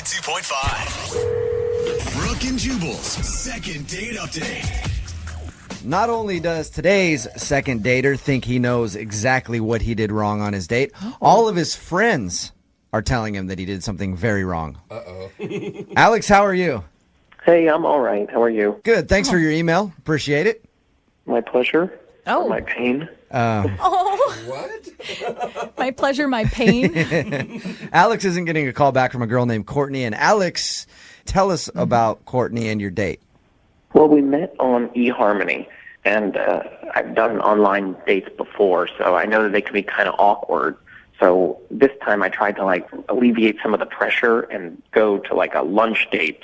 92.5. Brooke and Jubal's second date update. Not only does today's second dater think he knows exactly what he did wrong on his date, all of his friends are telling him that he did something very wrong. Uh-oh. Alex, how are you? Hey, I'm all right. How are you? Good. Thanks for your email. Appreciate it. My pleasure. Oh. Or my pain. What? My pleasure, my pain. Alex isn't getting a call back from a girl named Courtney. And Alex, tell us about Courtney and your date. Well, we met on eHarmony, and I've done online dates before, so I know that they can be kind of awkward. So this time I tried to, alleviate some of the pressure and go to, a lunch date.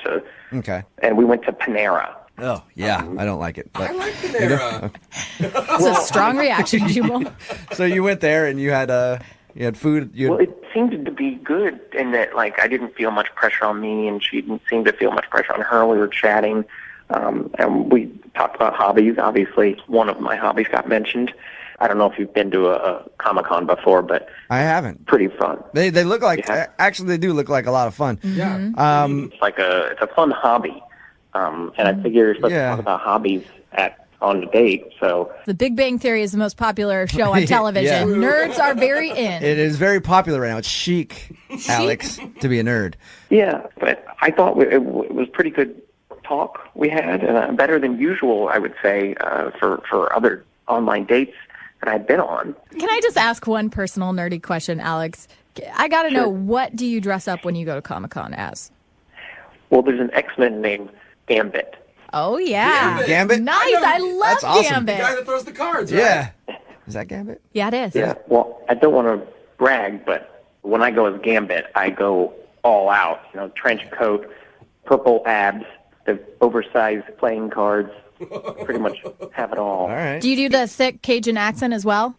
Okay. And we went to Panera. Oh, yeah. I don't like it. But I like Panera. That's a strong reaction, Jubal. So you went there and you had food. Well, it seemed to be good in that, I didn't feel much pressure on me, and she didn't seem to feel much pressure on her. We were chatting, and we talked about hobbies. Obviously, one of my hobbies got mentioned. I don't know if you've been to a Comic-Con before, but I haven't. Pretty fun. They look like, actually, they do look like a lot of fun. Yeah. It's a fun hobby. And I figure you're supposed to talk about hobbies on the date, so... The Big Bang Theory is the most popular show on television. Yeah. Nerds are very in. It is very popular right now. It's chic, Alex, to be a nerd. Yeah, but I thought it was pretty good talk we had, and better than usual, I would say, for other online dates that I'd been on. Can I just ask one personal nerdy question, Alex? I got to know, what do you dress up when you go to Comic-Con as? Well, there's an X-Men named Gambit. Oh, yeah. Gambit? Nice. I love That's awesome. Gambit. The guy that throws the cards, right? Yeah. Is that Gambit? Yeah, it is. Yeah, well, I don't want to brag, but when I go as Gambit, I go all out. Trench coat, purple abs, the oversized playing cards, pretty much have it all. All right. Do you do the thick Cajun accent as well?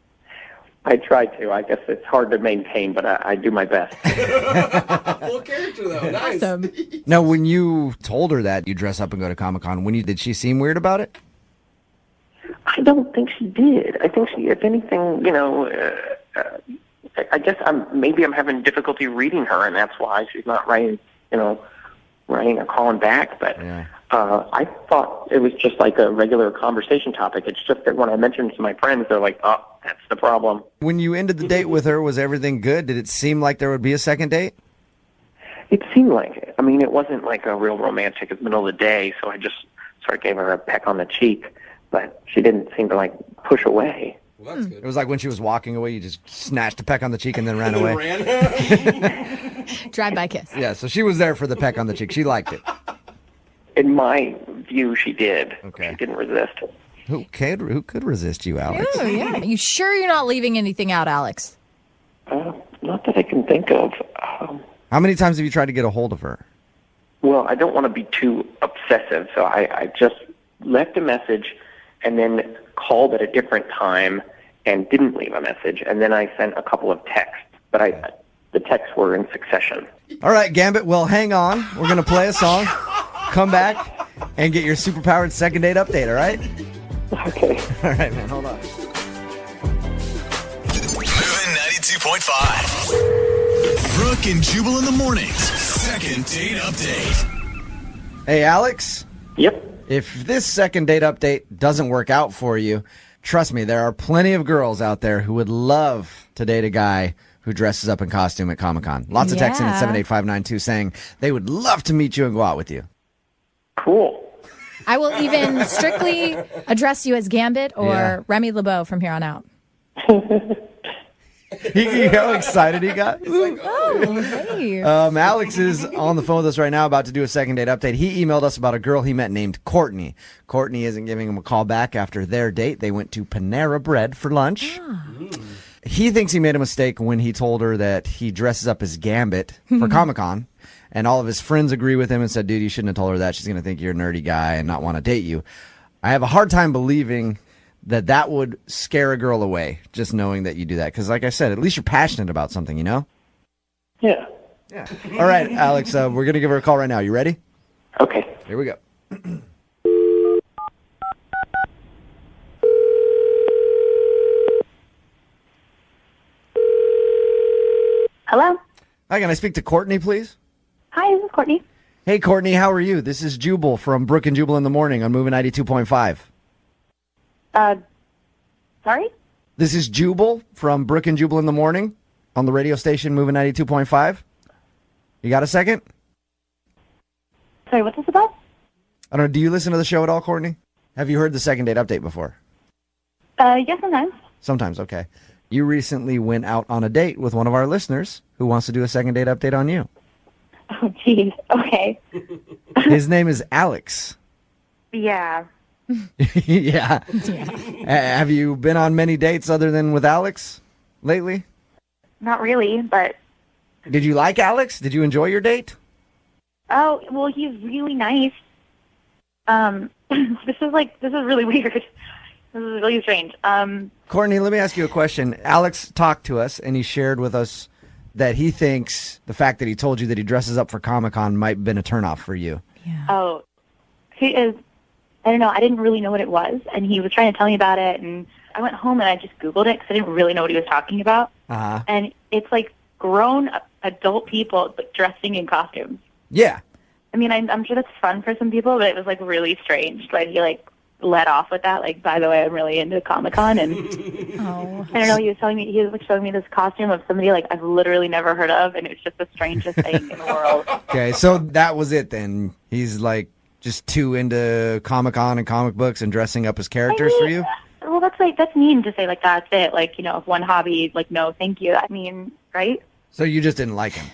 I try to. I guess it's hard to maintain, but I do my best. Full character, though. Nice. Awesome. Now, when you told her that you dress up and go to Comic-Con, did she seem weird about it? I don't think she did. I think she, if anything, I guess maybe I'm having difficulty reading her, and that's why she's not writing or calling back. But I thought it was just like a regular conversation topic. It's just that when I mentioned it to my friends, they're like, "Oh, that's the problem." When you ended the date with her, was everything good? Did it seem like there would be a second date? It seemed like it. I mean, it wasn't like a real romantic in the middle of the day, so I just sort of gave her a peck on the cheek, but she didn't seem to push away. Well, that's good. It was like when she was walking away, you just snatched a peck on the cheek and then ran away. Drive-by kiss. Yeah, so she was there for the peck on the cheek. She liked it. In my view, she did. Okay. She didn't resist. Who could resist you, Alex? Oh, yeah. You sure you're not leaving anything out, Alex? Not that I can think of. How many times have you tried to get a hold of her? Well, I don't want to be too obsessive, so I just left a message and then called at a different time and didn't leave a message, and then I sent a couple of texts, but the texts were in succession. All right, Gambit, well, hang on. We're going to play a song, come back, and get your superpowered second date update, all right? Okay. All right, man, hold on. Moving 92.5. Brooke and Jubal in the mornings. Second date update. Hey, Alex, Yep. if this second date update doesn't work out for you, trust me, there are plenty of girls out there who would love to date a guy who dresses up in costume at Comic-Con. Lots of texting at 78592 saying they would love to meet you and go out with you. Cool. I will even strictly address you as Gambit or Remy LeBeau from here on out. You know how excited he got? Oh, hey. Alex is on the phone with us right now about to do a second date update. He emailed us about a girl he met named Courtney. Courtney isn't giving him a call back after their date. They went to Panera Bread for lunch. He thinks he made a mistake when he told her that he dresses up as Gambit for Comic-Con. And all of his friends agree with him and said, dude, you shouldn't have told her that. She's going to think you're a nerdy guy and not want to date you. I have a hard time believing that would scare a girl away, just knowing that you do that. Because like I said, at least you're passionate about something, you know? Yeah. All right, Alex, we're going to give her a call right now. You ready? Okay. Here we go. Hello? Hi, can I speak to Courtney, please? Hi, this is Courtney. Hey, Courtney, how are you? This is Jubal from Brooke and Jubal in the Morning on Moving 92.5. Sorry? This is Jubal from Brooke and Jubal in the Morning on the radio station Moving 92.5. You got a second? Sorry, what's this about? I don't know. Do you listen to the show at all, Courtney? Have you heard the second date update before? Yes, sometimes. Sometimes, okay. You recently went out on a date with one of our listeners who wants to do a second date update on you. Oh, geez. Okay. His name is Alex. Yeah. Yeah. Have you been on many dates other than with Alex lately? Not really, but... Did you like Alex? Did you enjoy your date? Oh, well, he's really nice. This is really weird. This is really strange. Courtney, let me ask you a question. Alex talked to us, and he shared with us that he thinks the fact that he told you that he dresses up for Comic-Con might have been a turnoff for you. Yeah. Oh, he is... I don't know. I didn't really know what it was, and he was trying to tell me about it, and I went home and I just Googled it because I didn't really know what he was talking about. Uh-huh. And it's like grown adult people but dressing in costumes. Yeah. I mean, I'm sure that's fun for some people, but it was like really strange. Like he like let off with that. Like, by the way, I'm really into Comic-Con, and Oh. I don't know. He was like showing me this costume of somebody like I've literally never heard of, and it was just the strangest thing in the world. Okay, so that was it then. He's like just too into Comic-Con and comic books and dressing up as characters for you? Well, that's mean to say like that's it. Like, you know, if one hobby, like no, thank you. I mean, right? So you just didn't like him?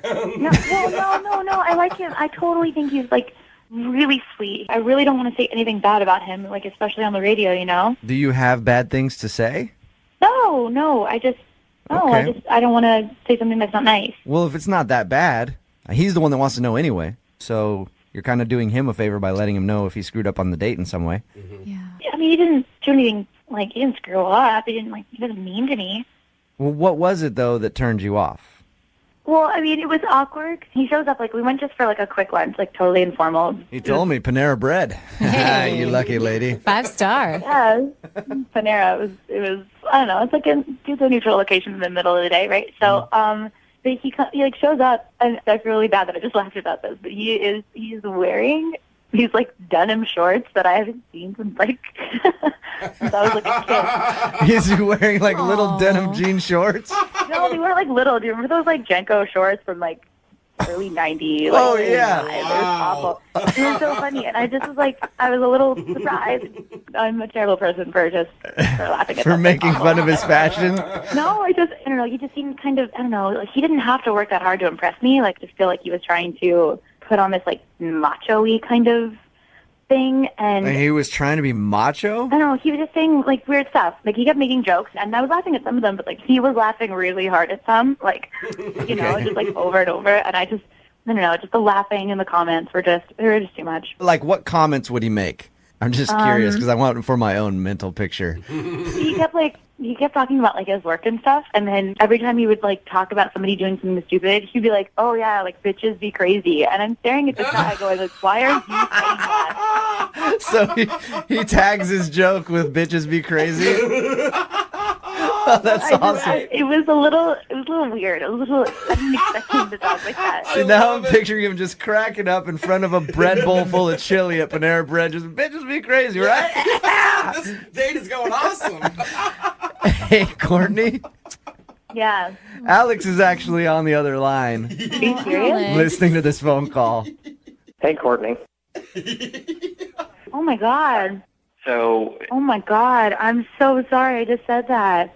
No. I like him. I totally think he's like really sweet. I really don't want to say anything bad about him, like especially on the radio, you know. Do you have bad things to say? No. I don't want to say something that's not nice. Well, if it's not that bad, he's the one that wants to know anyway. So you're kind of doing him a favor by letting him know if he screwed up on the date in some way. Yeah. I mean, he didn't do anything. Like he didn't screw up. He wasn't mean to me. Well, what was it though that turned you off? Well, I mean, it was awkward. He shows up, like, we went just for, like, a quick lunch, like, totally informal. He told me Panera Bread. Hey. You lucky lady. 5-star. Yeah, Panera, it was, I don't know, it's like a neutral location in the middle of the day, right? So, but he like, shows up, and I feel really bad that I just laughed about this, but he's wearing these, like, denim shorts that I haven't seen since, like, since I was, like, a kid. He's wearing, like, little denim jean shorts? No, they were like little. Do you remember those like Jenko shorts from like early '90s? Like, Oh, yeah. It was awful. It was so funny, and I just was like, I was a little surprised. I'm a terrible person for laughing at For something making awful. fun of his fashion? No, I don't know. He just seemed kind of, I don't know. Like he didn't have to work that hard to impress me. Like I just feel like he was trying to put on this like macho-y kind of thing, and Like, he was trying to be macho? I don't know, he was just saying, like, weird stuff. Like, he kept making jokes, and I was laughing at some of them, but, like, he was laughing really hard at some, like, you know, just, like, over and over, and I don't know, just the laughing and the comments were just too much. Like, what comments would he make? I'm just curious, because I want it for my own mental picture. He kept talking about, like, his work and stuff, and then every time he would, like, talk about somebody doing something stupid, he'd be like, oh, yeah, like, bitches be crazy. And I'm staring at this guy going, like, why are you saying that? So he tags his joke with bitches be crazy? Oh, that's awesome. It was a little weird. I didn't expect him to talk like that. See, now I'm picturing him just cracking up in front of a bread bowl full of chili at Panera Bread. Just, bitches be crazy, right? This date is going awesome. Hey, Courtney. Yeah. Alex is actually on the other line, Are you serious? listening to this phone call. Hey, Courtney. Oh, my God. So, Oh, my God. I'm so sorry I just said that.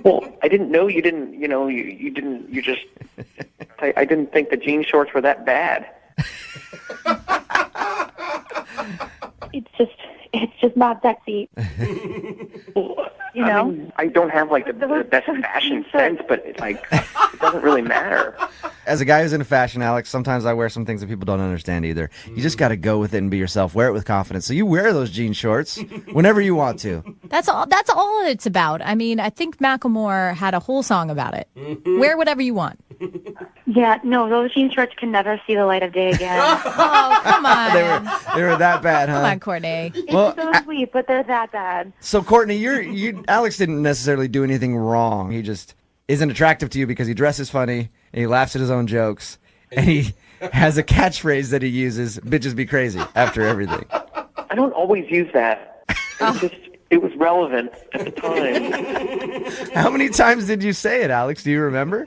well, I didn't know you didn't, you just, I didn't think the jean shorts were that bad. It's just not sexy. You know? I mean, I don't have, like, the best fashion sense, but, it doesn't really matter. As a guy who's into fashion, Alex, sometimes I wear some things that people don't understand either. You just got to go with it and be yourself. Wear it with confidence. So you wear those jean shorts whenever you want to. That's all it's about. I mean, I think Macklemore had a whole song about it. Wear whatever you want. Yeah, no, those jean shorts can never see the light of day again. Oh, come on. They were that bad, huh? Come on, Courtney. Well, So sweet, but they're that bad. so Courtney, Alex didn't necessarily do anything wrong. He just isn't attractive to you because he dresses funny and he laughs at his own jokes and he has a catchphrase that he uses, bitches be crazy, after everything. I don't always use that. It was relevant at the time. How many times did you say it, Alex? Do you remember?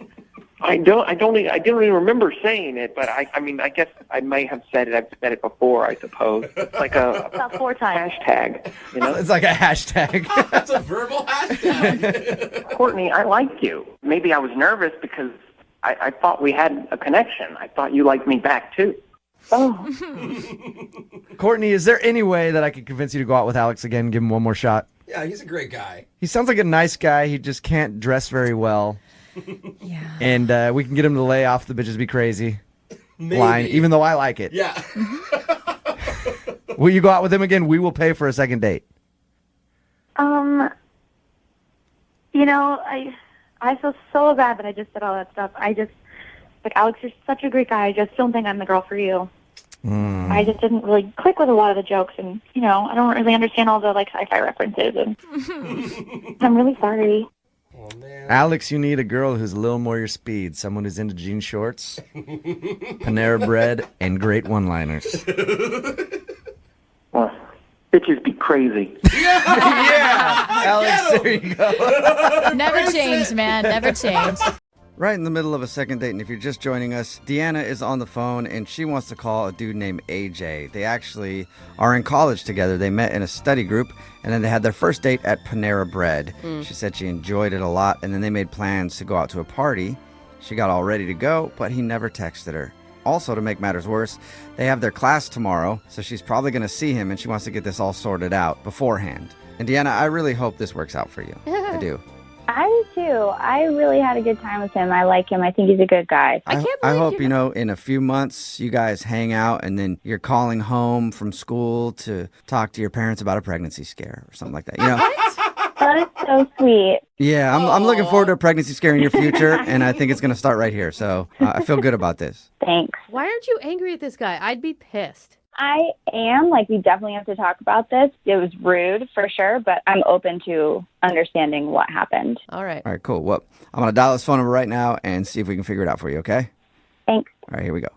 I don't even remember saying it, but I mean, I guess I may have said it. I've said it before, I suppose. It's like About 4 times. hashtag, you know? It's like a hashtag. That's a verbal hashtag. Courtney, I like you. Maybe I was nervous because I thought we had a connection. I thought you liked me back, too. Oh. Courtney, is there any way that I could convince you to go out with Alex again and give him one more shot? Yeah, he's a great guy. He sounds like a nice guy. He just can't dress very well. Yeah. And we can get him to lay off the bitches be crazy Maybe. line, even though I like it. Yeah. Will you go out with him again? We will pay for a second date. You know, I feel so bad that I just said all that stuff. Alex, you're such a great guy. I just don't think I'm the girl for you. I just didn't really click with a lot of the jokes, and, you know, I don't really understand all the, sci-fi references, and I'm really sorry. Oh, man. Alex, you need a girl who's a little more your speed. Someone who's into jean shorts, Panera Bread, and great one-liners. Well, bitches be crazy. Yeah! Alex, there you go. Never change, man. Never change. Right in the middle of a second date, and if you're just joining us, Deanna is on the phone, and she wants to call a dude named AJ. They actually are in college together. They met in a study group, and then they had their first date at Panera Bread. She said she enjoyed it a lot, and then they made plans to go out to a party. She got all ready to go, but he never texted her. Also, to make matters worse, they have their class tomorrow, so she's probably going to see him, and she wants to get this all sorted out beforehand. And Deanna, I really hope this works out for you. I do. I do too. I really had a good time with him. I like him. I think he's a good guy. I hope, in a few months you guys hang out and then you're calling home from school to talk to your parents about a pregnancy scare or something like that. You know? That is so sweet. Yeah, I'm looking forward to a pregnancy scare in your future, and I think it's going to start right here. So I feel good about this. Thanks. Why aren't you angry at this guy? I'd be pissed. I am. We definitely have to talk about this. It was rude for sure, but I'm open to understanding what happened. All right. All right, cool. Well, I'm going to dial his phone number right now and see if we can figure it out for you, okay? Thanks. All right, here we go.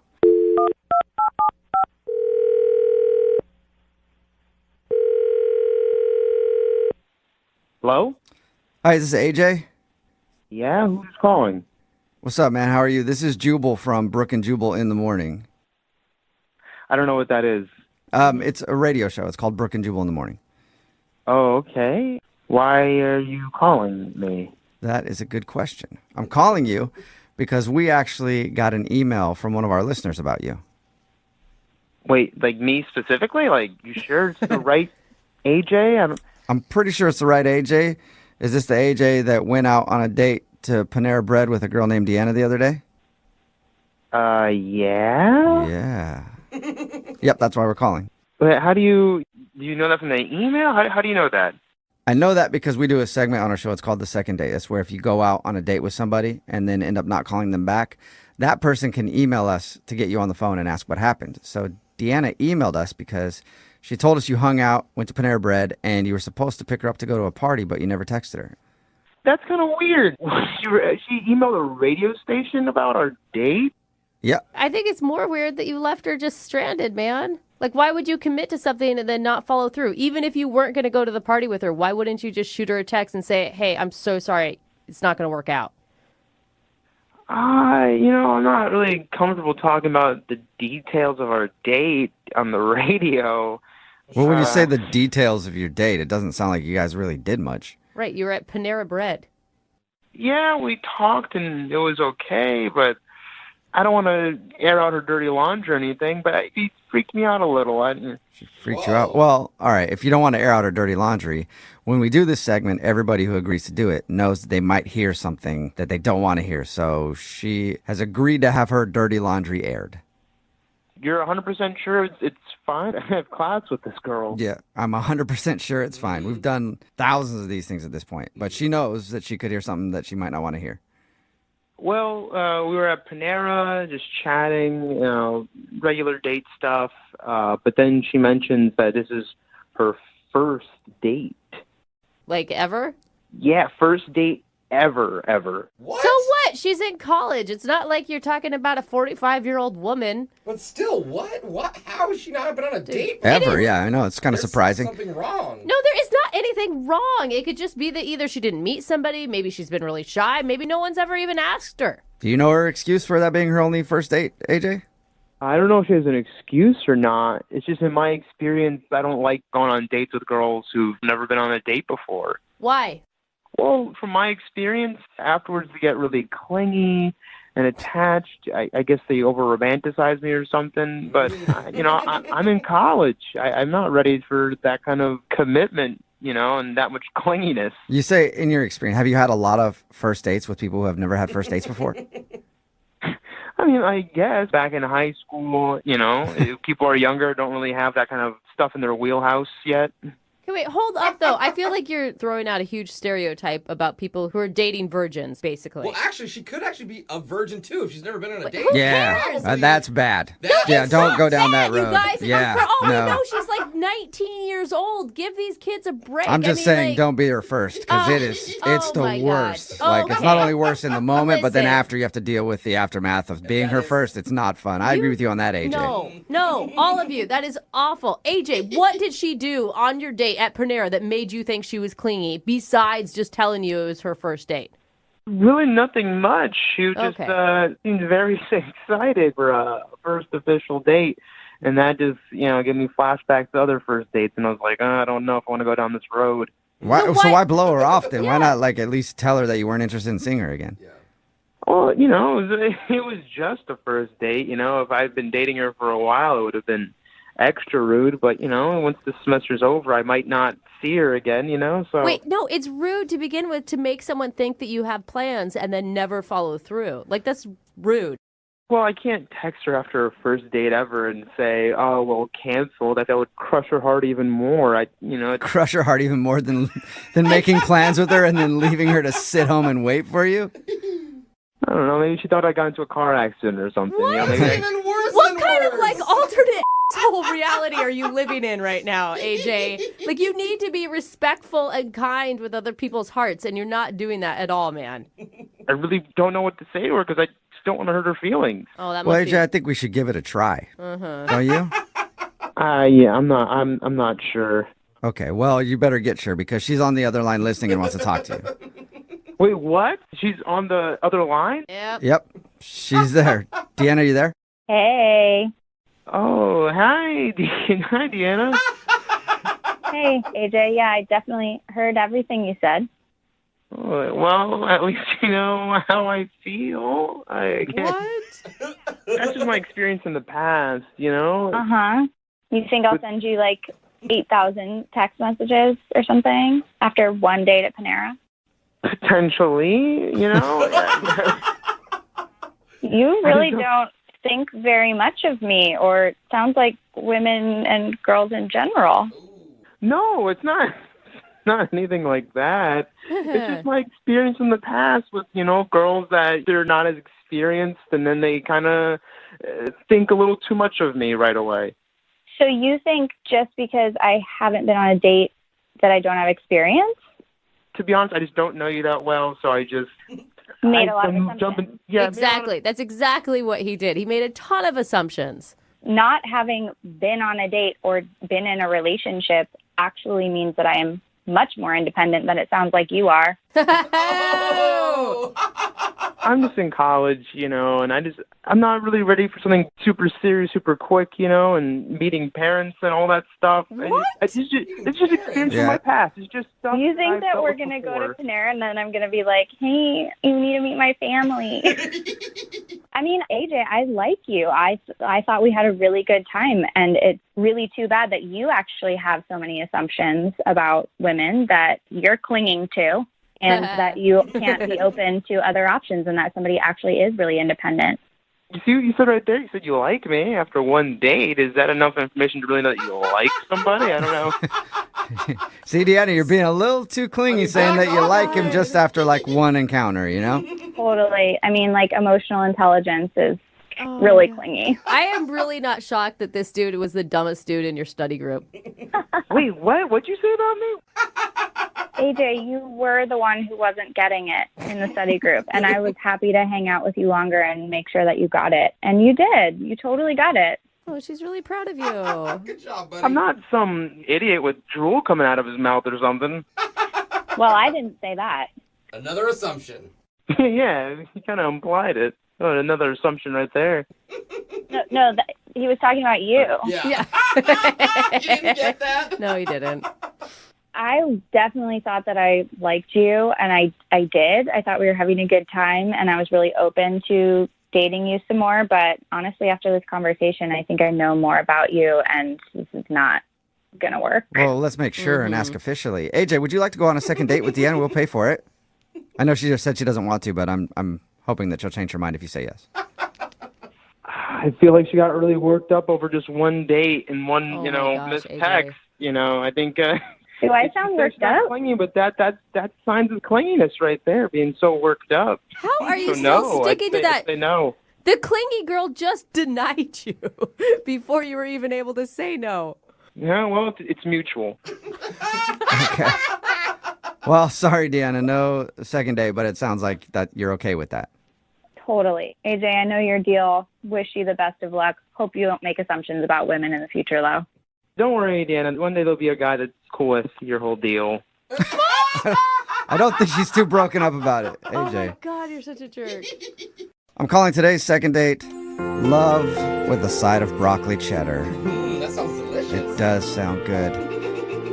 Hello? Hi, is this AJ? Yeah, who's calling? What's up, man? How are you? This is Jubal from Brooke and Jubal in the Morning. I don't know what that is. It's a radio show. It's called Brooke and Jubal in the Morning. Oh, okay. Why are you calling me? That is a good question. I'm calling you because we actually got an email from one of our listeners about you. Wait, me specifically? You sure it's the right AJ? I'm pretty sure it's the right AJ. Is this the AJ that went out on a date to Panera Bread with a girl named Deanna the other day? Yeah? Yeah. Yep, that's why we're calling. But do you know that from the email? How do you know that? I know that because we do a segment on our show. It's called The Second Date. That's where if you go out on a date with somebody and then end up not calling them back, that person can email us to get you on the phone and ask what happened. So Deanna emailed us because she told us you hung out, went to Panera Bread, and you were supposed to pick her up to go to a party, but you never texted her. That's kind of weird. She emailed a radio station about our date? Yeah. I think it's more weird that you left her just stranded, man. Why would you commit to something and then not follow through? Even if you weren't going to go to the party with her, why wouldn't you just shoot her a text and say, hey, I'm so sorry, it's not going to work out? I'm not really comfortable talking about the details of our date on the radio. Well, when you say the details of your date, it doesn't sound like you guys really did much. Right, you were at Panera Bread. Yeah, we talked and it was okay, but I don't want to air out her dirty laundry or anything, but it freaked me out a little. She freaked you out? Well, all right, if you don't want to air out her dirty laundry, when we do this segment, everybody who agrees to do it knows that they might hear something that they don't want to hear. So she has agreed to have her dirty laundry aired. You're 100% sure it's fine? I have class with this girl. Yeah, I'm 100% sure it's fine. We've done thousands of these things at this point, but she knows that she could hear something that she might not want to hear. Well, we were at Panera, just chatting, regular date stuff. But then she mentions that this is her first date. Ever? Yeah, first date ever. What? So what? what? She's in college. It's not like you're talking about a 45-year-old woman. But still, what? What? How has she not been on a date? Ever, yeah, I know. It's kind of There's surprising. something wrong. No, there is not anything wrong. It could just be that either she didn't meet somebody, maybe she's been really shy, maybe no one's ever even asked her. Do you know her excuse for that being her only first date, AJ? I don't know if she has an excuse or not. It's just in my experience, I don't like going on dates with girls who've never been on a date before. Why? Well, from my experience, afterwards they get really clingy and attached. I guess they over-romanticize me or something. But, I'm in college. I'm not ready for that kind of commitment, and that much clinginess. You say, in your experience, have you had a lot of first dates with people who have never had first dates before? I mean, I guess back in high school, if people are younger, don't really have that kind of stuff in their wheelhouse yet. Okay, wait, hold up, though. I feel like you're throwing out a huge stereotype about people who are dating virgins, basically. Well, actually, she could actually be a virgin, too, if she's never been on a date. who Yeah, cares? that's bad. That- Yeah, It's don't so go down bad, that road. You guys, Yeah, for all no. we know, she's like 19 years old. Give these kids a break. I'm just saying, like, don't be her first, because it's the my God. worst. Like, it's not Okay. only worse in the moment, but then Listen. after you have to deal with the aftermath of being her first. It's not fun. I agree with you on that, AJ. No, all of you. That is awful. AJ, what did she do on your date at Panera that made you think she was clingy, besides just telling you it was her first date? Really nothing much. She just Okay. seemed very excited for a first official date. And that just, gave me flashbacks to other first dates. And I was like, I don't know if I want to go down this road. So why blow her off then? Why not, at least tell her that you weren't interested in seeing her again? Well, it was just a first date. If I'd been dating her for a while, it would have been extra rude. But, once the semester's over, I might not see her again, so. Wait, no, it's rude to begin with to make someone think that you have plans and then never follow through. That's rude. Well, I can't text her after her first date ever and say, "Oh, well, cancel." That would crush her heart even more. Crush her heart even more than making plans with her and then leaving her to sit home and wait for you? I don't know. Maybe she thought I got into a car accident or something. What? Maybe Even worse What than kind of worse. alternate whole reality are you living in right now, AJ? You need to be respectful and kind with other people's hearts, and you're not doing that at all, man. I really don't know what to say to her because I just don't want to hurt her feelings. Oh, that Well, must AJ, I think we should give it a try. Don't you? Yeah, I'm not sure. Okay, well, you better get sure because she's on the other line listening and wants to talk to you. Wait, what? She's on the other line? Yep. Yep, she's there. Deanna, are you there? Hey. Oh, hi, hi, Deanna. Hey, AJ. Yeah, I definitely heard everything you said. Oh, well, at least you know how I feel. I guess. What? That's just my experience in the past, Uh-huh. You think I'll send you 8,000 text messages or something after one date at Panera? Potentially, You really don't think very much of me, or it sounds like women and girls in general. No, it's not. Not anything like that. It's just my experience in the past with, girls that they're not as experienced and then they kind of think a little too much of me right away. So you think just because I haven't been on a date that I don't have experience? To be honest, I just don't know you that well, so I just Made a lot of assumptions. Exactly. That's exactly what he did. He made a ton of assumptions. Not having been on a date or been in a relationship actually means that I am much more independent than it sounds like you are. Oh! I'm just in college, and I'm not really ready for something super serious, super quick, and meeting parents and all that stuff. What? It's just experience from my past. It's just stuff. You think I've that dealt we're with going to go to before. Panera and then I'm going to be like, hey, you need to meet my family. I mean, AJ, I like you. I thought we had a really good time, and it's really too bad that you actually have so many assumptions about women that you're clinging to, and that you can't be open to other options, and that somebody actually is really independent. You see what you said right there? You said you like me after one date. Is that enough information to really know that you like somebody? I don't know. See, Deanna, you're being a little too clingy saying that you like him just after one encounter, Totally. I mean, emotional intelligence is really clingy. I am really not shocked that this dude was the dumbest dude in your study group. Wait, what? What'd you say about me? AJ, you were the one who wasn't getting it in the study group, and I was happy to hang out with you longer and make sure that you got it. And you did. You totally got it. Oh, she's really proud of you. Good job, buddy. I'm not some idiot with drool coming out of his mouth or something. Well, I didn't say that. Another assumption. Yeah, he kind of implied it. Oh, another assumption right there. No, he was talking about you. Yeah. You didn't get that? No, he didn't. I definitely thought that I liked you, and I did. I thought we were having a good time, and I was really open to dating you some more. But honestly, after this conversation, I think I know more about you, and this is not going to work. Well, let's make sure and ask officially. AJ, would you like to go on a second date with Deanna? We'll pay for it. I know she just said she doesn't want to, but I'm hoping that she'll change her mind if you say yes. I feel like she got really worked up over just one date and one, Oh my gosh, missed AJ. text. I think. Do I sound worked up? Clingy, but that signs of clinginess right there, being so worked up. How are you So still no, sticking to I'd that? say no. The clingy girl just denied you before you were even able to say no. Yeah, well, it's mutual. Okay. Well, sorry, Deanna. No second date, but it sounds like that you're okay with that. Totally. AJ, I know your deal. Wish you the best of luck. Hope you don't make assumptions about women in the future, though. Don't worry, Deanna. One day there'll be a guy that's cool with your whole deal. I don't think she's too broken up about it, AJ. Oh my God, you're such a jerk. I'm calling today's second date love with a side of broccoli cheddar. That sounds delicious. It does sound good.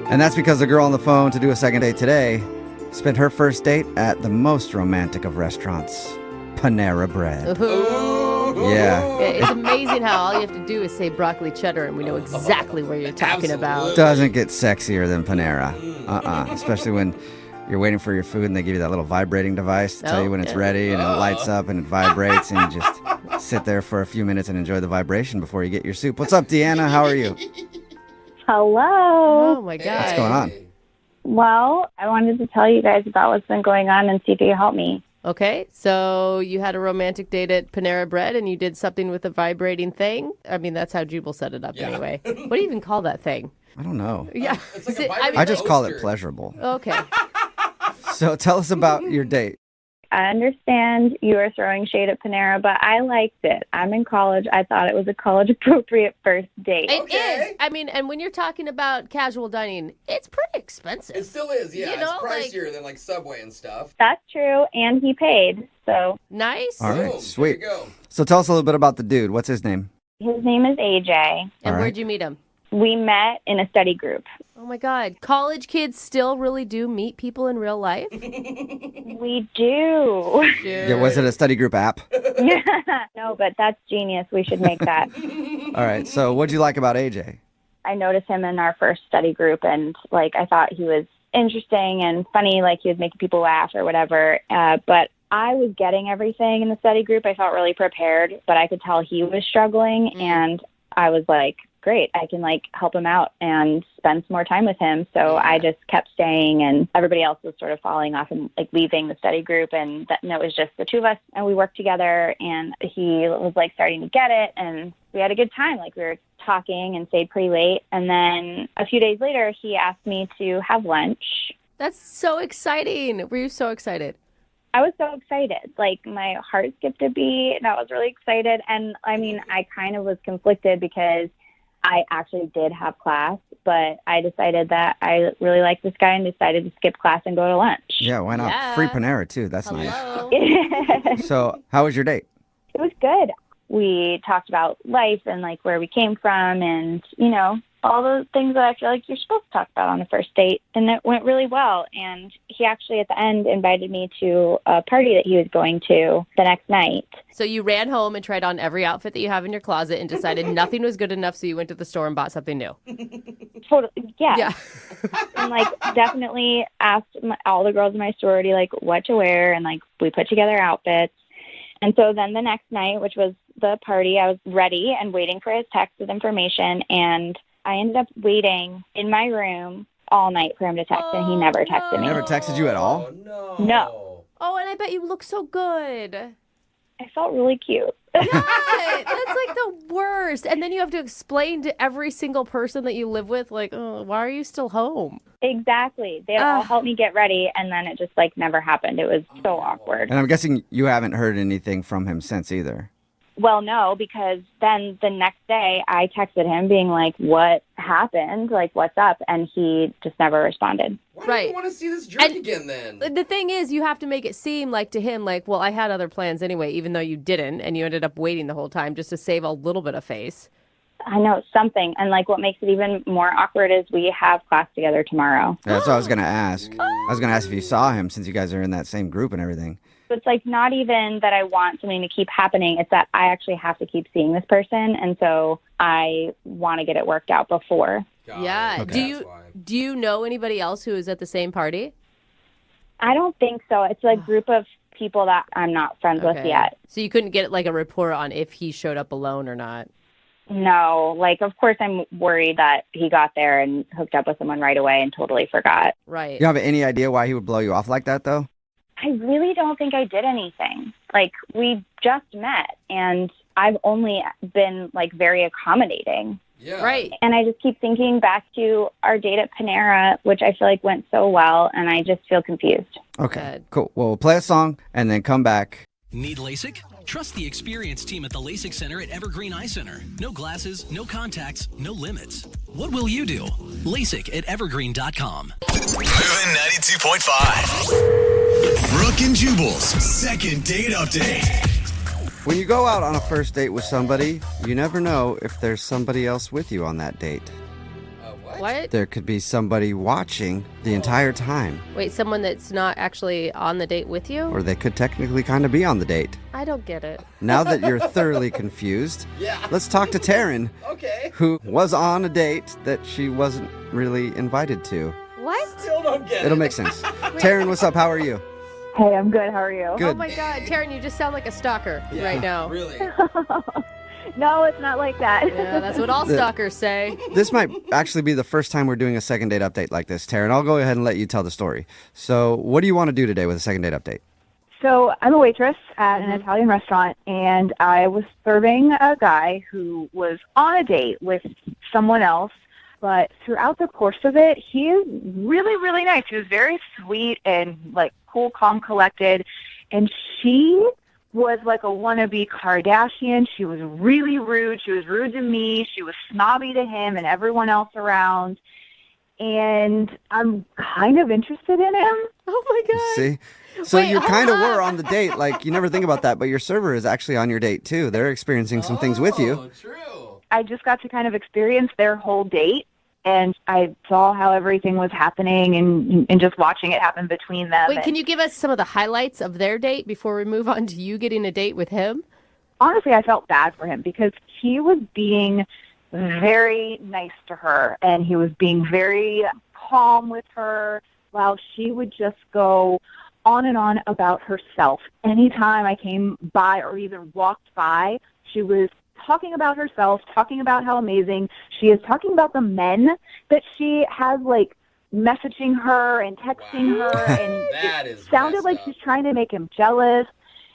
And that's because the girl on the phone to do a second date today spent her first date at the most romantic of restaurants, Panera Bread. Ooh. Yeah. It's amazing how all you have to do is say broccoli cheddar and we know exactly what you're talking about. Doesn't get sexier than Panera. Especially when you're waiting for your food and they give you that little vibrating device to tell you when it's ready, and it lights up and it vibrates, and you just sit there for a few minutes and enjoy the vibration before you get your soup. What's up, Deanna? How are you? Hello. Oh my God. What's going on? Well, I wanted to tell you guys about what's been going on and see if you can help me. Okay, so you had a romantic date at Panera Bread and you did something with a vibrating thing? I mean, that's how Jubal set it up anyway. What do you even call that thing? I don't know. Yeah. It's like Is it- a vibrating I just call it toaster. pleasurable. Okay. So tell us about your date. I understand you are throwing shade at Panera, but I liked it. I'm in college. I thought it was a college-appropriate first date. It Okay. is. I mean, and when you're talking about casual dining, it's pretty expensive. It still is, yeah. You know, it's pricier than like Subway and stuff. That's true, and he paid. So Nice. All right, Boom, sweet. There you go. So tell us a little bit about the dude. What's his name? his name is AJ. And All right. where'd you meet him? We met in a study group. Oh my God. College kids still really do meet people in real life? We do. Yeah, was it a study group app? No, but that's genius. We should make that. All right. So what'd you like about AJ? I noticed him in our first study group, and I thought he was interesting and funny, he was making people laugh or whatever. But I was getting everything in the study group. I felt really prepared, but I could tell he was struggling, and I was like, great, I can help him out and spend some more time with him. So I just kept staying, and everybody else was sort of falling off and leaving the study group, and it was just the two of us, and we worked together, and he was starting to get it, and we had a good time. We were talking and stayed pretty late, and then a few days later he asked me to have lunch. That's so exciting. Were you so excited? I was so excited. My heart skipped a beat, and I was really excited. And I kind of was conflicted because I actually did have class, but I decided that I really liked this guy and decided to skip class and go to lunch. Yeah, why not? Yeah. Free Panera, too. That's nice. Hello. It So how was your date? was good. We talked about life and where we came from and, all those things that I feel like you're supposed to talk about on a first date. And it went really well. And he actually at the end invited me to a party that he was going to the next night. So you ran home and tried on every outfit that you have in your closet and decided nothing was good enough, so you went to the store and bought something new. Totally, yeah. Yeah. And definitely asked all the girls in my sorority what to wear, and we put together outfits. And so then the next night, which was the party, I was ready and waiting for his text with information, and I ended up waiting in my room all night for him to text, and he never texted me. Never texted you at all? Oh, no. No. Oh, and I bet you look so good. I felt really cute. God, that's the worst. worst. And then you have to explain to every single person that you live with, like, oh, why are you still home? Exactly. They all helped me get ready, and then it just like never happened. It was so awkward. And I'm guessing you haven't heard anything from him since either. Well, no, because then the next day I texted him being like, what happened? Like, what's up? And he just never responded. Why do you want to see this drink again then? The thing is, you have to make it seem like to him, like, well, I had other plans anyway, even though you didn't, and you ended up waiting the whole time just to save a little bit of face. I know, something. And like what makes it even more awkward is we have class together tomorrow. That's what I was going to ask. I was going to ask if you saw him since you guys are in that same group and everything. So it's like not even that I want something to keep happening. It's that I actually have to keep seeing this person. And so I want to get it worked out before. Yeah. Okay. Do you know anybody else who is at the same party? I don't think so. It's a group of people that I'm not friends with yet. So you couldn't get like a report on if he showed up alone or not? No. Like, of course, I'm worried that he got there and hooked up with someone right away and totally forgot. Right. You have any idea why he would blow you off like that, though? I really don't think I did anything. Like, we just met, and I've only been, like, very accommodating. Yeah. Right. And I just keep thinking back to our date at Panera, which I feel like went so well, and I just feel confused. Okay, cool. Well, we'll play a song and then come back. Need LASIK? Trust the experienced team at the LASIK Center at Evergreen Eye Center. No glasses, no contacts, no limits. What will you do? LASIK at evergreen.com. Moving 92.5. Brooke and Jubal's second date update. When you go out on a first date with somebody, you never know if there's somebody else with you on that date. What? There could be somebody watching the entire time. Wait, someone that's not actually on the date with you? Or they could technically kind of be on the date. I don't get it. Now that you're thoroughly confused, let's talk to Taryn, who was on a date that she wasn't really invited to. What? Still don't get It'll make sense. Taryn, what's up? How are you? Hey, I'm good. How are you? Good. Oh my God, Taryn, you just sound like a stalker right now. Really? No, it's not like that. Yeah, that's what all stalkers say. This might actually be the first time we're doing a second date update like this, Taryn. I'll go ahead and let you tell the story. So what do you want to do today with a second date update? So I'm a waitress at an Italian restaurant, and I was serving a guy who was on a date with someone else. But throughout the course of it, he is really, really nice. He was very sweet and, like, cool, calm, collected. And she was like a wannabe Kardashian. She was really rude. She was rude to me. She was snobby to him and everyone else around. And I'm kind of interested in him. Oh, my God. See? So Wait, you kind of hold were up. on the date. Like, you never think about that, but your server is actually on your date, too. They're experiencing some things with you. True. I just got to kind of experience their whole date. And I saw how everything was happening and just watching it happen between them. Wait, can you give us some of the highlights of their date before we move on to you getting a date with him? Honestly, I felt bad for him because he was being very nice to her and he was being very calm with her while she would just go on and on about herself. Anytime I came by or even walked by, she was talking about herself, talking about how amazing she is, talking about the men that she has, like, messaging her and texting her, and That it is sounded messed like up. she's trying to make him jealous.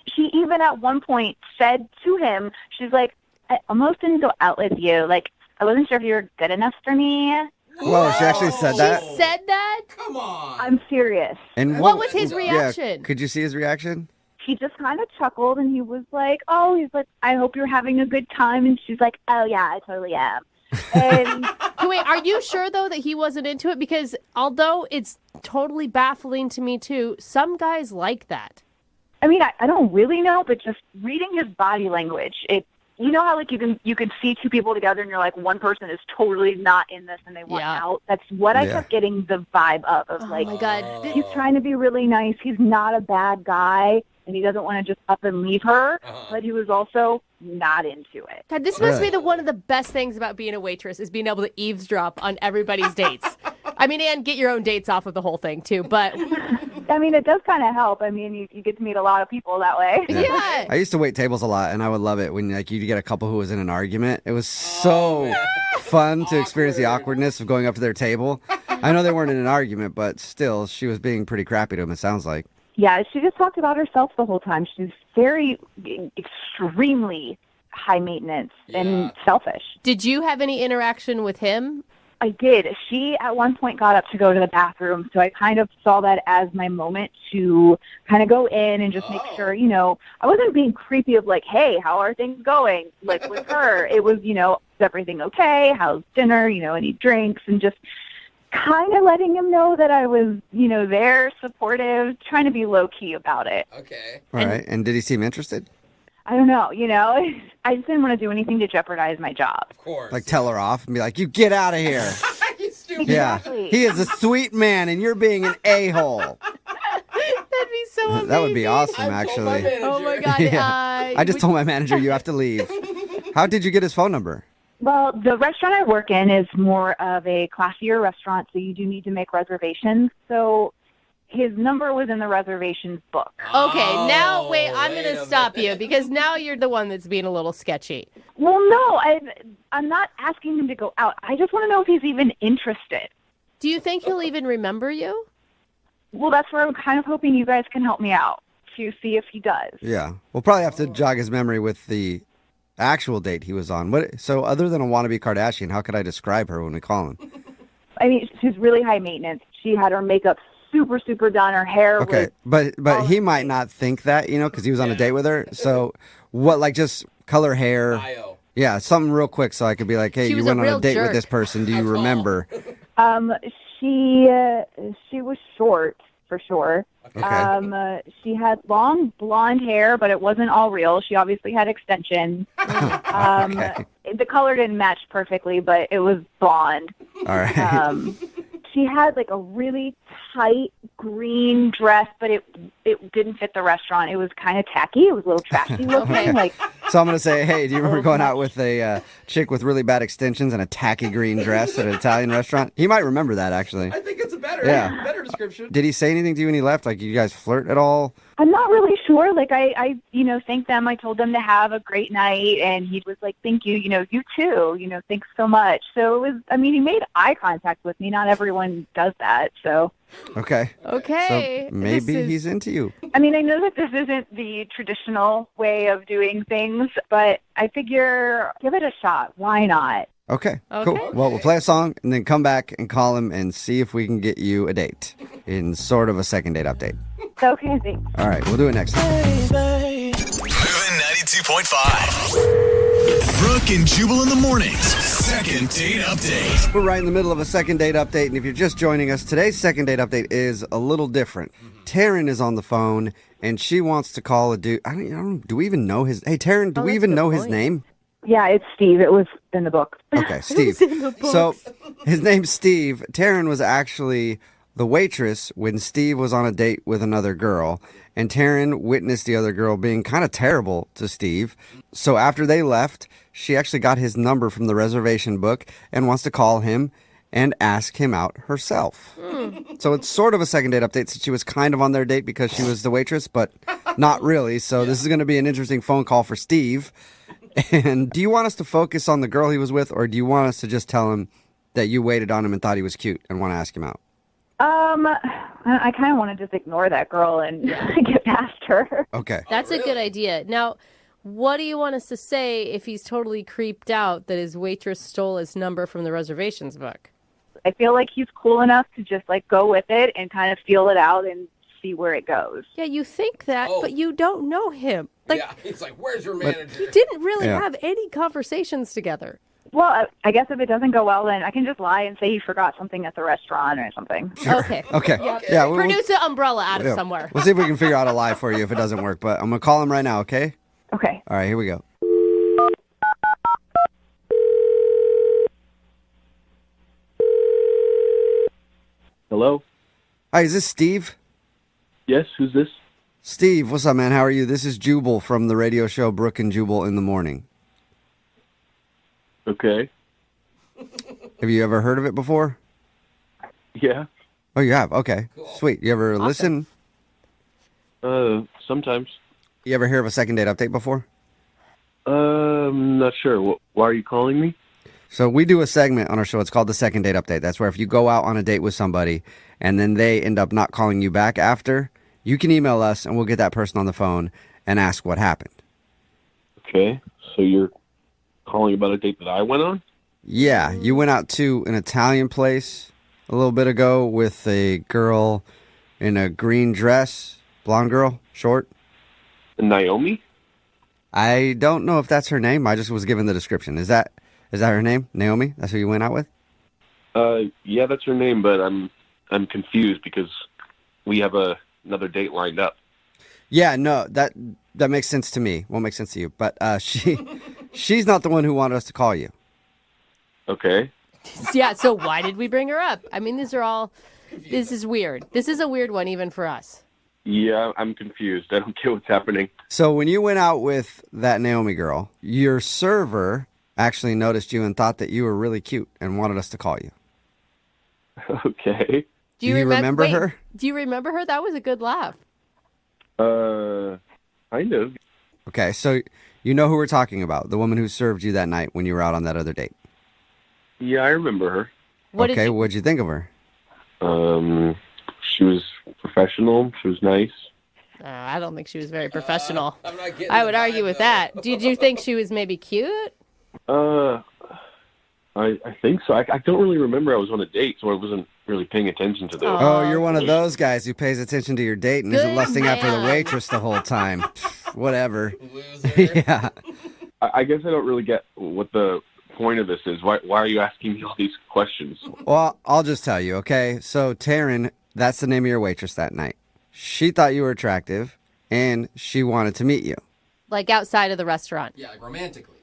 She even at one point said to him, she's like, I almost didn't go out with you. Like, I wasn't sure if you were good enough for me. Whoa, she actually said that? She said that? Come on. I'm serious. And What was his Yeah, reaction? could you see his reaction? He just kind of chuckled, and he was like, he's like, I hope you're having a good time. And she's like, oh, yeah, I totally am. And Wait, are you sure, though, that he wasn't into it? Because although it's totally baffling to me, too, some guys like that. I mean, I don't really know, but just reading his body language, you know how, like, you can see two people together and you're like, one person is totally not in this and they want out? That's what I kept getting the vibe of like, oh my God. He's trying to be really nice. He's not a bad guy and he doesn't want to just up and leave her, but he was also not into it. God, this must be one of the best things about being a waitress is being able to eavesdrop on everybody's dates. I mean, and get your own dates off of the whole thing, too, but... I mean, it does kind of help. I mean, you get to meet a lot of people that way. Yeah. I used to wait tables a lot, and I would love it when like you get a couple who was in an argument. It was so fun to experience the awkwardness of going up to their table. I know they weren't in an argument, but still, she was being pretty crappy to him, it sounds like. Yeah, she just talked about herself the whole time. She's very, extremely high maintenance and selfish. Did you have any interaction with him? I did. She at one point got up to go to the bathroom, so I kind of saw that as my moment to kind of go in and just make sure, I wasn't being creepy of like, hey, how are things going? Like with her, it was, is everything okay? How's dinner? Any drinks? And just kind of letting him know that I was, there, supportive, trying to be low-key about it. Okay. All right. And did he seem interested? I don't know, I just didn't want to do anything to jeopardize my job. Of course. Like tell her off and be like, you get out of here. You stupid. Exactly. Yeah. He is a sweet man and you're being an a-hole. That'd be so amazing. That would be awesome, I've told my actually. manager. Oh my God. Yeah. I just told my manager you have to leave. How did you get his phone number? Well, the restaurant I work in is more of a classier restaurant, so you do need to make reservations. So his number was in the reservations book. Okay, now wait, I'm wait going to a stop minute. you because now you're the one that's being a little sketchy. Well, no, I'm not asking him to go out. I just want to know if he's even interested. Do you think he'll even remember you? Well, that's where I'm kind of hoping you guys can help me out to see if he does. Yeah. We'll probably have to jog his memory with the actual date he was on. So other than a wannabe Kardashian, how could I describe her when we call him? I mean, she's really high maintenance. She had her makeup super, super done. Her hair Okay, was... but he might not think that, because he was on a date with her. So what, like just color hair? Bio. Yeah, something real quick so I could be like, hey, She you was went a on a real date with jerk. this person. Do you That's all. remember? She was short, for sure. Okay. She had long blonde hair, but it wasn't all real. She obviously had extensions. Okay. The color didn't match perfectly, but it was blonde. All right. She had like a really tight green dress, but it didn't fit the restaurant. It was kind of tacky. It was a little trashy looking. Okay. Like, So I'm going to say, hey, do you remember going out with a chick with really bad extensions and a tacky green dress at an Italian restaurant? He might remember that, actually. I think it's a better description. Did he say anything to you when he left? Like, you guys flirt at all? I'm not really sure. Like, I thanked them. I told them to have a great night, and he was like, thank you. You too. Thanks so much. So it was, he made eye contact with me. Not everyone does that, so. Okay. Okay. So maybe he's into you. I know that this isn't the traditional way of doing things, but I figure give it a shot. Why not? Okay, Okay. cool. Well, we'll play a song and then come back and call him and see if we can get you a date in sort of a second date update. Okay, thanks. All right, we'll do it next time. Moving 92.5. Brooke and Jubal in the mornings. Second date update. We're right in the middle of a second date update, and if you're just joining us, today's second date update is a little different. Taryn is on the phone, and she wants to call a dude. I don't do we even know his... Hey, Taryn, do we that's even a good know his point. name? Yeah, it's Steve. It was in the book. Okay, Steve. So his name's Steve. Taryn was actually the waitress when Steve was on a date with another girl, and Taryn witnessed the other girl being kind of terrible to Steve. So after they left, she actually got his number from the reservation book and wants to call him and ask him out herself. So it's sort of a second date update since she was kind of on their date because she was the waitress, but not really. So this is going to be an interesting phone call for Steve. And do you want us to focus on the girl he was with, or do you want us to just tell him that you waited on him and thought he was cute and want to ask him out? I kind of want to just ignore that girl and get past her. Okay. That's a good idea. Now, what do you want us to say if he's totally creeped out that his waitress stole his number from the reservations book? I feel like he's cool enough to just go with it and kind of feel it out and see where it goes. Yeah, you think that, but you don't know him. Yeah, he's like, where's your manager? You didn't really Yeah. have any conversations together. Well, I guess if it doesn't go well, then I can just lie and say he forgot something at the restaurant or something. Okay. Okay. Yeah. Produce an umbrella out of yeah. somewhere. We'll see if we can figure out a lie for you if it doesn't work. But I'm going to call him right now, okay? Okay. All right, here we go. Hello? Hi, is this Steve? Yes, who's this? Steve, what's up, man? How are you? This is Jubal from the radio show Brooke and Jubal in the Morning. Okay. Have you ever heard of it before? Yeah. Oh, you have? Okay. Sweet. You ever listen? Sometimes. You ever hear of a second date update before? Not sure. Why are you calling me? So we do a segment on our show. It's called the second date update. That's where if you go out on a date with somebody and then they end up not calling you back after, you can email us and we'll get that person on the phone and ask what happened. Okay. So you're calling about a date that I went on? Yeah, you went out to an Italian place a little bit ago with a girl in a green dress, blonde girl, short. Naomi? I don't know if that's her name. I just was given the description. Is that her name? Naomi? That's who you went out with? Yeah, that's her name, but I'm confused because we have another date lined up. Yeah, no, that makes sense to me. Won't make sense to you. But she's not the one who wanted us to call you. Okay. Yeah, so why did we bring her up? I mean, this is weird. This is a weird one even for us. Yeah, I'm confused. I don't get what's happening. So when you went out with that Naomi girl, your server actually noticed you and thought that you were really cute and wanted us to call you. Okay. Do you remember wait, her? Do you remember her? That was a good laugh. Kind of. Okay, so you know who we're talking about, the woman who served you that night when you were out on that other date. Yeah, I remember her. What'd you think of her? She was professional. She was nice. I don't think she was very professional. I'm not getting I would the argue vibe, with though. that. Did you think she was maybe cute? I think so. I don't really remember. I was on a date, so I wasn't really paying attention to those. Oh, you're one of those guys who pays attention to your date and isn't Good lusting after the man. waitress the whole time. Whatever. Loser. Yeah. I guess I don't really get what the point of this is. Why are you asking me all these questions? Well, I'll just tell you, okay? So Taryn, that's the name of your waitress that night. She thought you were attractive, and she wanted to meet you. Like outside of the restaurant. Yeah, like romantically.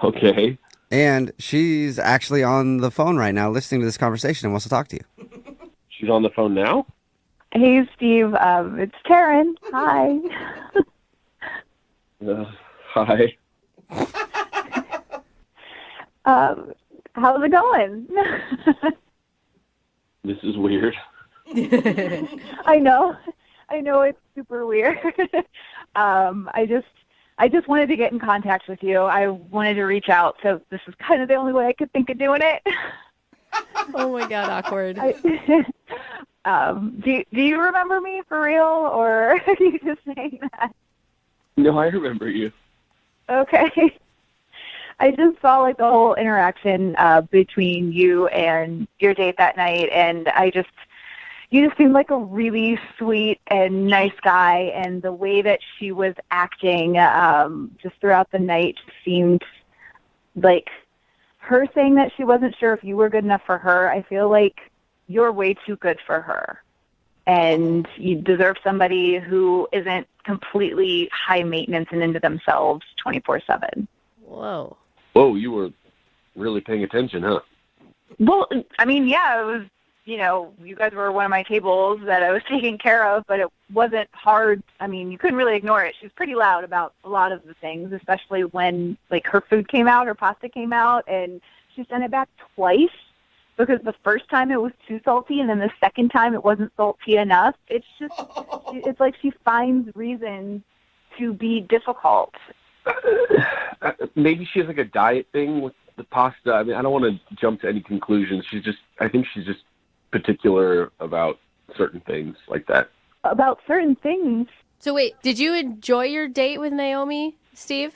Okay. And she's actually on the phone right now listening to this conversation and wants to talk to you. She's on the phone now? Hey, Steve. It's Taryn. Hi. Hi. How's it going? This is weird. I know it's super weird. I just wanted to get in contact with you. I wanted to reach out, so this is kind of the only way I could think of doing it. Oh my God, awkward. Do you remember me for real, or are you just saying that? No, I remember you. Okay. I just saw like the whole interaction between you and your date that night, and you just seemed like a really sweet and nice guy, and the way that she was acting just throughout the night seemed like her saying that she wasn't sure if you were good enough for her. I feel like you're way too good for her, and you deserve somebody who isn't completely high maintenance and into themselves 24/7. Whoa. Whoa, you were really paying attention, huh? Well, I mean, yeah, it was, you guys were one of my tables that I was taking care of, but it wasn't hard. I mean, you couldn't really ignore it. She was pretty loud about a lot of the things, especially when, like, her food came out, her pasta came out, and she sent it back twice because the first time it was too salty, and then the second time it wasn't salty enough. It's just, it's like she finds reasons to be difficult. Maybe she has like a diet thing with the pasta. I mean, I don't want to jump to any conclusions. I think she's just particular about certain things like that. About certain things? So wait, did you enjoy your date with Naomi, Steve?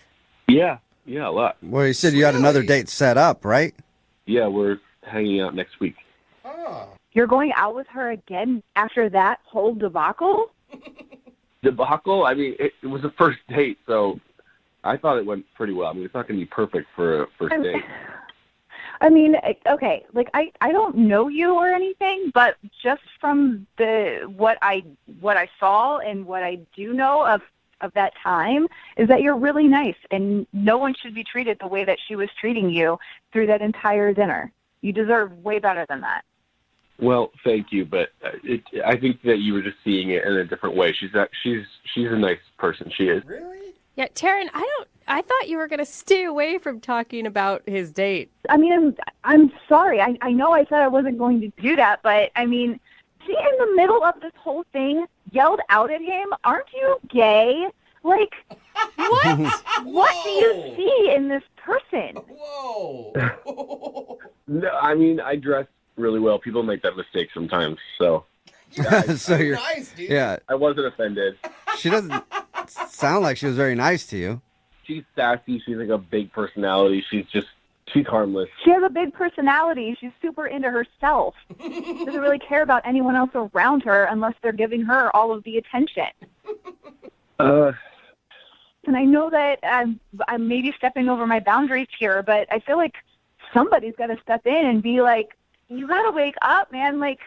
Yeah, a lot. Well, you said you had another date set up, right? Yeah, we're hanging out next week. You're going out with her again after that whole debacle? Debacle? I mean, it was a first date, so I thought it went pretty well. I mean, it's not going to be perfect for a first date. I mean, okay, like I don't know you or anything, but just from what I saw and what I do know of that time is that you're really nice, and no one should be treated the way that she was treating you through that entire dinner. You deserve way better than that. Well, thank you, but I think that you were just seeing it in a different way. She's a nice person. She is. Really? Yeah, Taryn, I thought you were going to stay away from talking about his date. I mean, I'm sorry. I know I said I wasn't going to do that, but I mean, she in the middle of this whole thing yelled out at him, "Aren't you gay?" Like, what? What do you see in this person? Whoa. No, I mean, I dress really well. People make that mistake sometimes, so. So you're nice, dude. Yeah. I wasn't offended. She doesn't sound like she was very nice to you. she's sassy. She's like a big personality. She's harmless. She has a big personality. She's super into herself. Doesn't really care about anyone else around her unless they're giving her all of the attention. And I know that I'm maybe stepping over my boundaries here, but I feel like somebody's got to step in and be like, you got to wake up, man. Like,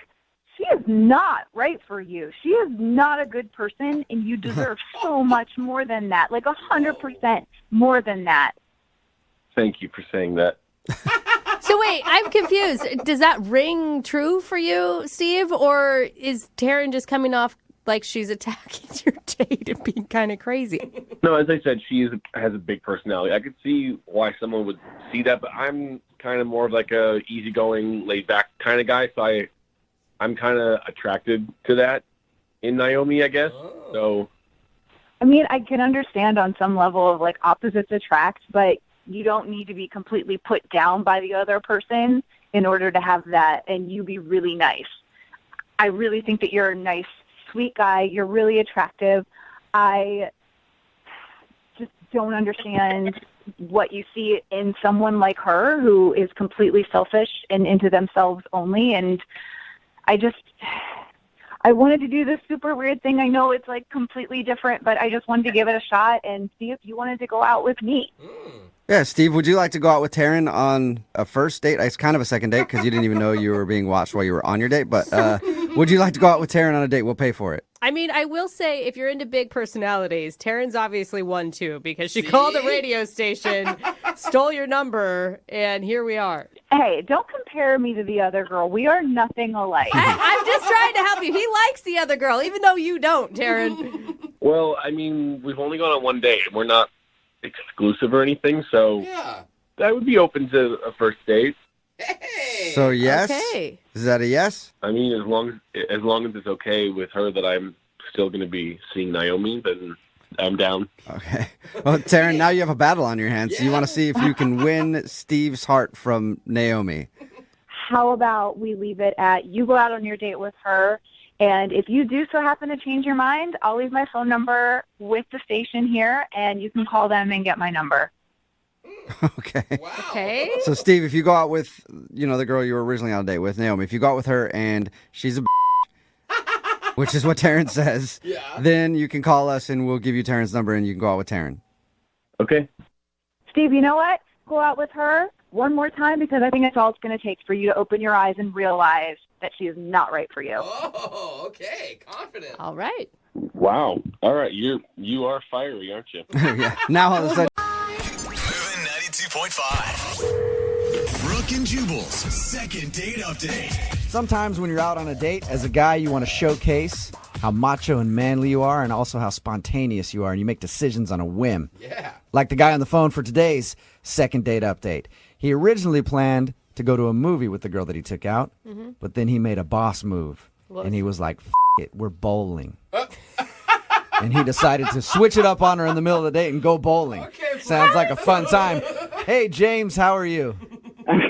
she is not right for you. She is not a good person, and you deserve so much more than that, like 100% more than that. Thank you for saying that. So wait, I'm confused. Does that ring true for you, Steve? Or is Taryn just coming off like she's attacking your date and being kind of crazy? No, as I said, has a big personality. I could see why someone would see that, but I'm kind of more of like a easygoing, laid-back kind of guy, so I'm kind of attracted to that in Naomi, I guess. So, I mean, I can understand on some level of like opposites attract, but you don't need to be completely put down by the other person in order to have that and you be really nice. I really think that you're a nice, sweet guy. You're really attractive. I just don't understand what you see in someone like her who is completely selfish and into themselves only. And I wanted to do this super weird thing. I know it's like completely different, but I just wanted to give it a shot and see if you wanted to go out with me. Yeah, Steve, would you like to go out with Taryn on a first date? It's kind of a second date because you didn't even know you were being watched while you were on your date. But would you like to go out with Taryn on a date? We'll pay for it. I mean, I will say, if you're into big personalities, Taryn's obviously one too, because she called the radio station, stole your number, and here we are. Hey, don't compare me to the other girl. We are nothing alike. I'm just trying to help you. He likes the other girl, even though you don't, Taryn. well, I mean, we've only gone on one date. We're not exclusive or anything, so I would be open to a first date. Hey. So yes, okay. Is that a yes? I mean, as long as it's okay with her that I'm still going to be seeing Naomi, then I'm down. Okay. Well, Taryn, now you have a battle on your hands. So you want to see if you can win Steve's heart from Naomi. How about we leave it at you go out on your date with her, and if you do so happen to change your mind, I'll leave my phone number with the station here, and you can call them and get my number. Okay. Wow. Okay. So, Steve, if you go out with, the girl you were originally on a date with, Naomi, if you go out with her and she's a which is what Taryn says, then you can call us and we'll give you Taryn's number and you can go out with Taryn. Okay. Steve, you know what? Go out with her one more time because I think that's all it's going to take for you to open your eyes and realize that she is not right for you. Oh, okay. Confident. All right. Wow. All right. You are fiery, aren't you? Yeah. Now all of a sudden. Moving 92.5. Brooke and Jubal's second date update. Sometimes when you're out on a date, as a guy, you want to showcase how macho and manly you are and also how spontaneous you are, and you make decisions on a whim. Yeah. Like the guy on the phone for today's second date update. He originally planned to go to a movie with the girl that he took out, but then he made a boss move, and he was like, F it, we're bowling. And he decided to switch it up on her in the middle of the date and go bowling. Okay, Sounds like a fun time. Hey, James, how are you?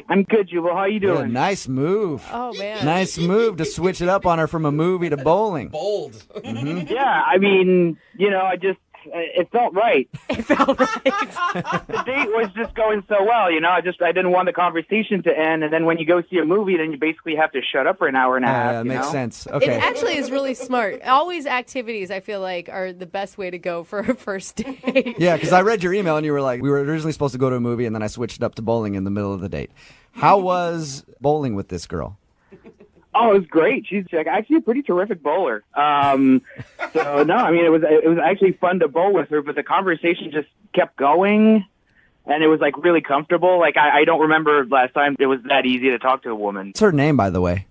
I'm good, Jubal. How you doing? Yeah, nice move. Oh, man. Nice move to switch it up on her from a movie to bowling. Bold. Yeah, I mean, it felt right. It felt right. The date was just going so well, I didn't want the conversation to end, and then when you go see a movie, then you basically have to shut up for an hour and a half. That makes sense. Okay. It actually is really smart. Always activities, I feel like, are the best way to go for a first date. Yeah, because I read your email and you were like, we were originally supposed to go to a movie and then I switched it up to bowling in the middle of the date. How was bowling with this girl? Oh, it was great. She's actually a pretty terrific bowler. It was actually fun to bowl with her, but the conversation just kept going, and it was really comfortable. I don't remember last time it was that easy to talk to a woman. What's her name, by the way?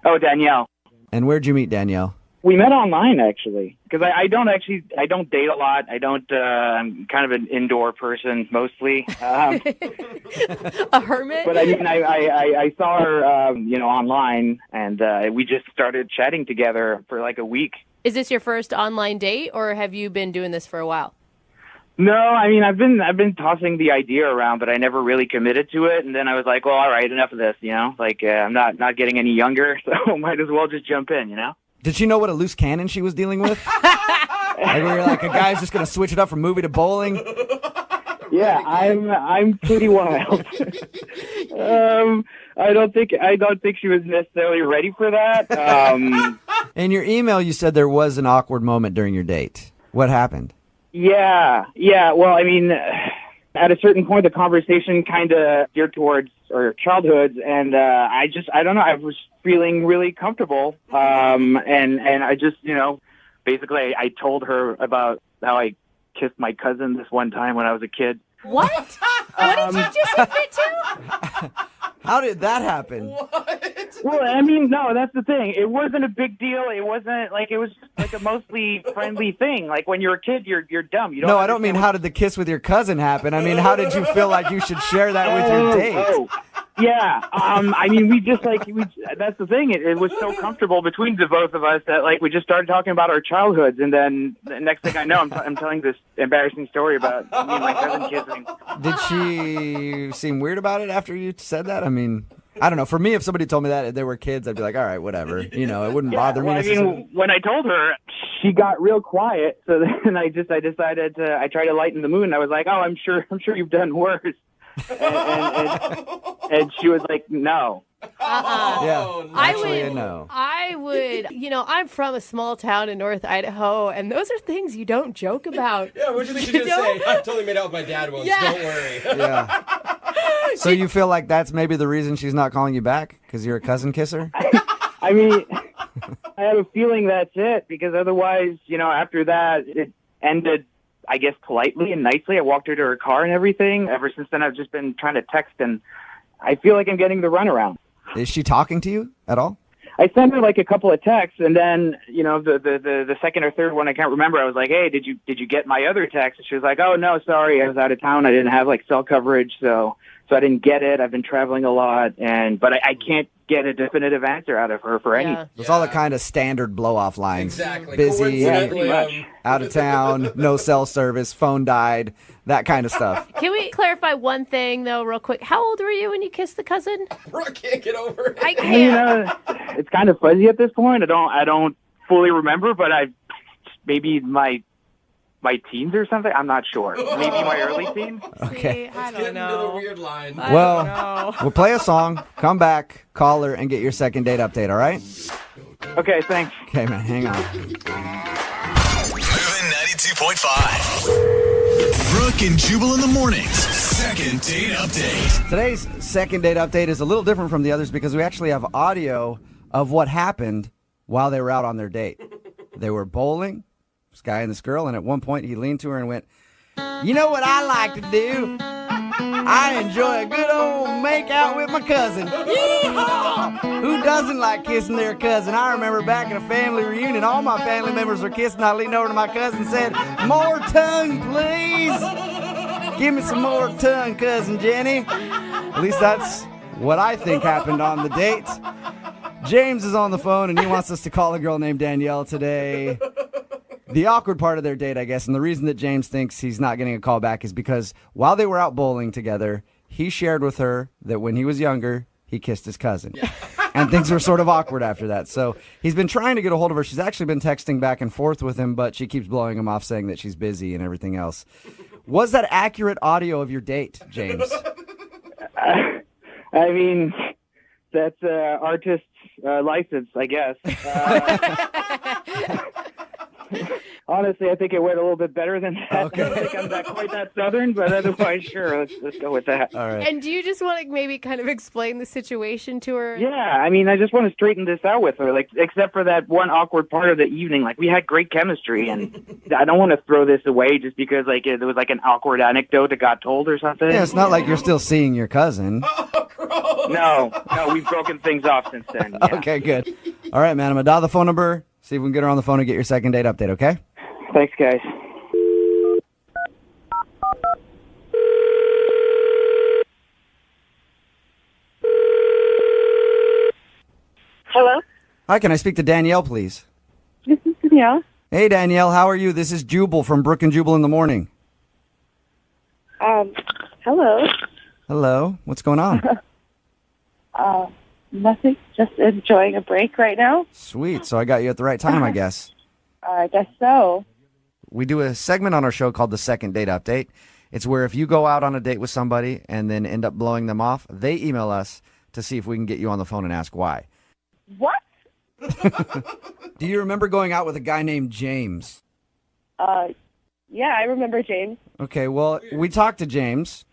Oh, Danielle. And where'd you meet Danielle? We met online, actually, because I don't date a lot. I'm kind of an indoor person mostly. A hermit? But I mean, I saw her, online, and we just started chatting together for like a week. Is this your first online date, or have you been doing this for a while? No, I mean, I've been tossing the idea around, but I never really committed to it. And then I was like, well, all right, enough of this, I'm not getting any younger, so might as well just jump in, Did she know what a loose cannon she was dealing with? Like, we were like, a guy's just going to switch it up from movie to bowling? Yeah, I'm pretty wild. I don't think she was necessarily ready for that. In your email, you said there was an awkward moment during your date. What happened? Yeah. Well, I mean, at a certain point, the conversation kind of geared towards our childhoods, and I don't know. I was feeling really comfortable, and I just, basically, I told her about how I kissed my cousin this one time when I was a kid. What? What did you just admit to? How did that happen? Well, I mean, no, that's the thing. It wasn't a big deal. It wasn't like it was just like a mostly friendly thing. Like when you're a kid, you're dumb. You don't. No, I don't mean how did the kiss with your cousin happen. I mean, how did you feel like you should share that with your date? Oh. Yeah. I mean, that's the thing. It was so comfortable between the both of us that like we just started talking about our childhoods, and then the next thing I know, I'm telling this embarrassing story about me and my cousin kissing. Did she seem weird about it after you said that? I mean, I don't know. For me, if somebody told me that if they were kids, I'd be like, all right, whatever. It wouldn't bother me. I mean, when I told her, she got real quiet. So then I decided I tried to lighten the mood. And I was like, oh, I'm sure you've done worse. And she was like, no. Yeah, actually, no. I would, I'm from a small town in North Idaho, and those are things you don't joke about. Yeah, what do you think she's going to say? I totally made out with my dad once, don't worry. Yeah. So you feel like that's maybe the reason she's not calling you back? Because you're a cousin kisser? I mean, I have a feeling that's it, because otherwise, after that, it ended, I guess, politely and nicely. I walked her to her car and everything. Ever since then, I've just been trying to text, and I feel like I'm getting the runaround. Is she talking to you at all? I sent her like a couple of texts, and then the second or third one I can't remember. I was like, "Hey, did you get my other text?" And she was like, "Oh no, sorry, I was out of town. I didn't have like cell coverage, so I didn't get it. I've been traveling a lot, but I can't get a definitive answer out of her for anything." It's all the kind of standard blow-off lines. Exactly. Busy, pretty much. out of town, no cell service, phone died, that kind of stuff. Can we clarify one thing, though, real quick? How old were you when you kissed the cousin? Brooke can't get over it. I can't. It's kind of fuzzy at this point. I don't fully remember, but maybe my teens or something. I'm not sure. Maybe my early teens. Okay. I don't Getting know. into the weird line. Well, we'll play a song, come back, call her, and get your second date update, all right? Okay, thanks. Okay, man, hang on. Moving 92.5. Brooke and Jubal in the mornings. Second date update. Today's second date update is a little different from the others because we actually have audio of what happened while they were out on their date. They were bowling, this guy and this girl, and at one point he leaned to her and went, "You know what I like to do? I enjoy a good old make out with my cousin." Yeehaw! Who doesn't like kissing their cousin? I remember back at a family reunion, all my family members were kissing. I leaned over to my cousin and said, "More tongue, please. Give me some more tongue, cousin Jenny." At least that's what I think happened on the date. James is on the phone, and he wants us to call a girl named Danielle today. The awkward part of their date, I guess, and the reason that James thinks he's not getting a call back is because while they were out bowling together, he shared with her that when he was younger, he kissed his cousin. Yeah. And things were sort of awkward after that. So he's been trying to get a hold of her. She's actually been texting back and forth with him, but she keeps blowing him off, saying that she's busy and everything else. Was that accurate audio of your date, James? I mean, that's artist's license, I guess. Honestly, I think it went a little bit better than that. Okay. I don't think I'm quite that southern, but otherwise, sure, let's go with that. All right. And do you just want to maybe kind of explain the situation to her? Yeah, I mean, I just want to straighten this out with her, like, except for that one awkward part of the evening. Like, we had great chemistry, and I don't want to throw this away just because, like, there was, like, an awkward anecdote that got told or something. Yeah, it's not like you're still seeing your cousin. Oh, gross. No, we've broken things off since then. Yeah. Okay, good. All right, man, I'm going to dial the phone number, see if we can get her on the phone and get your second date update, okay? Thanks, guys. Hello? Hi, can I speak to Danielle, please? This is Danielle. Hey, Danielle, how are you? This is Jubal from Brooke and Jubal in the morning. Hello. Hello. What's going on? Nothing. Just enjoying a break right now. Sweet. So I got you at the right time, I guess. I guess so. We do a segment on our show called the Second Date Update. It's where if you go out on a date with somebody and then end up blowing them off, they email us to see if we can get you on the phone and ask why. What? Do you remember going out with a guy named James? Yeah, I remember James. Okay, well, we talked to James,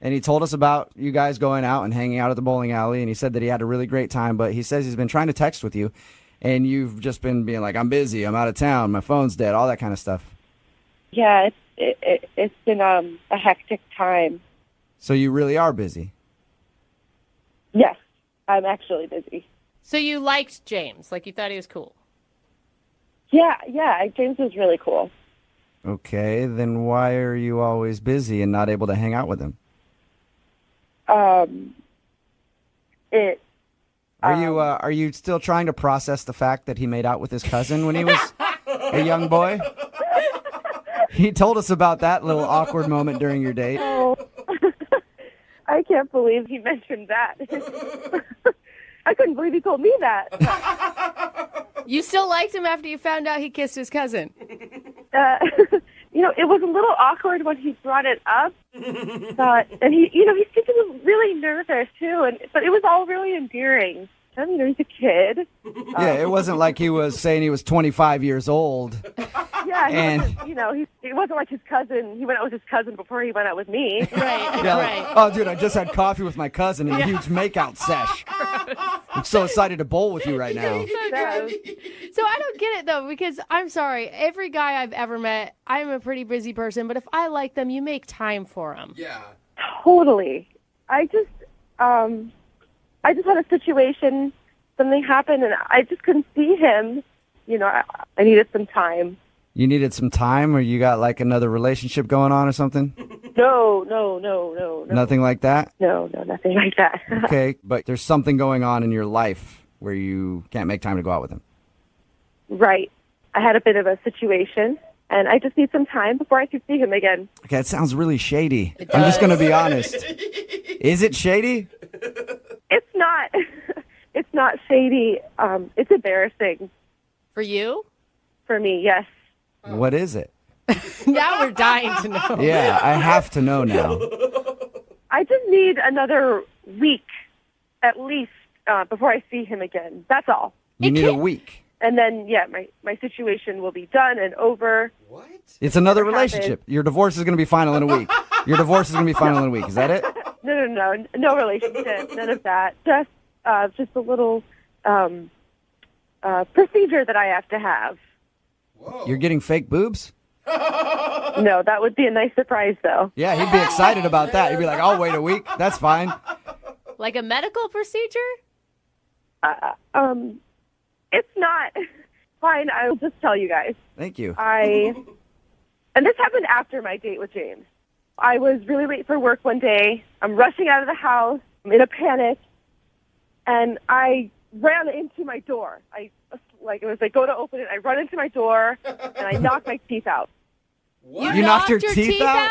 and he told us about you guys going out and hanging out at the bowling alley, and he said that he had a really great time, but he says he's been trying to text with you, and you've just been being like, I'm busy, I'm out of town, my phone's dead, all that kind of stuff. Yeah, it's been a hectic time. So you really are busy? Yes, I'm actually busy. So you liked James, like you thought he was cool. Yeah, James was really cool. Okay, then why are you always busy and not able to hang out with him? Are you still trying to process the fact that he made out with his cousin when he was a young boy? He told us about that little awkward moment during your date. Oh, I can't believe he mentioned that. I couldn't believe he told me that. You still liked him after you found out he kissed his cousin? It was a little awkward when he brought it up. And he seemed really nervous too. But it was all really endearing. He's a kid. Yeah, it wasn't like he was saying he was 25 years old. Yeah, he wasn't like his cousin. He went out with his cousin before he went out with me. Right, Yeah, right. like, oh, dude, I just had coffee with my cousin in a huge makeout sesh. I'm so excited to bowl with you right now. So I don't get it, though, because I'm sorry. Every guy I've ever met, I'm a pretty busy person, but if I like them, you make time for them. Yeah. Totally. I just had a situation, something happened, and I just couldn't see him. I needed some time. You needed some time, or you got like another relationship going on or something? No. Nothing like that? No, nothing like that. Okay, but there's something going on in your life where you can't make time to go out with him. Right. I had a bit of a situation, and I just need some time before I can see him again. Okay, it sounds really shady. I'm just going to be honest. Is it shady? It's not. It's not shady. It's embarrassing. For you? For me, yes. What is it? Now we're dying to know. Yeah, I have to know now. I just need another week, at least, before I see him again. That's all. You need a week. And then, my situation will be done and over. What? It's another relationship. Your divorce is going to be final in a week. Your divorce is going to be final in a week. Is that it? No relationship. None of that. Just a little procedure that I have to have. Whoa. You're getting fake boobs? No, that would be a nice surprise, though. Yeah, he'd be excited about that. He'd be like, I'll wait a week. That's fine. Like a medical procedure? It's not. Fine, I'll just tell you guys. Thank you. And this happened after my date with James. I was really late for work one day. I'm rushing out of the house. I'm in a panic. And I ran into my door. It was like, go to open it. I run into my door, and I knocked my teeth out. What? You knocked your teeth out?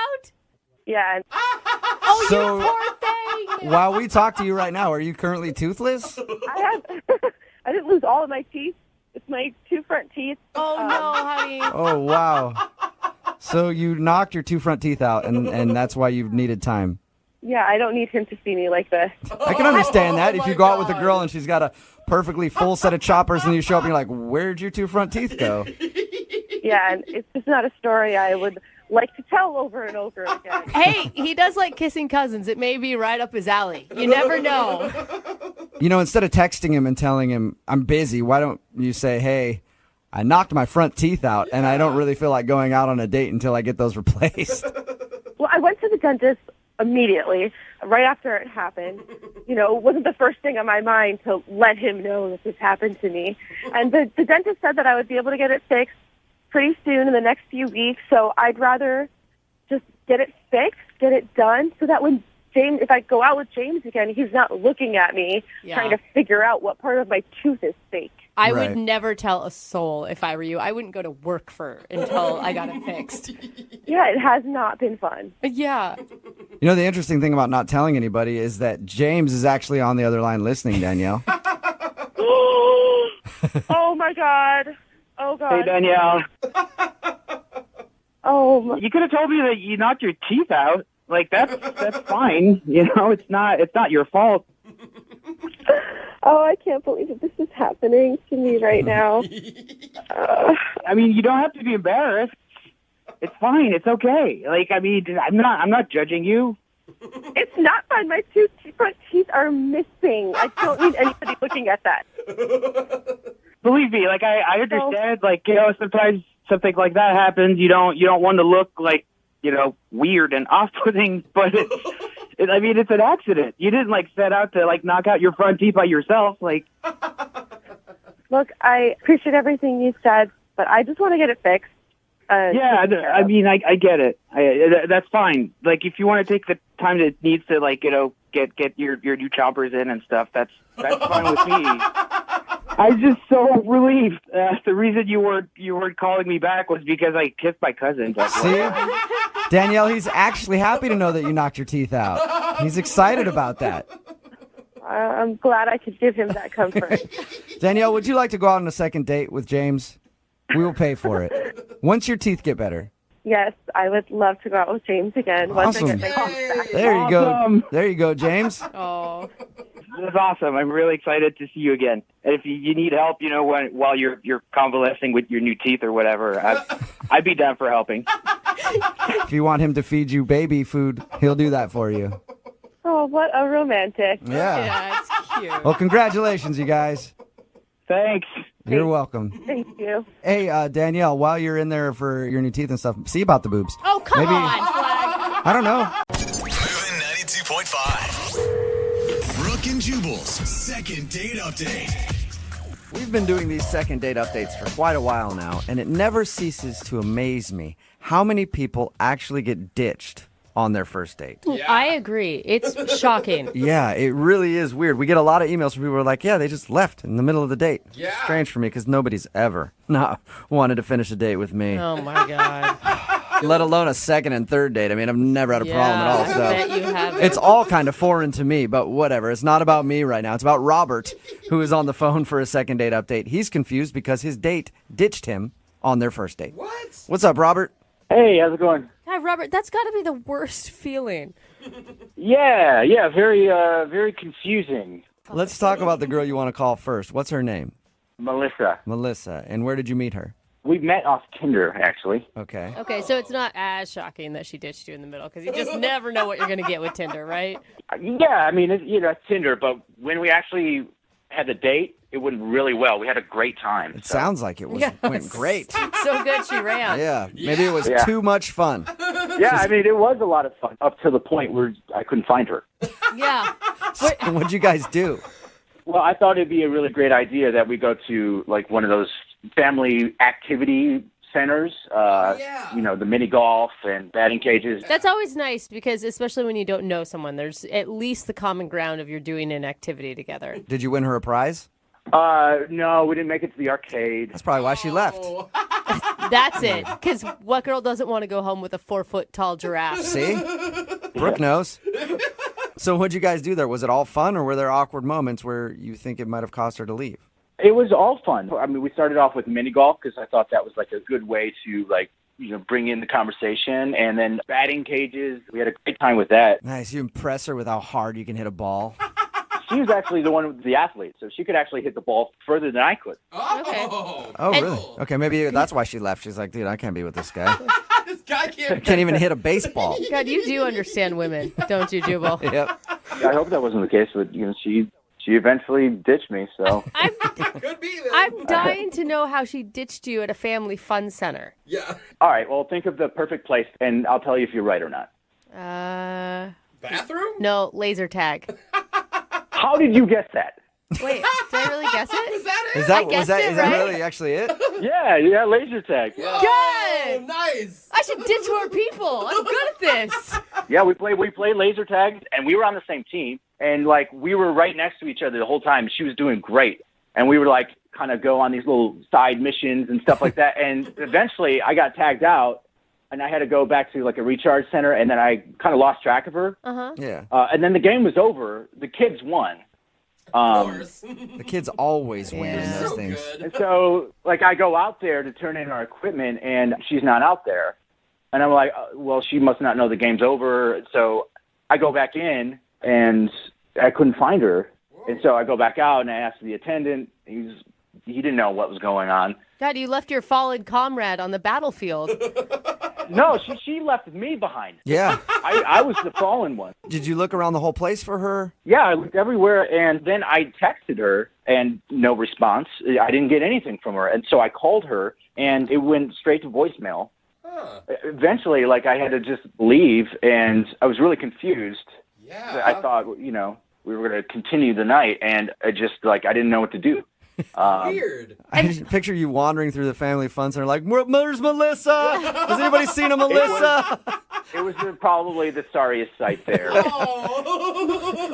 Yeah. Oh, So- you poor thing. While we talk to you right now, are you currently toothless? I didn't lose all of my teeth. It's my two front teeth. Oh, no, honey. Oh, wow. So you knocked your two front teeth out, and that's why you needed time. Yeah, I don't need him to see me like this. I can understand that. If my you go out with a God. girl and she's got a perfectly full set of choppers and you show up and you're like, where'd your two front teeth go? Yeah, and it's just not a story I would like to tell over and over again. Hey, he does like kissing cousins. It may be right up his alley. You never know. You know, instead of texting him and telling him, I'm busy, why don't you say, hey, I knocked my front teeth out and I don't really feel like going out on a date until I get those replaced. Well, I went to the dentist immediately, right after it happened. It wasn't the first thing on my mind to let him know that this happened to me. And the dentist said that I would be able to get it fixed pretty soon in the next few weeks. So I'd rather just get it fixed, get it done, so that when if I go out with James again, he's not looking at me trying to figure out what part of my tooth is fake. I Right. would never tell a soul if I were you. I wouldn't go to work until I got it fixed. Yeah, it has not been fun. Yeah. You know, the interesting thing about not telling anybody is that James is actually on the other line listening, Danielle. Oh, my God. Oh, God. Hey, Danielle. Oh, You could have told me that you knocked your teeth out. Like that's fine. You know, it's not your fault. oh, I can't believe that this is happening to me right now. I mean, you don't have to be embarrassed. It's fine. It's okay. Like, I mean, I'm not judging you. It's not fine. My two front teeth are missing. I don't need anybody looking at that. Believe me, like I understand. Like, you know, sometimes something like that happens. You don't want to look like, you know, weird and off-putting, but I mean, it's an accident. You didn't like set out to like knock out your front teeth by yourself. Like, look, I appreciate everything you said, but I just want to get it fixed. Yeah, I mean, I get it. That's fine. Like, if you want to take the time that it needs to, like, you know, get your new choppers in and stuff, that's fine with me. I'm just so relieved. The reason you weren't calling me back was because I kissed my cousin. See? Danielle, he's actually happy to know that you knocked your teeth out. He's excited about that. I'm glad I could give him that comfort. Danielle, would you like to go out on a second date with James? We will pay for it. Once your teeth get better. Yes, I would love to go out with James again. Once Awesome. I get my teeth back. There you go. There you go, James. Oh. That's awesome. I'm really excited to see you again. And if you need help, you know, while you're convalescing with your new teeth or whatever, I'd be down for helping. If you want him to feed you baby food, he'll do that for you. Oh, what a romantic. Yeah. It's cute. Well, congratulations, you guys. Thanks. You're welcome. Thank you. Hey, Danielle, while you're in there for your new teeth and stuff, see about the boobs. Oh, come Maybe, on, Flag. I don't know. Moving 92.5. Brooke and Jubal's second date update. We've been doing these second date updates for quite a while now, and it never ceases to amaze me how many people actually get ditched on their first date. I agree. It's shocking. Yeah, it really is weird. We get a lot of emails from people who are like, yeah, they just left in the middle of the date. Yeah. Strange for me because nobody's ever not wanted to finish a date with me. Oh, my God. Let alone a second and third date. I mean, I've never had a problem at all. I So bet you haven't. it's all kind of foreign to me, but whatever. It's not about me right now. It's about Robert, who is on the phone for a second date update. He's confused because his date ditched him on their first date. What? What's up, Robert? Hey, how's it going? Hi, Robert. That's got to be the worst feeling. Yeah, very confusing. Let's talk about the girl you want to call first. What's her name? Melissa. Melissa. And where did you meet her? We met off Tinder, actually. Okay. Okay, so it's not as shocking that she ditched you in the middle because you just never know what you're going to get with Tinder, right? Yeah, I mean, it's Tinder, but when we actually had the date, it went really well. We had a great time. It sounds like it went great. So good she ran. Yeah, maybe it was too much fun. Yeah, I mean, it was a lot of fun up to the point where I couldn't find her. Yeah. What'd you guys do? Well, I thought it'd be a really great idea that we go to like one of those family activity centers, you know, the mini golf and batting cages. That's always nice because especially when you don't know someone, there's at least the common ground of you're doing an activity together. Did you win her a prize? No, we didn't make it to the arcade. That's probably why she left. That's it. Because what girl doesn't want to go home with a 4-foot-tall giraffe? See? Brooke knows. So what'd you guys do there? Was it all fun or were there awkward moments where you think it might have caused her to leave? It was all fun. I mean, we started off with mini golf because I thought that was like a good way to like, you know, bring in the conversation. And then batting cages, we had a great time with that. Nice. You impress her with how hard you can hit a ball. She was actually the one with the athlete, so she could actually hit the ball further than I could. Okay. Oh, really? Okay, maybe that's why she left. She's like, dude, I can't be with this guy. This guy can't. Can't even hit a baseball. God, you do understand women, don't you, Jubal? Yep. I hope that wasn't the case, but you know, she eventually ditched me. So Could be. I'm dying to know how she ditched you at a family fun center. Yeah. all right, well, think of the perfect place, and I'll tell you if you're right or not. Bathroom? No, laser tag. How did you guess that? Wait, did I really guess it? Is that it? Is that I guessed that it, right? really actually it? Yeah, laser tag. Yeah, Good. Oh, nice. I should ditch more people. I'm good at this. yeah we played laser tag, and we were on the same team, and like we were right next to each other the whole time. She was doing great, and we were like kind of go on these little side missions and stuff like that. And eventually, I got tagged out. And I had to go back to like a recharge center, and then I kind of lost track of her. Yeah. And then the game was over. The kids won. Of course. The kids always win in those things. Good. And so, like, I go out there to turn in our equipment, and she's not out there. And I'm like, well, she must not know the game's over. So I go back in, and I couldn't find her. And so I go back out, and I asked the attendant. He didn't know what was going on. God, you left your fallen comrade on the battlefield. No, she left me behind. Yeah. I was the fallen one. Did you look around the whole place for her? Yeah, I looked everywhere, and then I texted her, and no response. I didn't get anything from her. And so I called her, and it went straight to voicemail. Eventually, like, I had to just leave, and I was really confused. Yeah. I thought, we were going to continue the night, and I didn't know what to do. Weird. I just picture you wandering through the family fun center like, where's Melissa? Has anybody seen a Melissa? It was probably the sorriest sight there.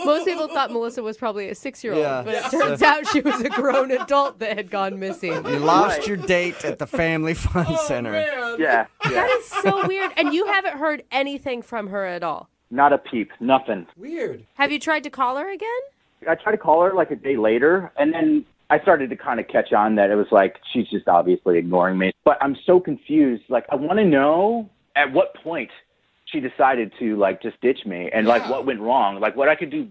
Most people thought Melissa was probably a 6-year-old, Yeah. but it turns out she was a grown adult that had gone missing. You lost your date at the family fun center. Man. Yeah. That is so weird. And you haven't heard anything from her at all? Not a peep, nothing. Weird. Have you tried to call her again? I tried to call her like a day later, and then I started to kind of catch on that it was like, she's just obviously ignoring me. But I'm so confused. Like, I want to know at what point she decided to, like, just ditch me, and like what went wrong, like what I could do,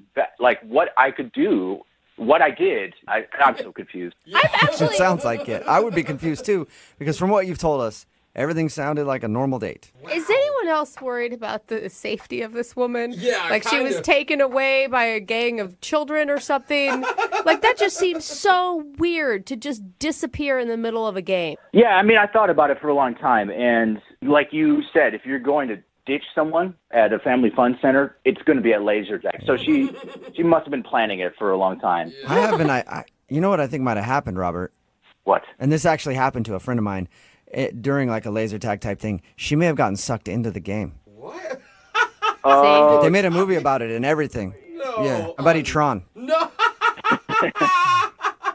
what I did. I'm so confused. It sounds like it. I would be confused too, because from what you've told us, everything sounded like a normal date. Is anyone else worried about the safety of this woman? Yeah, like she was taken away by a gang of children or something. Like, that just seems so weird to just disappear in the middle of a game. Yeah, I mean, I thought about it for a long time, and like you said, if you're going to ditch someone at a family fun center, it's going to be at laser tag. So she must have been planning it for a long time. You know what I think might have happened, Robert? What? And this actually happened to a friend of mine during like a laser tag type thing. She may have gotten sucked into the game. What? They made a movie about it and everything. No. Yeah, about Tron. No.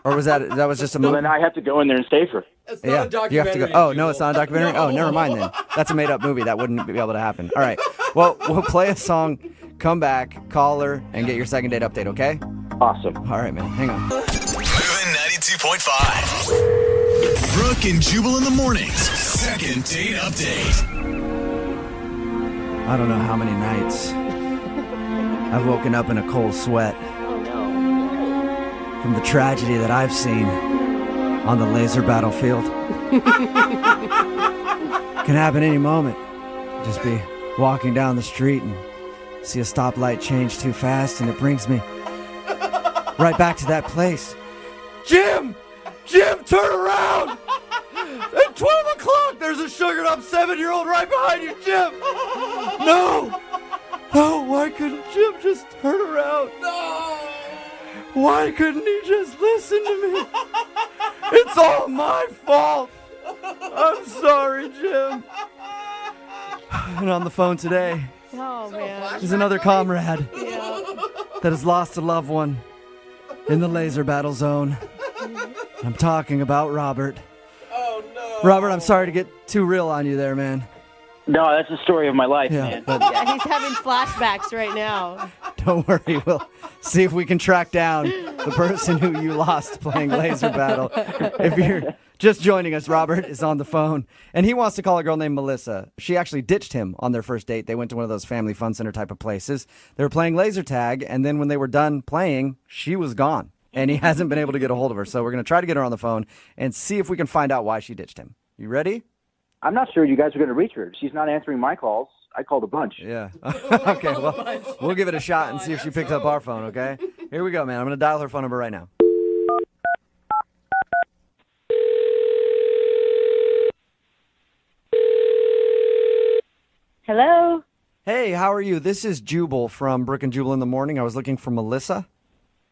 Or was that was just a movie? So then I have to go in there and save her. It's not a documentary. You have to go. Oh, no, it's not a documentary? No. Oh, never mind then. That's a made-up movie. That wouldn't be able to happen. All right. Well, we'll play a song, come back, call her, and get your second date update, okay? Awesome. All right, man. Hang on. Moving 92.5. Brooke and Jubal in the mornings. Second date update. I don't know how many nights I've woken up in a cold sweat from the tragedy that I've seen on the laser battlefield. Can happen any moment. Just be walking down the street and see a stoplight change too fast, and it brings me right back to that place. Jim, turn around! At 12 o'clock, there's a sugared up 7-year-old right behind you, Jim! No, why couldn't Jim just turn around? No. Why couldn't he just listen to me? It's all my fault. I'm sorry, Jim. And on the phone today Oh, man. is another comrade that has lost a loved one in the laser battle zone. I'm talking about Robert. Oh, no. Robert, I'm sorry to get too real on you there, man. No, that's the story of my life, Yeah, man. but Yeah, he's having flashbacks right now. don't worry. We'll see if we can track down the person who you lost playing laser battle. If you're just joining us, Robert is on the phone, and he wants to call a girl named Melissa. She actually ditched him on their first date. They went to one of those family fun center type of places. They were playing laser tag, and then when they were done playing, she was gone, and he hasn't been able to get a hold of her. So we're going to try to get her on the phone and see if we can find out why she ditched him. You ready? I'm not sure you guys are going to reach her. She's not answering my calls. I called a bunch. Yeah. Okay, well, we'll give it a shot and see if she picks up our phone, okay? Here we go, man. I'm going to dial her phone number right now. Hello? Hey, how are you? This is Jubal from Brooke and Jubal in the Morning. I was looking for Melissa.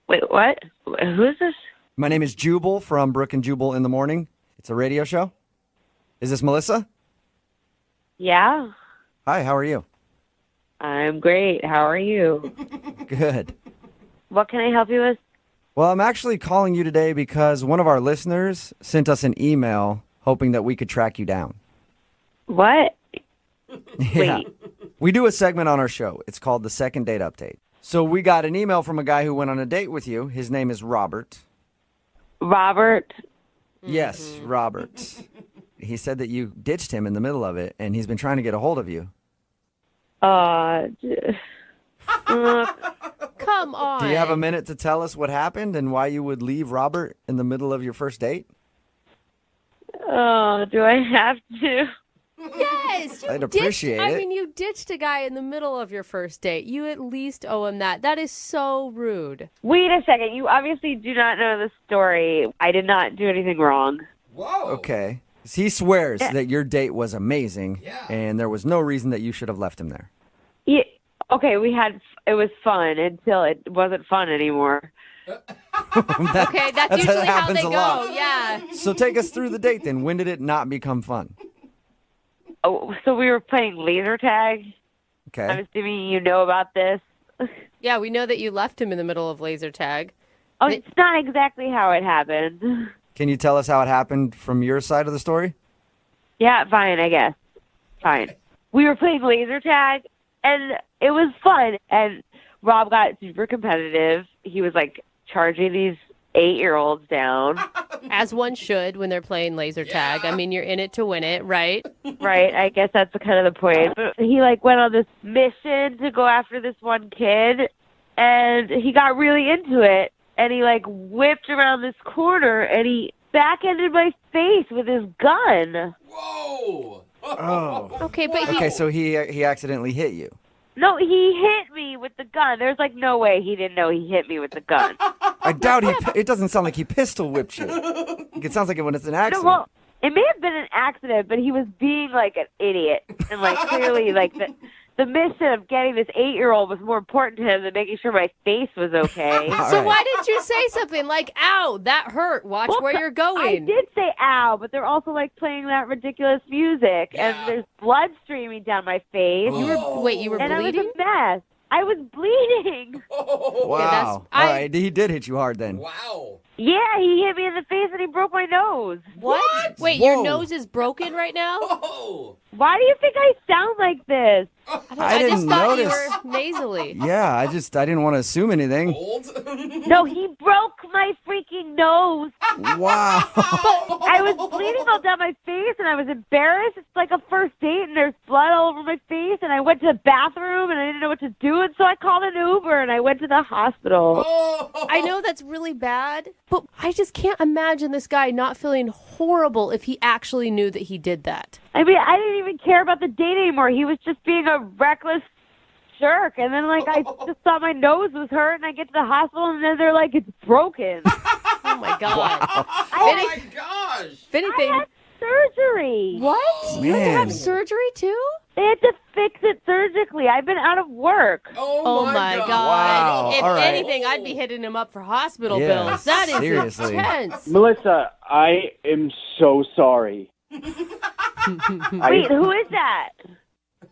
Wait, what? Who is this? My name is Jubal from Brooke and Jubal in the Morning. It's a radio show. Is this Melissa? Yeah, Hi, how are you? I'm great. How are you? Good. What can I help you with? Well, I'm actually calling you today because one of our listeners sent us an email hoping that we could track you down. What? Yeah. We do a segment on our show. It's called the Second Date Update. So we got an email from a guy who went on a date with you. His name is Robert. Robert? Yes, Robert. he said that you ditched him in the middle of it, and he's been trying to get a hold of you. Come on. Do you have a minute to tell us what happened and why you would leave Robert in the middle of your first date? Oh, do I have to? Yes, I'd appreciate I it. mean, you ditched a guy in the middle of your first date. You at least owe him that. That is so rude. Wait a second. You obviously do not know the story. I did not do anything wrong. Whoa. Okay. He swears that your date was amazing, and there was no reason that you should have left him there. Yeah. Okay, it was fun until it wasn't fun anymore. Okay, that's usually how happens they a go. lot. Yeah. So take us through the date then. When did it not become fun? Oh, so we were playing laser tag. Okay. I'm assuming you know about this. Yeah, we know that you left him in the middle of laser tag. Oh, it's not exactly how it happened. Can you tell us how it happened from your side of the story? Yeah, fine, I guess. Fine. We were playing laser tag, and it was fun. And Rob got super competitive. He was, like, charging these 8-year-olds down. As one should when they're playing laser tag. I mean, you're in it to win it, right? Right, I guess that's kind of the point. But he, like, went on this mission to go after this one kid, and he got really into it. And he, like, whipped around this corner, and he backended my face with his gun. Whoa. Oh. Okay, but Okay, so he accidentally hit you. No, he hit me with the gun. There's, like, no way he didn't know he hit me with the gun. I doubt it doesn't sound like he pistol whipped you. It sounds like it when it's an accident. No, well, it may have been an accident, but he was being, like, an idiot. And, like, clearly, like, the mission of getting this 8-year-old was more important to him than making sure my face was okay. So why didn't you say something like, ow, that hurt, watch where you're going? I did say ow, but they're also like playing that ridiculous music, and there's blood streaming down my face. Wait, you were and bleeding? I was a mess. I was bleeding. Wow. All right, he did hit you hard then. Wow. Yeah, he hit me in the face and he broke my nose. What? Wait, Whoa. your nose is broken right now? Why do you think I sound like this? I just didn't thought notice. you were nasally. Yeah, I didn't want to assume anything. No, he broke my freaking nose. Wow. I was bleeding all down my face, and I was embarrassed. It's like a first date, and there's blood all over my face, and I went to the bathroom, and I didn't know what to do, and so I called an Uber, and I went to the hospital. I know that's really bad, but I just can't imagine this guy not feeling horrible if he actually knew that he did that. I mean, I didn't even care about the date anymore. He was just being a reckless jerk. And then, like, I just thought my nose was hurt, and I get to the hospital, and then they're like, it's broken. Oh, my God. Wow. Oh, my gosh. If anything, I had surgery. What? You had to Man. have surgery, too? They had to fix it surgically. I've been out of work. Oh, my God. Wow. If All right. anything, I'd be hitting him up for hospital Yeah, bills. That is seriously. intense. Melissa, I am so sorry. Wait, who is that?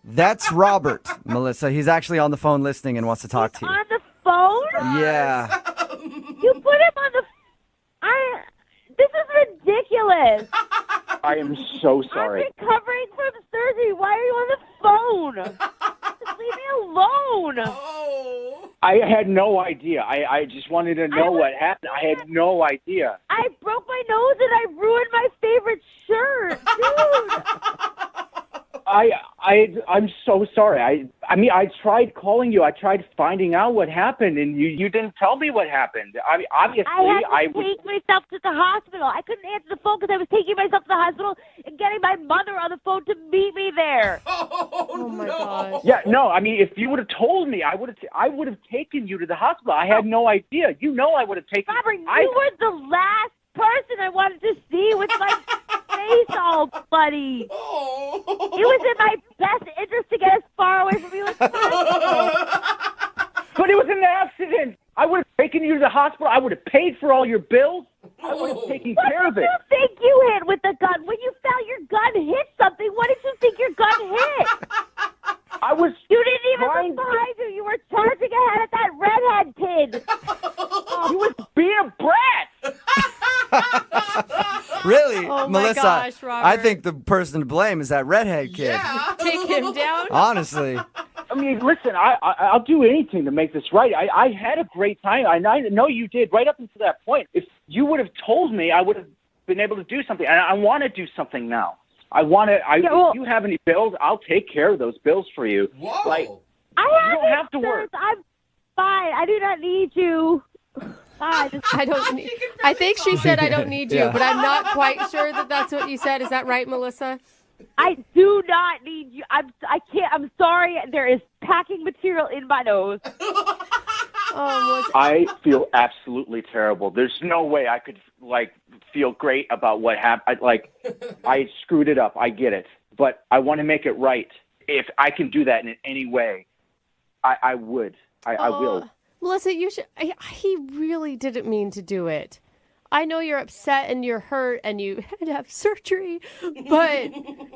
That's Robert, Melissa. He's actually on the phone listening and wants to talk to you. On the phone? Yeah. You put him on the... This is ridiculous. I am so sorry. I'm recovering from surgery. Why are you on the phone? Just leave me alone. I had no idea. I just wanted to know what happened. I had no idea. I broke my nose and I ruined my favorite shirt, dude. I'm so sorry. I mean, I tried calling you. I tried finding out what happened, and you didn't tell me what happened. I mean, obviously, I had to take myself to the hospital. I couldn't answer the phone because I was taking myself to the hospital and getting my mother on the phone to meet me there. Oh my gosh. Yeah, no. I mean, if you would have told me, I would have taken you to the hospital. I had no idea. You know, I would have taken. Robert, you were the last person I wanted to see with my face all bloody. It was in my best interest to get as far away from you as possible. But it was an accident. I would have taken you to the hospital. I would have paid for all your bills. I would have taken care of it. What did you think you hit with the gun? When you found your gun hit something, what did you think your gun hit? I was. You didn't even trying look behind you. You were charging ahead at that redhead kid. You was being a brat. Really? Oh my Melissa, gosh, Robert. I think the person to blame is that redhead kid. Take him down. Honestly. I mean, listen, I'll do anything to make this right. I had a great time. I know you did right up until that point. If you would have told me, I would have been able to do something. And I want to do something now. I want to. well- if you have any bills, I'll take care of those bills for you. Whoa. Like, I you don't have to work. I'm fine. I do not need you. I don't need. I think she said I don't need you, Yeah. but I'm not quite sure that that's what you said. Is that right, Melissa? I do not need you. I can't. I'm sorry. There is packing material in my nose. I feel absolutely terrible. There's no way I could feel great about what happened. I screwed it up. I get it, but I want to make it right. If I can do that in any way, I would. I will. Melissa, you should. He really didn't mean to do it. I know you're upset and you're hurt and you had to have surgery, but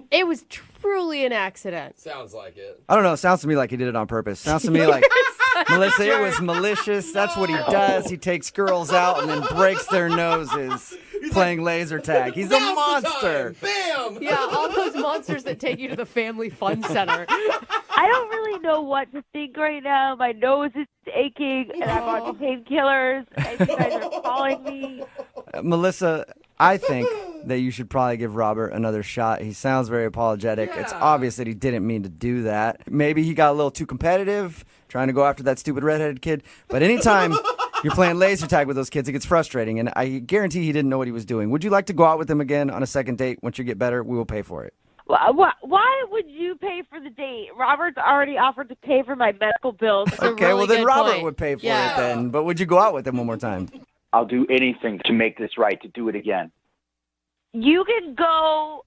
it was truly an accident. Sounds like it. I don't know. It sounds to me like he did it on purpose. Sounds to me like, Melissa, it was malicious. That's what he does. He takes girls out and then breaks their noses playing laser tag. He's a monster. Bam! Yeah, all those monsters that take you to the family fun center. I don't really know what to think right now. My nose is aching, and I'm on painkillers, and you guys are calling me. Melissa, I think that you should probably give Robert another shot. He sounds very apologetic. It's obvious that he didn't mean to do that. Maybe he got a little too competitive, trying to go after that stupid redheaded kid. But anytime you're playing laser tag with those kids, it gets frustrating. And I guarantee he didn't know what he was doing. Would you like to go out with him again on a second date? Once you get better, we will pay for it. Why would you pay for the date? Robert's already offered to pay for my medical bills. Okay, well then Robert would pay for it then. But would you go out with him one more time? I'll do anything to make this right, to do it again. You can go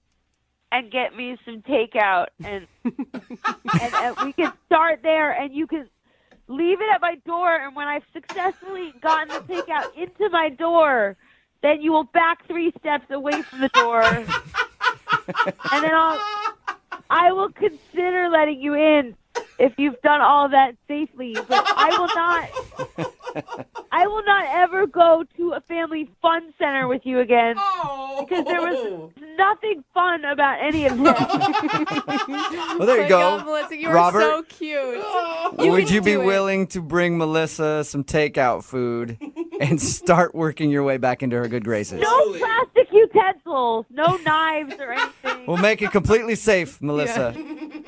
and get me some takeout, and we can start there, and you can leave it at my door, and when I've successfully gotten the takeout into my door, then you will back 3 steps away from the door, and then I will consider letting you in if you've done all that safely, but I will not ever go to a family fun center with you again because there was nothing fun about any of this. Well, there you go. God, Melissa, you Robert, were so cute. Would you be willing to bring Melissa some takeout food and start working your way back into her good graces? No plastic utensils, no knives or anything. We'll make it completely safe, Melissa.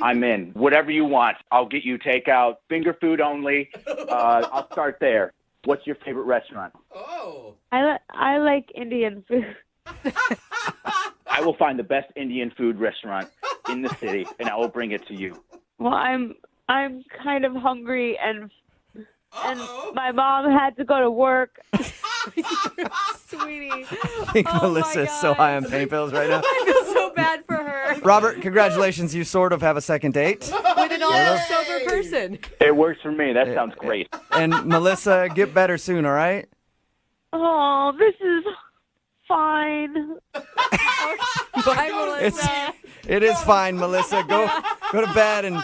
I'm in. Whatever you want. I'll get you takeout, finger food only. I'll start there. What's your favorite restaurant? I like Indian food. I will find the best Indian food restaurant in the city, and I will bring it to you. Well, I'm kind of hungry, and my mom had to go to work. Sweetie. I think Melissa is so high on pain pills right now. I feel so bad for her. Robert, congratulations. You sort of have a second date. With an almost sober person. It works for me. That sounds great. And Melissa, get better soon, all right? Oh, this is fine. Bye, Melissa. It is fine, Melissa. Go to bed and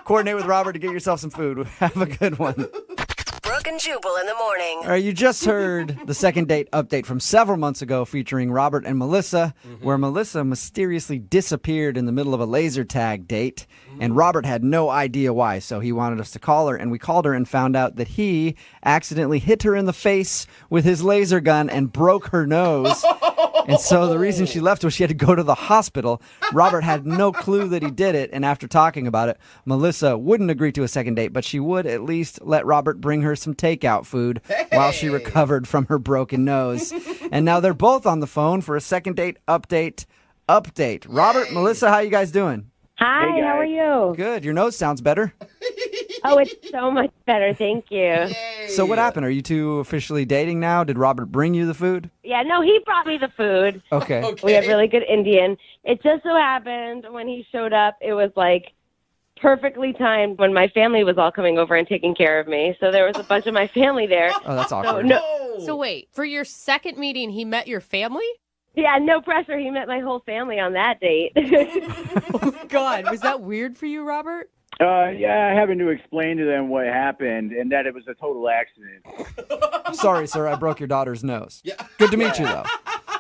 coordinate with Robert to get yourself some food. Have a good one. Brooke and Jubal in the morning. All right, you just heard the second date update from several months ago featuring Robert and Melissa, where Melissa mysteriously disappeared in the middle of a laser tag date, and Robert had no idea why, so he wanted us to call her, and we called her and found out that he accidentally hit her in the face with his laser gun and broke her nose. And so the reason she left was she had to go to the hospital. Robert had no clue that he did it, and after talking about it, Melissa wouldn't agree to a second date, but she would at least let Robert bring her some takeout food while she recovered from her broken nose. And now they're both on the phone for a second date update. Robert, Melissa, how you guys doing? Hi, how are you? Good. Your nose sounds better. Oh, it's so much better. Thank you. So what happened? Are you two officially dating now? Did Robert bring you the food? Yeah, no, he brought me the food. Okay. We have really good Indian. It just so happened when he showed up, it was like perfectly timed when my family was all coming over and taking care of me. So there was a bunch of my family there. Oh, that's awkward. So wait, for your second meeting, he met your family? Yeah, no pressure. He met my whole family on that date. Oh, God. Was that weird for you, Robert? Yeah, having to explain to them what happened and that it was a total accident. Sorry, sir, I broke your daughter's nose. Yeah. Good to meet you, though.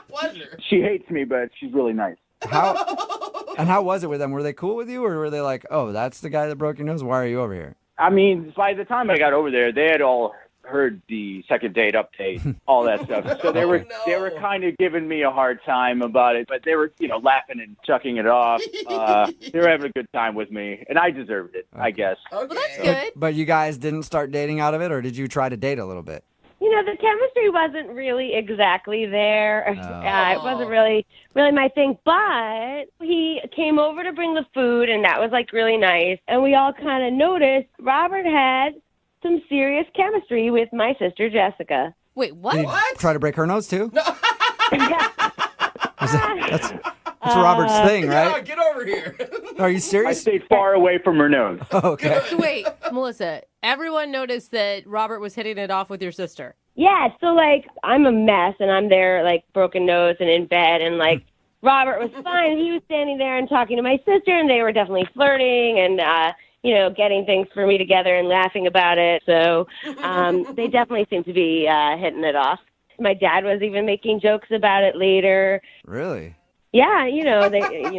Pleasure. She hates me, but she's really nice. How was it with them? Were they cool with you, or were they like, oh, that's the guy that broke your nose? Why are you over here? I mean, by the time I got over there, they had all heard the second date update, all that stuff. So they were kind of giving me a hard time about it, but they were, laughing and chucking it off. They were having a good time with me, and I deserved it, I guess. Well, that's good. But you guys didn't start dating out of it, or did you try to date a little bit? The chemistry wasn't really exactly there. It wasn't really my thing. But he came over to bring the food, and that was like really nice. And we all kind of noticed Robert had some serious chemistry with my sister Jessica. Wait, what? Did you try to break her nose too? No. That's Robert's thing, right? Yeah, get over here. Are you serious? I stayed far away from her nose. Okay. So wait, Melissa, everyone noticed that Robert was hitting it off with your sister. Yeah, so I'm a mess, and I'm there broken nose and in bed, and Robert was fine. He was standing there and talking to my sister, and they were definitely flirting and getting things for me together and laughing about it. So they definitely seemed to be hitting it off. My dad was even making jokes about it later. Really? Yeah, they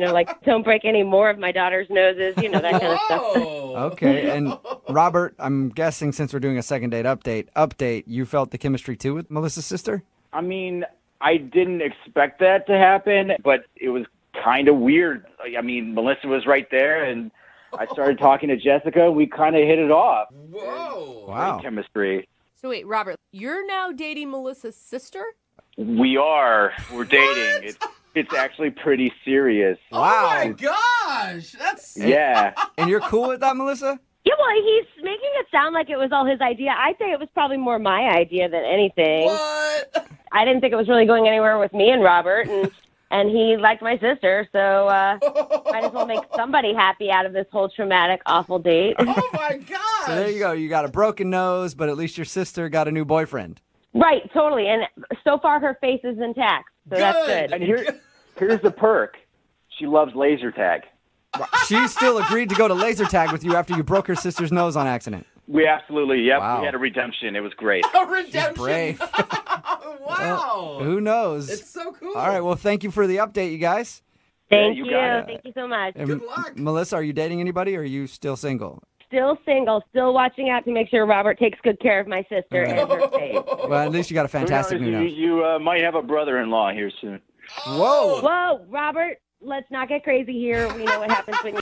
don't break any more of my daughter's noses, that kind of stuff. Okay, and Robert, I'm guessing since we're doing a second date update, you felt the chemistry too with Melissa's sister? I mean, I didn't expect that to happen, but it was kind of weird. I mean, Melissa was right there, and I started talking to Jessica. We kind of hit it off. Whoa. Wow. Great chemistry. So wait, Robert, you're now dating Melissa's sister? We are. We're dating. It's actually pretty serious. Wow. Oh my gosh. That's Yeah. And you're cool with that, Melissa? Yeah, well, he's making it sound like it was all his idea. I'd say it was probably more my idea than anything. What? I didn't think it was really going anywhere with me and Robert, and he liked my sister, so might as well make somebody happy out of this whole traumatic, awful date. Oh my gosh. So there you go. You got a broken nose, but at least your sister got a new boyfriend. Right, totally. And so far, her face is intact, so that's good. And here's the perk. She loves laser tag. She still agreed to go to laser tag with you after you broke her sister's nose on accident. We absolutely, yep. Wow. We had a redemption. It was great. A redemption. Brave. Wow. Well, who knows? It's so cool. All right, well, thank you for the update, you guys. Thank you you. got it. Thank you so much. And Good luck. Melissa, are you dating anybody, or are you still single? Still single, still watching out to make sure Robert takes good care of my sister and her face. Well, at least you got a fantastic Who new knows, nose. you might have a brother-in-law here soon. Whoa. Whoa, Robert, let's not get crazy here. We know what happens when you...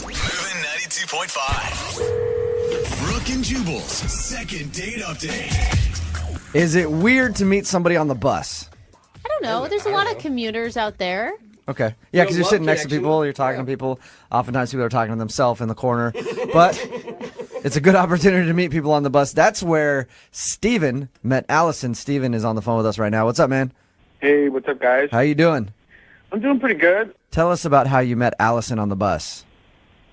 Moving 92.5. Brooke and Jubal's second date update. Is it weird to meet somebody on the bus? I don't know. There's a lot of commuters out there. Okay. Yeah, because you're love sitting next to connection. people, you're talking to people. Oftentimes people are talking to themselves in the corner. But it's a good opportunity to meet people on the bus. That's where Steven met Allison. Steven is on the phone with us right now. What's up, man? Hey, what's up, guys? How you doing? I'm doing pretty good. Tell us about how you met Allison on the bus.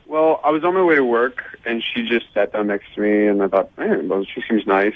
Well, I was on my way to work, and she just sat down next to me, and I thought, man, well, she seems nice.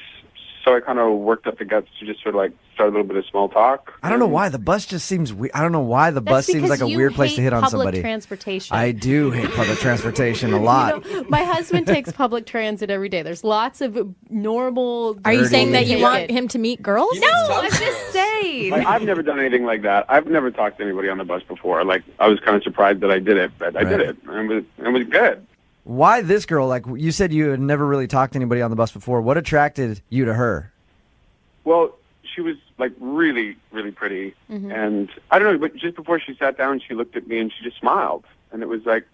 So I kind of worked up the guts to just sort of start a little bit of small talk. I don't know why the bus just seems weird. I don't know why the bus seems like a weird place to hit on somebody. Public transportation. I do hate public transportation a lot. My husband takes public transit every day. There's lots of normal. Are you saying that you Take want it. him to meet girls? No, I'm just saying. I've never done anything like that. I've never talked to anybody on the bus before. I was kind of surprised that I did it, but I did it. And it was good. Why this girl? Like you said, you had never really talked to anybody on the bus before. What attracted you to her? Well, she was really, really pretty, and I don't know. But just before she sat down, she looked at me and she just smiled, and it was like,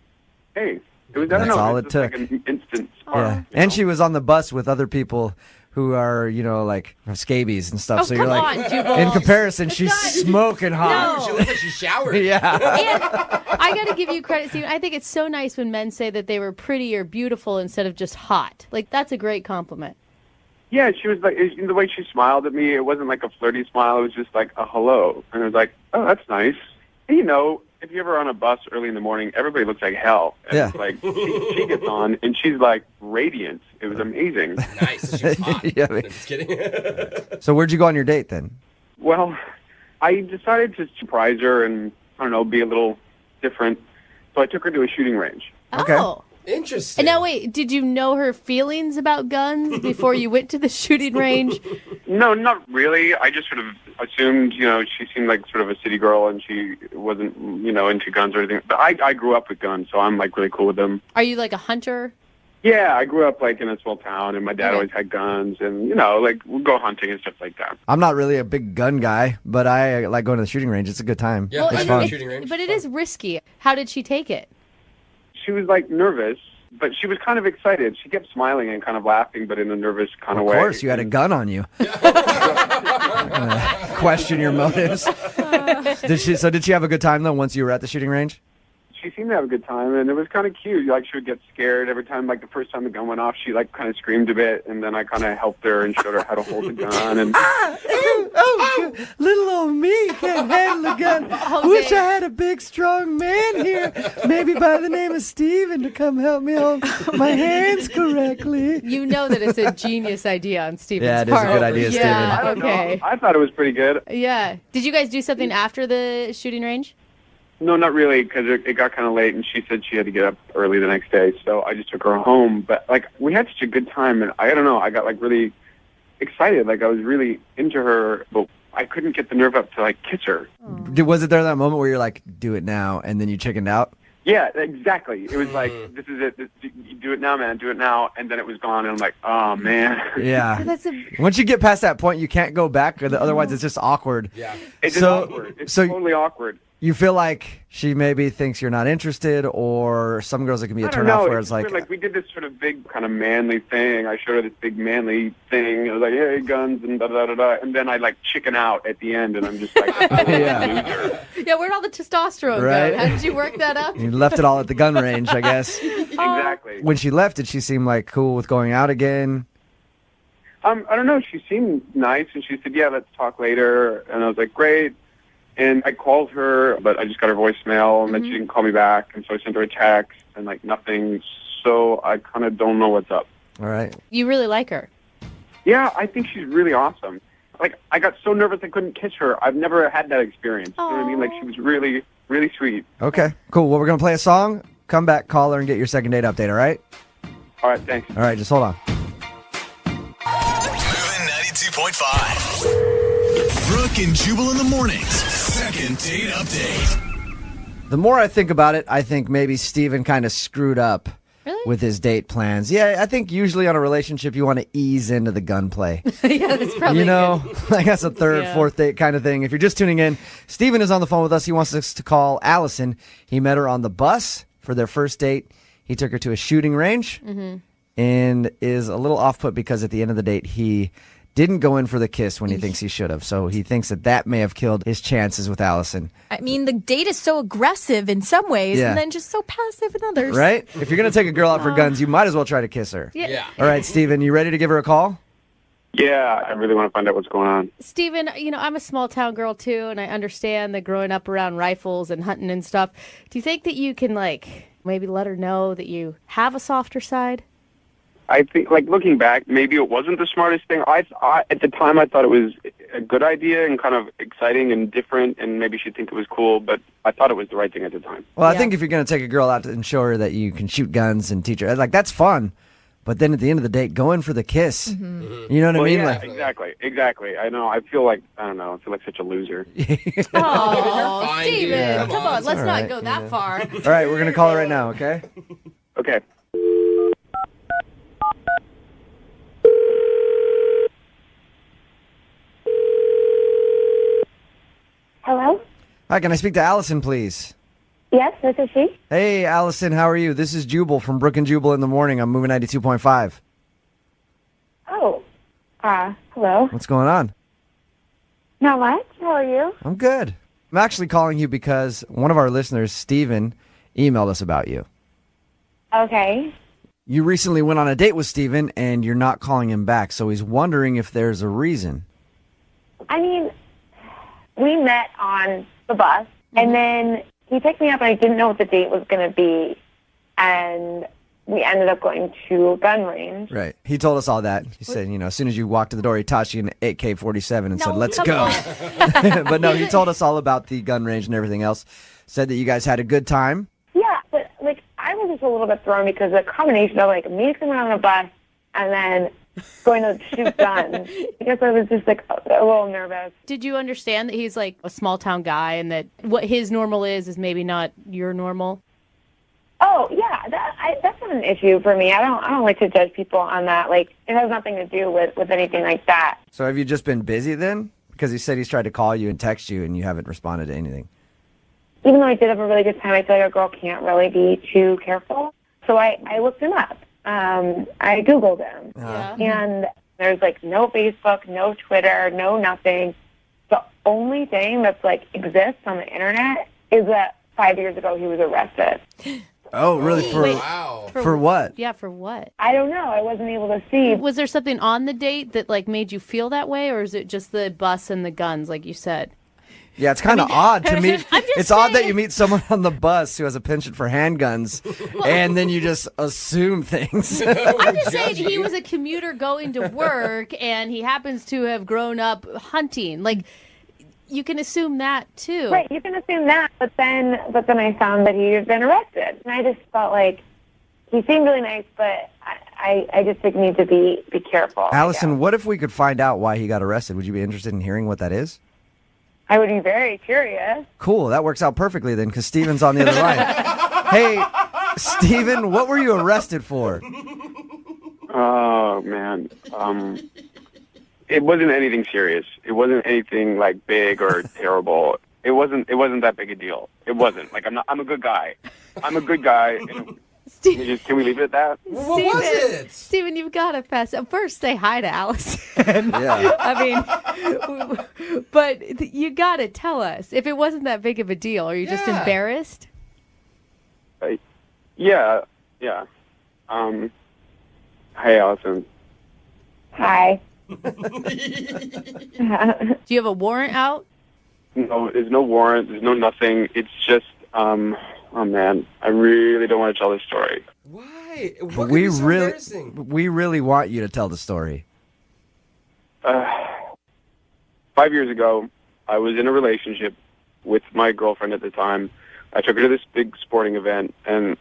"Hey," it was. I don't That's know. all It it was just took. like an instant spark. Yeah, and she was on the bus with other people who are, like scabies and stuff. Oh, so you're come like, on, Jubal. in comparison, she's smoking hot. No. She looks like she showered. Yeah. And I got to give you credit, Steven. I think it's so nice when men say that they were pretty or beautiful instead of just hot. That's a great compliment. Yeah, she was the way she smiled at me, it wasn't like a flirty smile. It was just like a hello. And it was like, oh, that's nice. And if you're ever on a bus early in the morning, everybody looks like hell. And Yeah. it's like, she gets on, and she's radiant. It was amazing. Nice. She's hot. Yeah, I'm just kidding. So where'd you go on your date then? Well, I decided to surprise her and, I don't know, be a little different. So I took her to a shooting range. Okay. Oh. Interesting. And now, wait, did you know her feelings about guns before you went to the shooting range? No, not really. I just sort of assumed, she seemed like sort of a city girl and she wasn't, into guns or anything. But I grew up with guns, so I'm really cool with them. Are you like a hunter? Yeah, I grew up like in a small town, and my dad Okay. always had guns, and you know, like we'd go hunting and stuff like that. I'm not really a big gun guy, but I like going to the shooting range. It's a good time. Yeah, it's I've fun. been to shooting range. But it is risky. How did she take it? She was like nervous, but she was kind of excited. She kept smiling and kind of laughing, but in a nervous kind of Of way. course, you had a gun on you. Question your motives. Did she have a good time though once you were at the shooting range? She seemed to have a good time, and it was kind of cute. Like she would get scared every time. Like the first time the gun went off, she like kind of screamed a bit, and then I kind of helped her and showed her how to hold the gun. And Little old me can't handle a gun. Wish I had a big, strong man here, maybe by the name of Steven, to come help me hold my hands correctly. You know that it's a genius idea on Steven's Yeah, it is a part. good idea, Steven. Yeah, I don't okay. know. I thought it was pretty good. Yeah. Did you guys do something after the shooting range? No, not really, because it got kind of late, and she said she had to get up early the next day, so I just took her home. But like we had such a good time, and I don't know, I got like really excited. Like I was really into her, but I couldn't get the nerve up to like kiss her. Was it there that moment where you're like, do it now, and then you chickened out? Yeah, exactly. It was like, this is it. You do it now, man. Do it now. And then it was gone, and I'm like, oh man. Yeah. Once you get past that point, you can't go back. Otherwise, it's just awkward. Yeah. It's just awkward. It's totally awkward. You feel like she maybe thinks you're not interested, or some girls it can be a I don't turn know. off where It's it's like, weird. Like we did this sort of big kind of manly thing. I showed her this big manly thing. I was like, hey, guns and da da da da. And then I like chicken out at the end, and I'm just like, loser. Yeah, where'd all the testosterone Right. go? How did you work that up? you left it all at the gun range, I guess. Exactly. When she left, did she seem like cool with going out again? I don't know. She seemed nice, and she said, yeah, let's talk later. And I was like, great. And I called her, but I just got her voicemail, and then she didn't call me back. And so I sent her a text, and like nothing. So I kind of don't know what's up. All right. You really like her. Yeah, I think she's really awesome. Like I got so nervous I couldn't kiss her. I've never had that experience. You know what I mean? Like she was really, really sweet. Okay, cool. Well, we're going to play a song. Come back, call her, and get your second date update, all right? All right, thanks. All right, just hold on. Moving 92.5. Brooke and Jubal in the mornings. Second date update. The more I think about it, I think maybe Steven kind of screwed up with his date plans. Yeah, I think usually on a relationship, you want to ease into the gunplay. Yeah, that's probably You know, like that's a third, Yeah. fourth date kind of thing. If you're just tuning in, Steven is on the phone with us. He wants us to call Allison. He met her on the bus for their first date. He took her to a shooting range and is a little off put because at the end of the date, he didn't go in for the kiss when he thinks he should have. So he thinks that may have killed his chances with Allison. I mean, the date is so aggressive in some ways Yeah. and then just so passive in others. Right? If you're going to take a girl out for guns, you might as well try to kiss her. Yeah. All right, Steven, you ready to give her a call? Yeah, I really want to find out what's going on. Steven, I'm a small town girl too, and I understand that growing up around rifles and hunting and stuff. Do you think that you can, maybe let her know that you have a softer side? I think, like looking back, maybe it wasn't the smartest thing. I at the time I thought it was a good idea and kind of exciting and different, and maybe she'd think it was cool. But I thought it was the right thing at the time. Well, I think if you're going to take a girl out and show her that you can shoot guns and teach her, like, that's fun. But then at the end of the date, go in for the kiss. You know what I mean? Yeah, Like, exactly. I know. I feel like such a loser. Oh, fine, Steven, dude. come Come on, on. let's All not right, go that far. all right, we're going to call her right now, okay? Okay. Hello? Hi, can I speak to Allison, please? Yes, this is she. Hey, Allison, how are you? This is Jubal from Brooke and Jubal in the morning. I'm moving 92.5. Oh. Hello. What's going on? Not much. How are you? I'm good. I'm actually calling you because one of our listeners, Steven, emailed us about you. Okay. You recently went on a date with Steven, and you're not calling him back, so he's wondering if there's a reason. I mean, we met on the bus, and then he picked me up, and I didn't know what the date was going to be, and we ended up going to a gun range. Right. He told us all that. He said, as soon as you walked to the door, he tossed you an AK-47 and said, let's go. But no, he told us all about the gun range and everything else. Said that you guys had a good time. Yeah, but, I was just a little bit thrown because the combination of, meeting someone on a bus and then going to shoot guns. I guess I was just, a little nervous. Did you understand that he's, a small town guy and that what his normal is maybe not your normal? Oh yeah, that's not an issue for me. I don't like to judge people on that. Like it has nothing to do with anything like that. So have you just been busy then? Because he said he's tried to call you and text you, and you haven't responded to anything. Even though I did have a really good time, I feel like a girl can't really be too careful. So I looked him up. I Googled him, and there's like no Facebook, no Twitter, no nothing. The only thing that's like exists on the internet is that 5 years ago he was arrested. Oh, really? For what? Yeah, for what? I don't know. I wasn't able to see. Was there something on the date that like made you feel that way, or is it just the bus and the guns, like you said? Yeah, it's kind of odd to meet. I'm just It's odd that you meet someone on the bus who has a penchant for handguns, and then you just assume things. I'm just saying he was a commuter going to work, and he happens to have grown up hunting. Like, you can assume that too. Right, you can assume that, but then I found that he had been arrested, and I just felt like he seemed really nice, but I just think need to be careful. Allison, what if we could find out why he got arrested? Would you be interested in hearing what that is? I would be very curious. Cool, that works out perfectly then, because Steven's on the other line. Hey, Steven, what were you arrested for? Oh man, it wasn't anything serious. It wasn't anything like big or terrible. It wasn't that big a deal. It wasn't. Like I'm a good guy. I'm a good guy. And can we leave it at that? What was it? Steven, you've got to fast. First, say hi to Allison. Yeah. I mean, but you got to tell us. If it wasn't that big of a deal, are you just embarrassed? Yeah. Hey, Allison. Hi. Do you have a warrant out? No, there's no warrant. There's no nothing. It's just, oh man, I really don't want to tell this story. Why? But we really want you to tell the story. 5 years ago, I was in a relationship with my girlfriend at the time. I took her to this big sporting event, and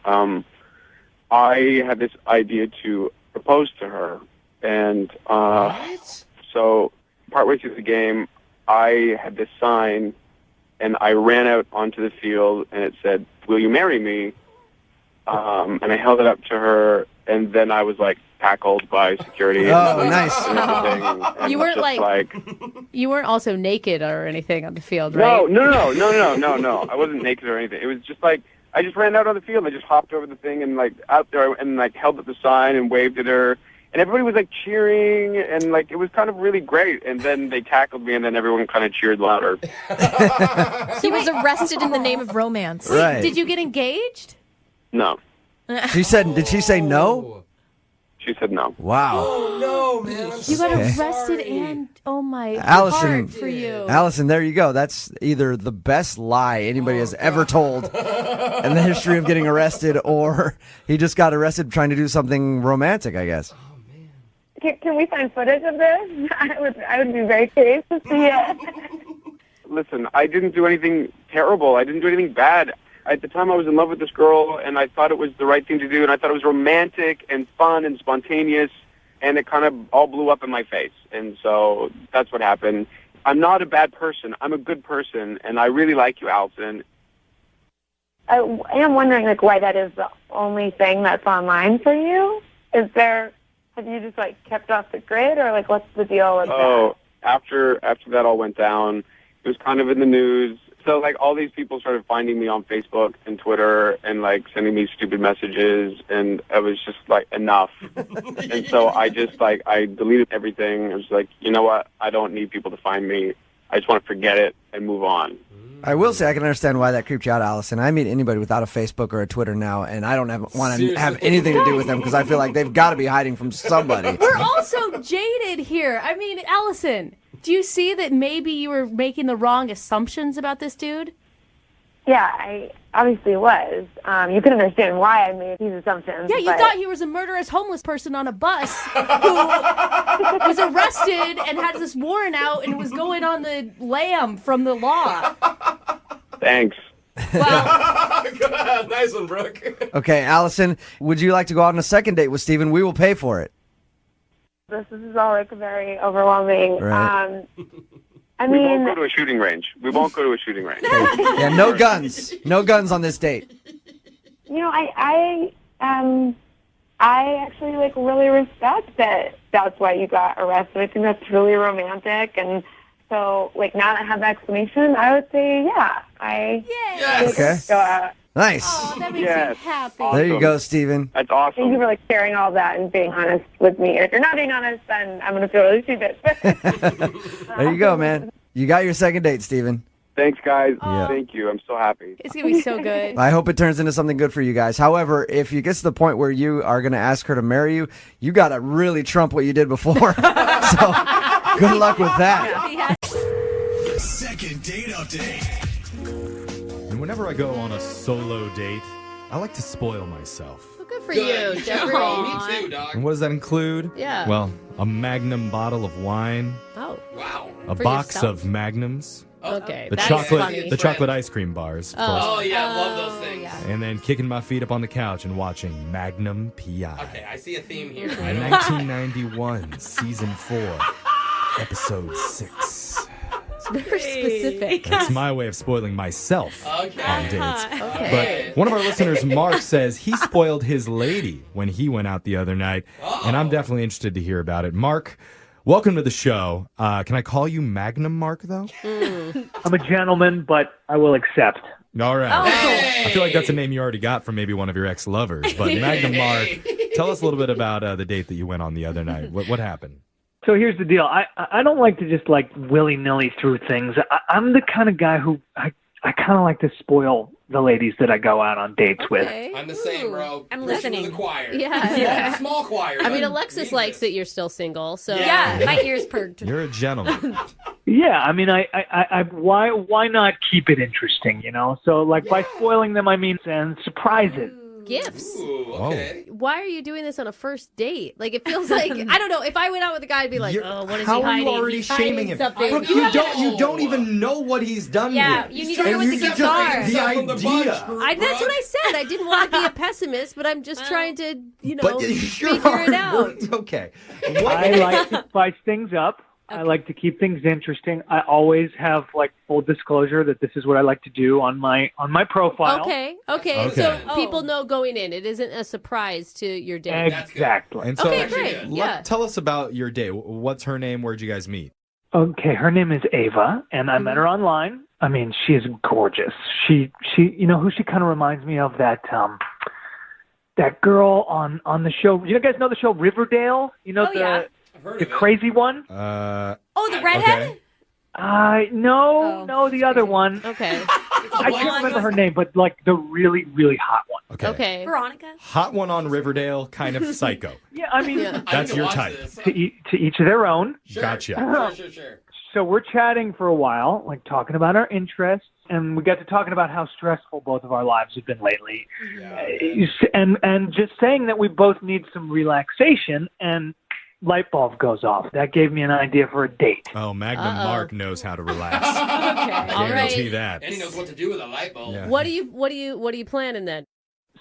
I had this idea to propose to her. And so partway through the game, I had this sign, and I ran out onto the field, and it said, "Will you marry me?" And I held it up to her, and then I was like tackled by security. Oh, nice. And everything, and You weren't just like you weren't also naked or anything on the field, right? No. I wasn't naked or anything. It was just like I just ran out on the field. I just hopped over the thing and like out there and like held up the sign and waved at her. And everybody was like cheering, and like it was kind of really great. And then they tackled me, and then everyone kind of cheered louder. He was arrested in the name of romance. Right. Did you get engaged? No, Did she say no? she said no. Wow. Oh no, man! You got arrested and oh my Allison, heart for you. Allison, there you go. That's either the best lie anybody has ever told in the history of getting arrested, or he just got arrested trying to do something romantic, I guess. Can we find footage of this? I would be very curious to see it. Listen, I didn't do anything terrible. I didn't do anything bad. At the time, I was in love with this girl, and I thought it was the right thing to do, and I thought it was romantic and fun and spontaneous, and it kind of all blew up in my face. And so that's what happened. I'm not a bad person. I'm a good person, and I really like you, Allison. I am wondering, like, why that is the only thing that's online for you. Have you just like kept off the grid, or like what's the deal with that? After that all went down, it was kind of in the news. So like all these people started finding me on Facebook and Twitter and like sending me stupid messages, and I was just like enough. And so I just like I deleted everything. I was like, you know what? I don't need people to find me. I just want to forget it and move on. I will say I can understand why that creeped you out, Allison. I meet anybody without a Facebook or a Twitter now, and I don't want to have anything to do with them because I feel like they've got to be hiding from somebody. We're also jaded here. I mean, Allison, do you see that maybe you were making the wrong assumptions about this dude? Yeah, I obviously was. You can understand why I made these assumptions. Yeah, you thought he was a murderous homeless person on a bus who was arrested and had this warrant out and was going on the lam from the law. Thanks. Well, nice one, Brooke. Okay, Allison, would you like to go out on a second date with Steven? We will pay for it. This is all like very overwhelming. Right. We won't go to a shooting range. Yeah, no guns. No guns on this date. I actually really respect that. That's why you got arrested. I think that's really romantic, and so now that I have the explanation, I would say Okay. go out. Nice. Oh, that makes me happy. There you go, Steven. That's awesome. Thank you for sharing all that and being honest with me. And if you're not being honest, then I'm gonna feel really stupid. There you go, man. You got your second date, Steven. Thanks, guys. Yeah. Thank you. I'm so happy. It's going to be so good. I hope it turns into something good for you guys. However, if you get to the point where you are going to ask her to marry you, you got to really trump what you did before. So good luck with that. Second date update. And whenever I go on a solo date, I like to spoil myself. Well, good for you, Jeffrey. Me too, dog. And what does that include? Yeah. Well, a Magnum bottle of wine, Oh. Wow. a For box yourself? of Magnums, Okay. the that's chocolate, funny. the chocolate ice cream bars, of course. Oh, yeah, I love those things. And then kicking my feet up on the couch and watching Magnum P.I. Okay, I see a theme here. 1991, season 4, episode 6. It's very specific. That's my way of spoiling myself on dates. Okay. But one of our listeners, Mark, says he spoiled his lady when he went out the other night, and I'm definitely interested to hear about it. Mark, welcome to the show. Can I call you Magnum Mark, though? I'm a gentleman, but I will accept. All right. I feel like that's a name you already got from maybe one of your ex-lovers. But Magnum Mark, tell us a little bit about the date that you went on the other night. What happened? So here's the deal. I don't like to just willy-nilly through things. I'm the kind of guy who I kind of like to spoil the ladies that I go out on dates with. I'm the same, bro. I'm Listen to listening. the choir. Yeah. Small choir. I mean, but Alexis likes that you're still single, so Yeah, my ears perked. You're a gentleman. Yeah, I mean, why not keep it interesting, So, by spoiling them, I mean, and surprises. gifts. Ooh, okay. Why are you doing this on a first date? Like, it feels like I don't know. If I went out with a guy, I'd be like, oh, what is How he are hiding? you already He's shaming hiding him? something. Brooke, you don't even know what he's done Yeah, yet. you need to go with the guitar. The idea. That's what I said. I didn't want to be a pessimist, but I'm just trying to, But figure it out. Okay. I like to spice things up. I like to keep things interesting. I always have full disclosure that this is what I like to do on my profile. Okay. So people know going in. It isn't a surprise to your date. Exactly. And so, Okay, great. Yeah. tell us about your date. What's her name? Where'd you guys meet? Okay, her name is Ava, and I met her online. I mean, she is gorgeous. She who she kind of reminds me of, that girl on the show. You guys know the show Riverdale? The crazy one? Oh, the redhead? No, the other one. Okay. I can't remember her name, but the really, really hot one. Okay. Veronica? Hot one on Riverdale, kind of psycho. Yeah, I mean, That's your type. to each of their own. Gotcha. Sure. So we're chatting for a while, talking about our interests, and we got to talking about how stressful both of our lives have been lately. And just saying that we both need some relaxation, and light bulb goes off. That gave me an idea for a date. Oh, Magnum Mark knows how to relax. Okay. All Guarantee right. that. And he knows what to do with a light bulb. Yeah. What are you planning then?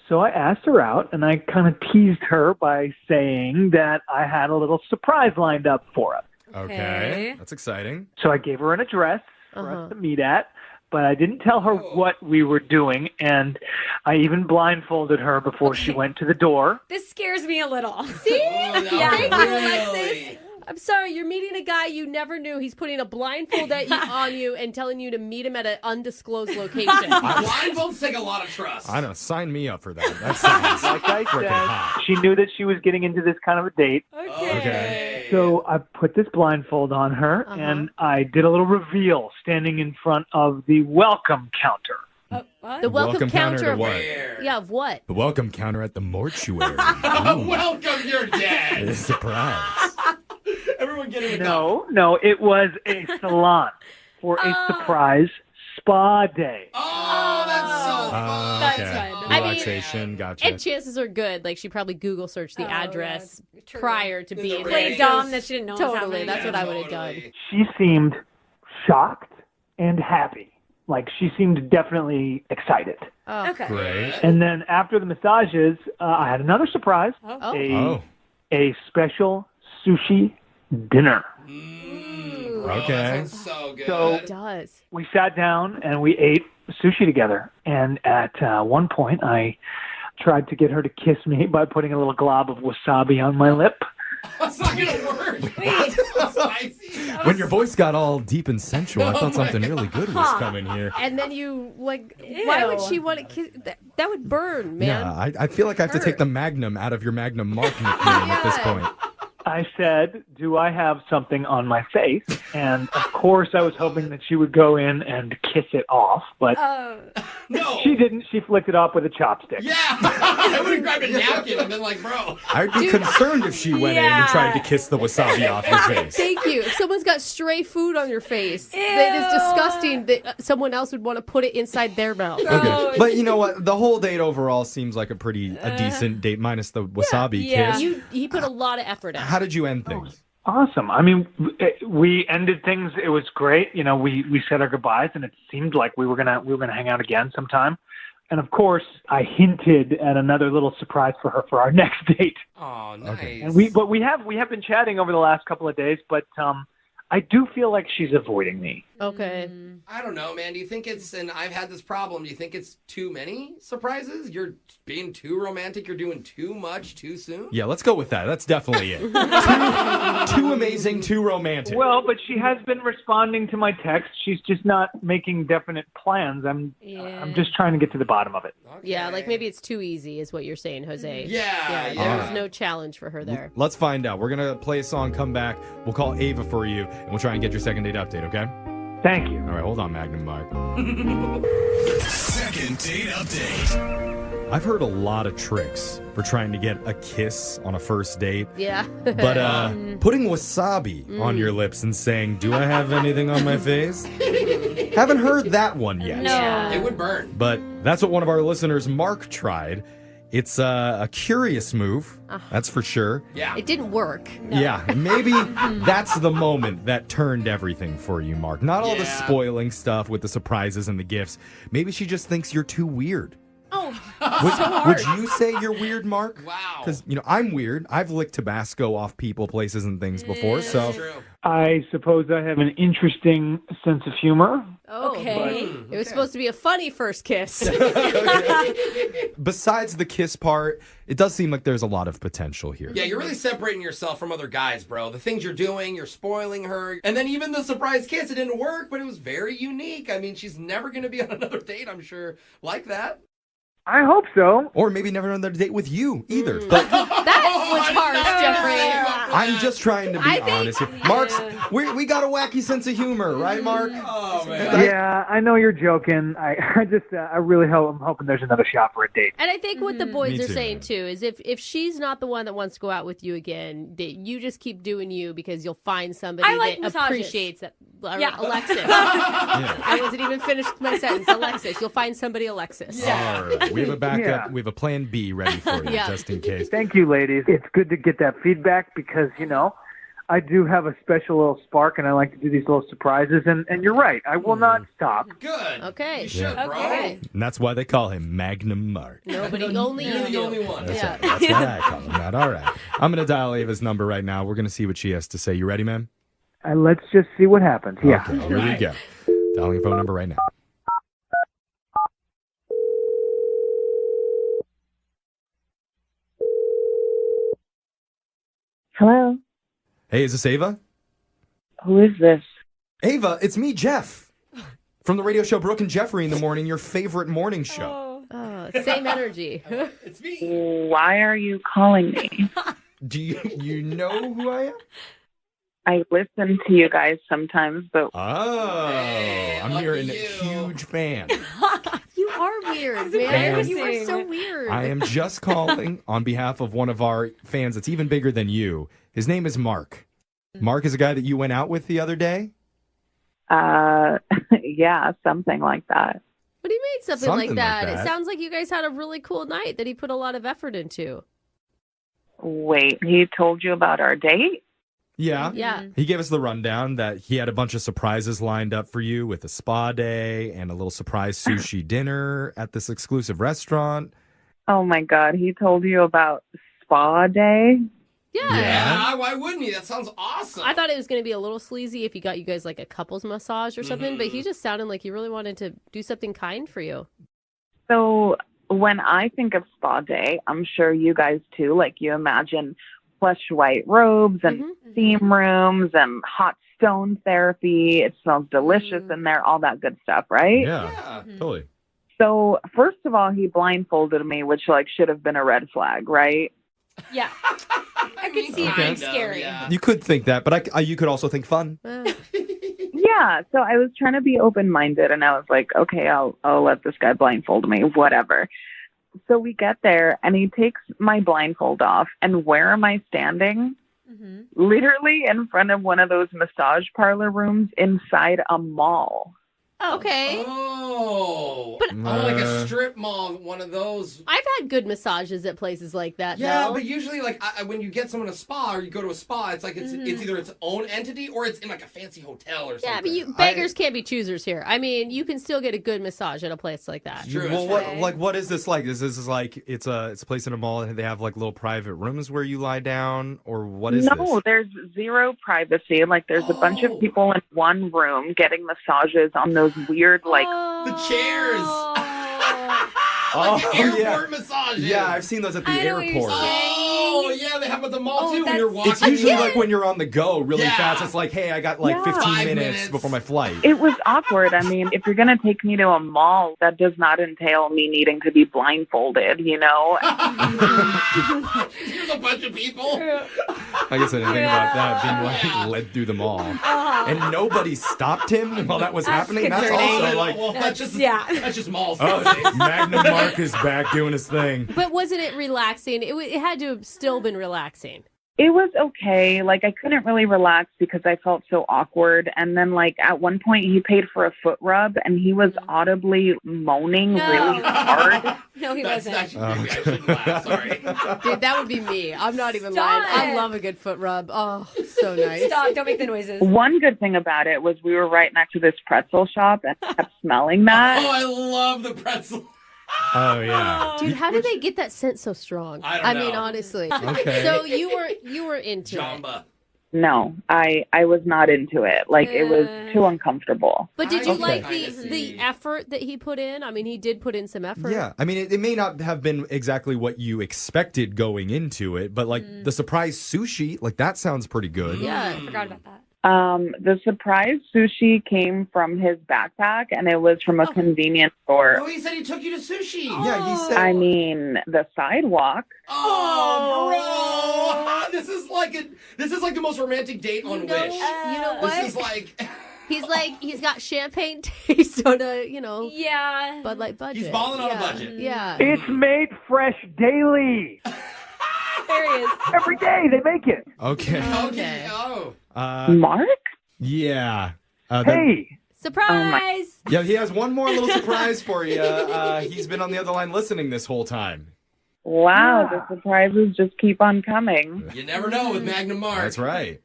So I asked her out, and I kind of teased her by saying that I had a little surprise lined up for us. Okay. That's exciting. So I gave her an address for us to meet at, but I didn't tell her what we were doing, and I even blindfolded her before she went to the door. This scares me a little. See? Yeah. Thank you, Alexis. I'm sorry, you're meeting a guy you never knew. He's putting a blindfold on you and telling you to meet him at an undisclosed location. Blindfolds take a lot of trust. I know. Sign me up for that. That sounds Like I freaking said, hot. she knew that she was getting into this kind of a date. Okay. So I put this blindfold on her, and I did a little reveal standing in front of the welcome counter. The welcome counter to of what? Yeah, of what? The welcome counter at the mortuary. Welcome, you're dead. Surprise. Everyone get in the No, it was a salon for a surprise spa day. Oh, that's so fun. That's okay. fun. Relaxation, gotcha. And chances are good. She probably Google searched the address prior to being Played dumb that she didn't know what was Totally, happening. that's what I would have done. She seemed shocked and happy. She seemed definitely excited. Oh. Okay. Great. And then after the massages, I had another surprise. Oh. A special sushi dinner. Okay. So good. So It does. we sat down and we ate sushi together. And at one point, I tried to get her to kiss me by putting a little glob of wasabi on my lip. That's not gonna work. Wait. So spicy. When your voice got all deep and sensual, I thought something really good was coming here. And then you, like, why would she want to kiss? That would burn, man. Yeah, I feel like I have to take the Magnum out of your Magnum Mark nickname at this point. I said, do I have something on my face? And of course I was hoping that she would go in and kiss it off, but no, she didn't. She flicked it off with a chopstick. Yeah, I would have grabbed a napkin and been like, bro. I'd be concerned if she went in and tried to kiss the wasabi off your face. Thank you. If someone's got stray food on your face, that is disgusting that someone else would want to put it inside their mouth. Okay. But you know what? The whole date overall seems like a decent date, minus the wasabi kiss. He put a lot of effort in. How did you end things? Awesome. I mean, we ended things. It was great. You know, we said our goodbyes, and it seemed like we were gonna hang out again sometime. And of course, I hinted at another little surprise for her for our next date. Oh, nice. Okay. And we have been chatting over the last couple of days, but I do feel like she's avoiding me. Okay. I don't know, man. Do you think it's, and I've had this problem, do you think it's too many surprises? You're being too romantic? You're doing too much too soon? Yeah, let's go with that. That's definitely it. Too amazing, too romantic. Well, but she has been responding to my text. She's just not making definite plans. I'm just trying to get to the bottom of it. Yeah, like maybe it's too easy is what you're saying, Jose. Yeah. There's no challenge for her there. Let's find out. We're going to play a song, come back. We'll call Ava for you, and we'll try and get your second date update, okay? Thank you. All right, hold on, Magnum Mark. Second date update. I've heard a lot of tricks for trying to get a kiss on a first date. Yeah. But putting wasabi on your lips and saying, do I have anything on my face? Haven't heard that one yet. No. It would burn. But that's what one of our listeners, Mark, tried. It's a curious move, that's for sure. Yeah. It didn't work. Yeah, maybe that's the moment that turned everything for you, Mark. Not all the spoiling stuff with the surprises and the gifts. Maybe she just thinks you're too weird. Oh, Would you say you're weird, Mark? Wow. Because, I'm weird. I've licked Tabasco off people, places, and things before, so... True. I suppose I have an interesting sense of humor. Okay. It was supposed to be a funny first kiss. Besides the kiss part, it does seem like there's a lot of potential here. Yeah, you're really separating yourself from other guys, bro. The things you're doing, you're spoiling her. And then even the surprise kiss, it didn't work, but it was very unique. I mean, she's never going to be on another date, I'm sure, like that. I hope so. Or maybe never another date with you either. But That was harsh, Jeffrey. I'm just trying to be honest here. Mark's, we got a wacky sense of humor, right, Mark? Oh, man. Yeah, I know you're joking. I just, I really hope, I'm hoping there's another shot for a date. And I think what the boys Me are too, saying man. too is if she's not the one that wants to go out with you again, that you just keep doing you because you'll find somebody I like that massages. appreciates that. Yeah. Alexis. I wasn't even finished my sentence. Alexis. You'll find somebody Alexis. All right. We have a backup. Yeah. We have a plan B ready for you, Yeah. just in case. Thank you, ladies. It's good to get that feedback because, I do have a special little spark and I like to do these little surprises. And you're right. I will not stop. Good. Okay. You should, bro. Okay. And that's why they call him Magnum Mark. Nobody, only You're you the do. only one. That's Yeah. right. That's why I call him that. All right. I'm going to dial Ava's number right now. We're going to see what she has to say. You ready, ma'am? Let's just see what happens. Yeah. Okay, here we go. Dialing your phone number right now. Hello. Hey, is this Ava? Who is this? Ava, it's me, Jeff. From the radio show Brooke and Jeffrey in the Morning, your favorite morning show. Oh, same energy. It's me. Why are you calling me? Do you know who I am? I listen to you guys sometimes, but Oh, I'm lucky hearing you. a huge fan. You are weird, man. And You are so weird. I am just calling on behalf of one of our fans that's even bigger than you. His name is Mark. Mark is a guy that you went out with the other day? yeah, something like that. What do you mean something like Something that? like that. It sounds like you guys had a really cool night that he put a lot of effort into. Wait, he told you about our date? Yeah. Yeah. He gave us the rundown that he had a bunch of surprises lined up for you with a spa day and a little surprise sushi dinner at this exclusive restaurant. Oh my God, he told you about spa day? Yeah, why wouldn't he? That sounds awesome. I thought it was going to be a little sleazy if he got you guys like a couples massage or something, but he just sounded like he really wanted to do something kind for you. So when I think of spa day, I'm sure you guys too, like you imagine plush white robes and theme rooms and hot stone therapy. It smells delicious in there, all that good stuff, right? Yeah, totally. So first of all, he blindfolded me, which like should have been a red flag, right? Yeah. I could see it being scary. You could think that, but you could also think fun. Yeah, so I was trying to be open-minded, and I was like, okay, I'll let this guy blindfold me, whatever. So we get there, and he takes my blindfold off, and where am I standing? Literally in front of one of those massage parlor rooms inside a mall. Oh, okay. Oh. Like a strip mall, one of those. I've had good massages at places like that. Yeah, though. but usually, like, when you get someone a spa or you go to a spa, it's like it's either its own entity or it's in like a fancy hotel or something. Yeah, but beggars can't be choosers here. I mean, you can still get a good massage at a place like that. True. Well, what is this like? Is this like it's a place in a mall and they have like little private rooms where you lie down, or what is this? No, there's zero privacy. Like, there's a bunch of people in one room getting massages on those weird, like... The chairs. Oh, airport massages. Yeah, I've seen those at the airport. Oh, yeah, they have at the mall too when you're walking. It's usually like when you're on the go really fast. It's like, hey, I got like 15 5 minutes before my flight. It was awkward. I mean, if you're going to take me to a mall, that does not entail me needing to be blindfolded, you know? There's a bunch of people. I guess I didn't think about that, being like led through the mall. And nobody stopped him while that was happening. That's also like... Well, that's just malls. Oh, Magnum Mark is back doing his thing. But wasn't it relaxing? It had to have still been relaxing. It was okay. Like, I couldn't really relax because I felt so awkward. And then, like, at one point, he paid for a foot rub, and he was audibly moaning really hard. No, he wasn't. Maybe I shouldn't laugh. Sorry. Dude, that would be me. I'm not even lying. I love a good foot rub. Oh, so nice. Stop. Don't make the noises. One good thing about it was we were right next to this pretzel shop, and I kept smelling that. Oh, I love the pretzel. Oh yeah, dude, how did they get that scent so strong? I don't know. mean, honestly. Okay. So you were into Jamba. No, I was not into it. Like, it was too uncomfortable. But did you Okay. like the effort that he put in? I mean, he did put in some effort. Yeah, I mean, it may not have been exactly what you expected going into it, but like the surprise sushi, like that sounds pretty good. Yeah, I forgot about that. The surprise sushi came from his backpack, and it was from a convenience store. Oh, he said he took you to sushi. Yeah, he said. I mean, the sidewalk. Oh, bro, this is like the most romantic date on Wish. You know what? This is like. He's got champagne taste on a, Yeah. Bud Light budget. He's balling on a budget. Yeah. It's made fresh daily. There he is. Every day they make it. Okay. Okay. Oh. Mark? Yeah. Hey. Surprise! Yeah, he has one more little surprise for you. He's been on the other line listening this whole time. Wow, the surprises just keep on coming. You never know with Magnum Mark. That's right.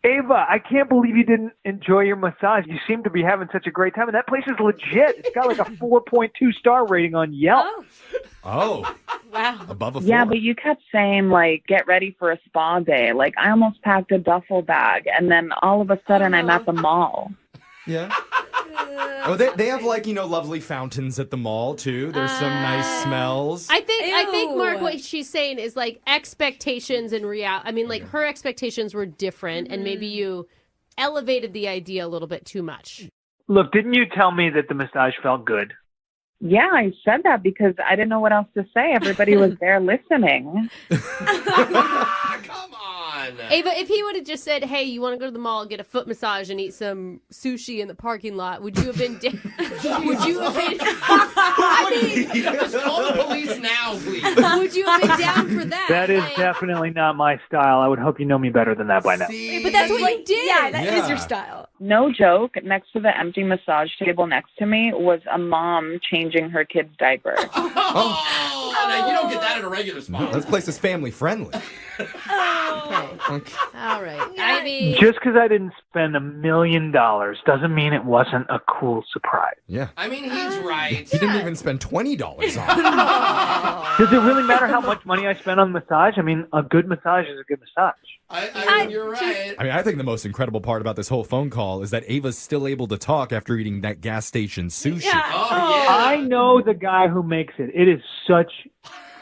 Ava, I can't believe you didn't enjoy your massage. You seem to be having such a great time, and that place is legit. It's got like a 4.2 star rating on Yelp. Oh. Wow. Above a 4. Yeah, but you kept saying, like, get ready for a spa day. Like, I almost packed a duffel bag, and then all of a sudden I'm at the mall. Yeah. Oh, they have like, lovely fountains at the mall too. There's some nice smells. I think Mark, what she's saying is like expectations and reality. I mean, like her expectations were different, and maybe you elevated the idea a little bit too much. Look, didn't you tell me that the massage felt good? Yeah, I said that because I didn't know what else to say. Everybody was there listening. Come on. Ava, if he would have just said, hey, you want to go to the mall, get a foot massage, and eat some sushi in the parking lot, would you have been would you have been Just call the police now, please. Would you have been down for that? That is definitely not my style. I would hope you know me better than that by now. But that's what you did. Yeah, that is your style. No joke, next to the empty massage table next to me was a mom changing her kid's diaper. Now you don't get that at a regular spot. This place is family friendly. Okay. All right. I mean, Just because I didn't spend $1 million doesn't mean it wasn't a cool surprise. Yeah. I mean, he's right. He didn't even spend $20 on it. Does it really matter how much money I spend on massage? I mean, a good massage is a good massage. I mean, you're right. I mean, I think the most incredible part about this whole phone call is that Ava's still able to talk after eating that gas station sushi. Yeah. I know the guy who makes it. It is such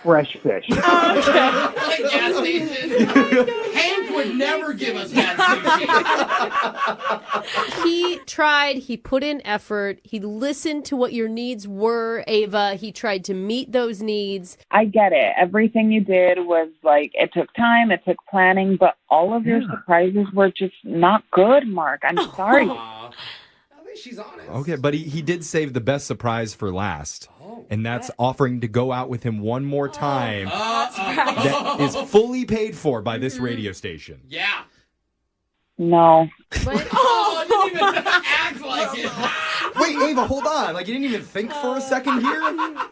fresh fish. Gas station. Hank would never give us bad sushi. He tried. He put in effort. He listened to what your needs were, Ava. He tried to meet those needs. I get it. Everything you did was like, it took time, it took planning, but all of your surprises were just not good, Mark. I'm sorry. I think she's honest. Okay, but he did save the best surprise for last. And that's offering to go out with him one more time. That is fully paid for by this radio station. Yeah. No. I didn't even act like it. Wait, Ava, hold on. Like, you didn't even think for a second here?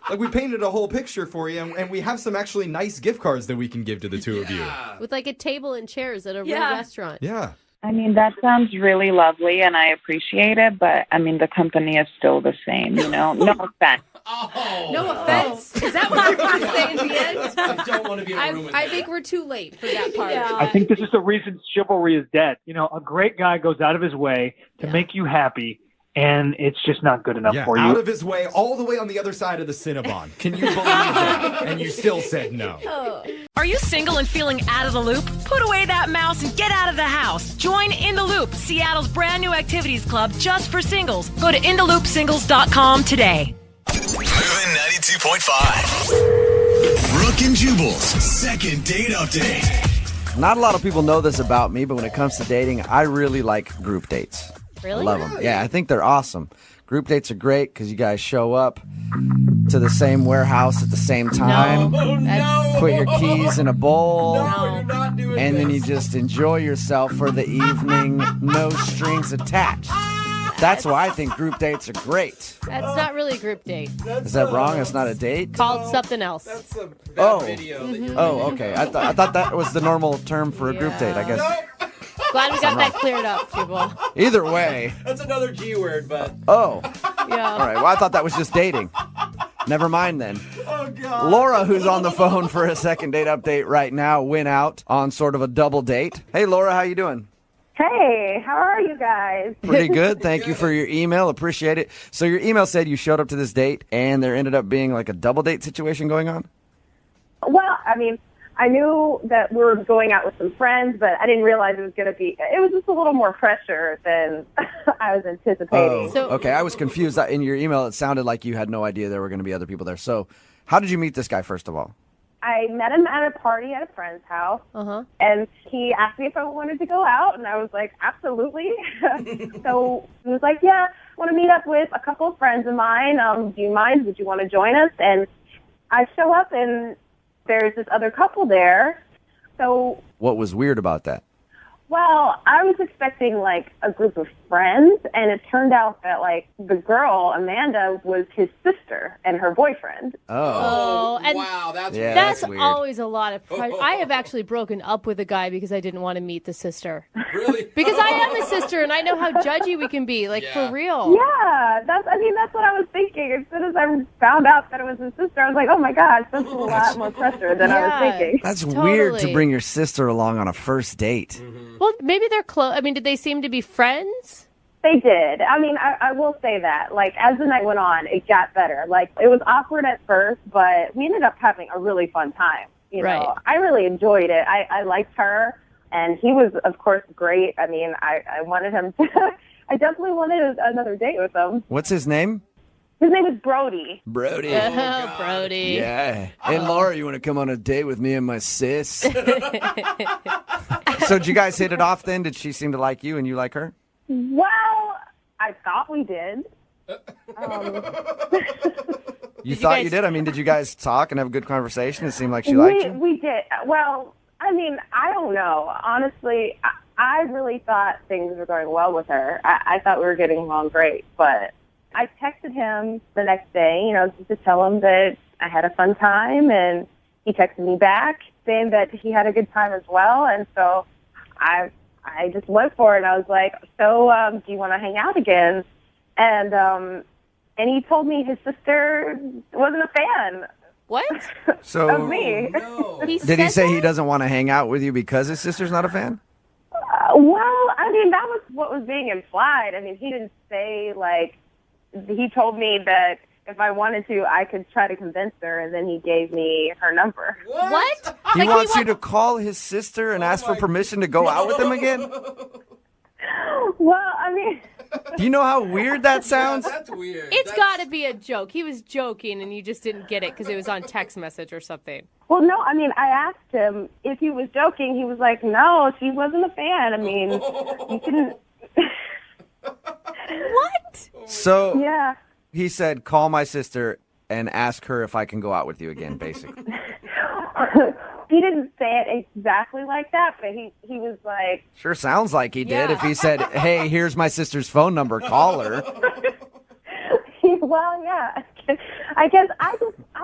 Like, we painted a whole picture for you, and we have some actually nice gift cards that we can give to the two of you. With like a table and chairs at a real restaurant. Yeah. I mean, that sounds really lovely, and I appreciate it, but, I mean, the company is still the same, you know? No offense. No offense. Is that what you're going to say in the end? I don't want to be in a room with I think we're too late for that part. I think this is the reason chivalry is dead. You know, a great guy goes out of his way to make you happy, and it's just not good enough for you. Out of his way, all the way on the other side of the Cinnabon. Can you believe that? And you still said no. Are you single and feeling out of the loop? Put away that mouse and get out of the house. Join In the Loop, Seattle's brand new activities club just for singles. Go to intheloopsingles.com today. Moving 92.5. Brooke and Jubal's second date update. Not a lot of people know this about me, but when it comes to dating, I really like group dates. Really? I love them. Yeah, I think they're awesome. Group dates are great because you guys show up to the same warehouse at the same time. Put your keys in a bowl. And then you just enjoy yourself for the evening. No strings attached. That's why I think group dates are great. That's not really a group date. Is that wrong? It's not a date? Called something else. That's a bad Oh. video. That you're Oh, okay. I thought that was the normal term for a group date, I guess. Glad we got that cleared up, Jubal. Either way. That's another G word, but. Oh. Yeah. All right. Well, I thought that was just dating. Never mind then. Oh, God. Laura, who's on the phone for a second date update right now, went out on sort of a double date. Hey, Laura, how you doing? Hey, how are you guys? Pretty good. Thank you for your email. Appreciate it. So your email said you showed up to this date and there ended up being like a double date situation going on? Well, I mean, I knew that we were going out with some friends, but I didn't realize it was going to be, it was just a little more pressure than I was anticipating. Oh, okay. I was confused. In your email, it sounded like you had no idea there were going to be other people there. So how did you meet this guy, first of all? I met him at a party at a friend's house, and he asked me if I wanted to go out, and I was like, absolutely. So he was like, yeah, I want to meet up with a couple of friends of mine. Do you mind? Would you want to join us? And I show up, and there's this other couple there. So, What was weird about that? well, I was expecting, like, a group of friends, and it turned out that, like, the girl, Amanda, was his sister and her boyfriend. Oh, and wow, that's Yeah, that's that's weird. always a lot of pressure. I have actually broken up with a guy because I didn't want to meet the sister. Really? Because I am a sister, and I know how judgy we can be, like, for real. Yeah, that's what I was thinking. As soon as I found out that it was his sister, I was like, oh my gosh, that's a lot more pressure than I was thinking. That's weird to Totally. bring your sister along on a first date. Well, maybe they're close. I mean, did they seem to be friends? They did. I mean, I will say that. Like, as the night went on, it got better. Like, it was awkward at first, but we ended up having a really fun time. You know, I really enjoyed it. I liked her, and he was, of course, great. I mean, I wanted him to, I definitely wanted another date with him. What's his name? His name is Brody. Brody. Oh, Brody. Yeah. Hey, Laura, you want to come on a date with me and my sis? So did you guys hit it off then? Did she seem to like you and you like her? Well, I thought we did. You thought you did? I mean, did you guys talk and have a good conversation? It seemed like she liked you. We did. Well, I mean, I don't know. Honestly, I really thought things were going well with her. I thought we were getting along great, but I texted him the next day, you know, just to tell him that I had a fun time, and he texted me back saying that he had a good time as well, and so I just went for it, and I was like, so do you want to hang out again? And he told me his sister wasn't a fan What? So Of me. did he say he doesn't want to hang out with you because his sister's not a fan? Well, I mean, that was what was being implied. I mean, he didn't say, like, he told me that if I wanted to, I could try to convince her, and then he gave me her number. What? He wants you to call his sister and ask for permission to go out with him again? Well, I mean... Do you know how weird that sounds? That's weird. It's got to be a joke. He was joking, and you just didn't get it because it was on text message or something. Well, no, I mean, I asked him if he was joking. He was like, no, she wasn't a fan. I mean, you couldn't... What? So Yeah. he said, call my sister and ask her if I can go out with you again, basically. He didn't say it exactly like that, but he was like... Sure sounds like he did. Yeah. If he said, hey, here's my sister's phone number, call her. Well, yeah. I guess I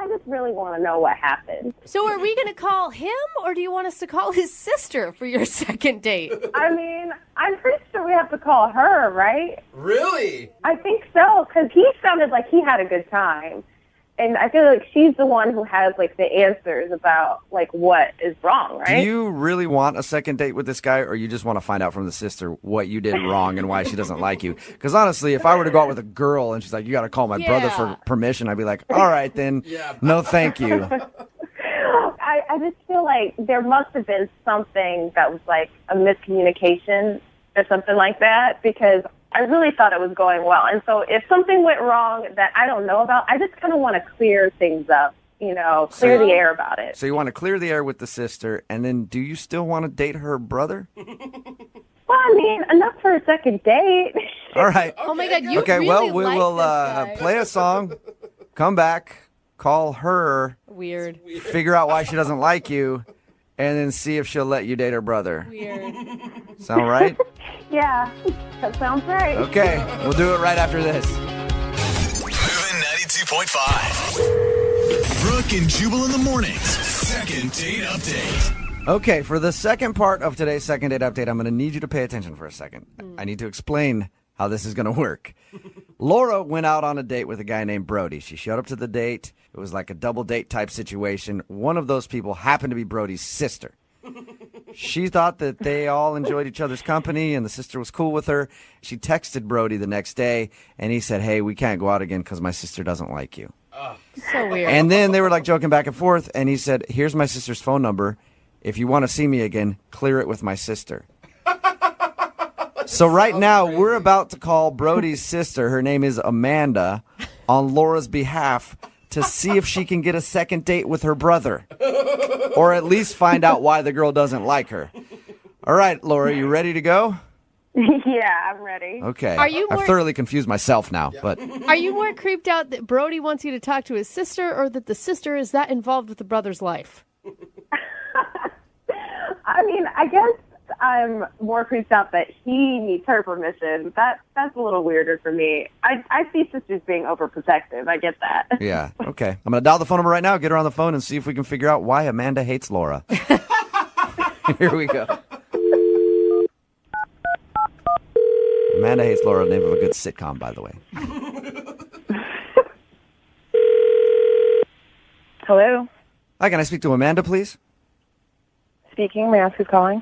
just really want to know what happened. So are we going to call him, or do you want us to call his sister for your second date? I mean, I'm pretty sure we have to call her, right? Really? I think so, because he sounded like he had a good time. And I feel like she's the one who has, like, the answers about, like, what is wrong, right? Do you really want a second date with this guy, or you just want to find out from the sister what you did wrong and why she doesn't like you? Because honestly, if I were to go out with a girl and she's like, you got to call my brother for permission, I'd be like, all right, then, no thank you. I just feel like there must have been something that was, like, a miscommunication or something like that, because I really thought it was going well. And so if something went wrong that I don't know about, I just kind of want to clear things up, clear the air about it. So you want to clear the air with the sister, and then do you still want to date her brother? Well, I mean, enough for a second date. All right. Oh, my God, you Okay, really well, we like will this guy. play a song, come back, call her, Weird. figure out why she doesn't like you, and then see if she'll let you date her brother. Weird. Sound right? Yeah, that sounds right. Okay, we'll do it right after this. Moving 92.5. Brooke and Jubal in the mornings. Second date update. Okay, for the second part of today's second date update, I'm going to need you to pay attention for a second. I need to explain how this is going to work. Laura went out on a date with a guy named Brody. She showed up to the date. It was like a double date type situation. One of those people happened to be Brody's sister. She thought that they all enjoyed each other's company and the sister was cool with her. She texted Brody the next day and he said, hey, we can't go out again because my sister doesn't like you. So weird. And then they were like joking back and forth and he said, here's my sister's phone number. If you want to see me again, clear it with my sister. So right now we're about to call Brody's sister. Her name is Amanda on Laura's behalf to see if she can get a second date with her brother. Or at least find out why the girl doesn't like her. All right, Laura, you ready to go? Yeah, I'm ready. Okay. Are you I've more- thoroughly confused myself now, but Are you more creeped out that Brody wants you to talk to his sister, or that the sister is that involved with the brother's life? I mean, I guess I'm more creeped out that he needs her permission. That's a little weirder for me. I see sisters being overprotective. I get that. yeah, okay. I'm going to dial the phone number right now, get her on the phone, and see if we can figure out why Amanda hates Laura. Here we go. Amanda hates Laura, name of a good sitcom, by the way. Hello? Hi, can I speak to Amanda, please? Speaking. May I ask who's calling?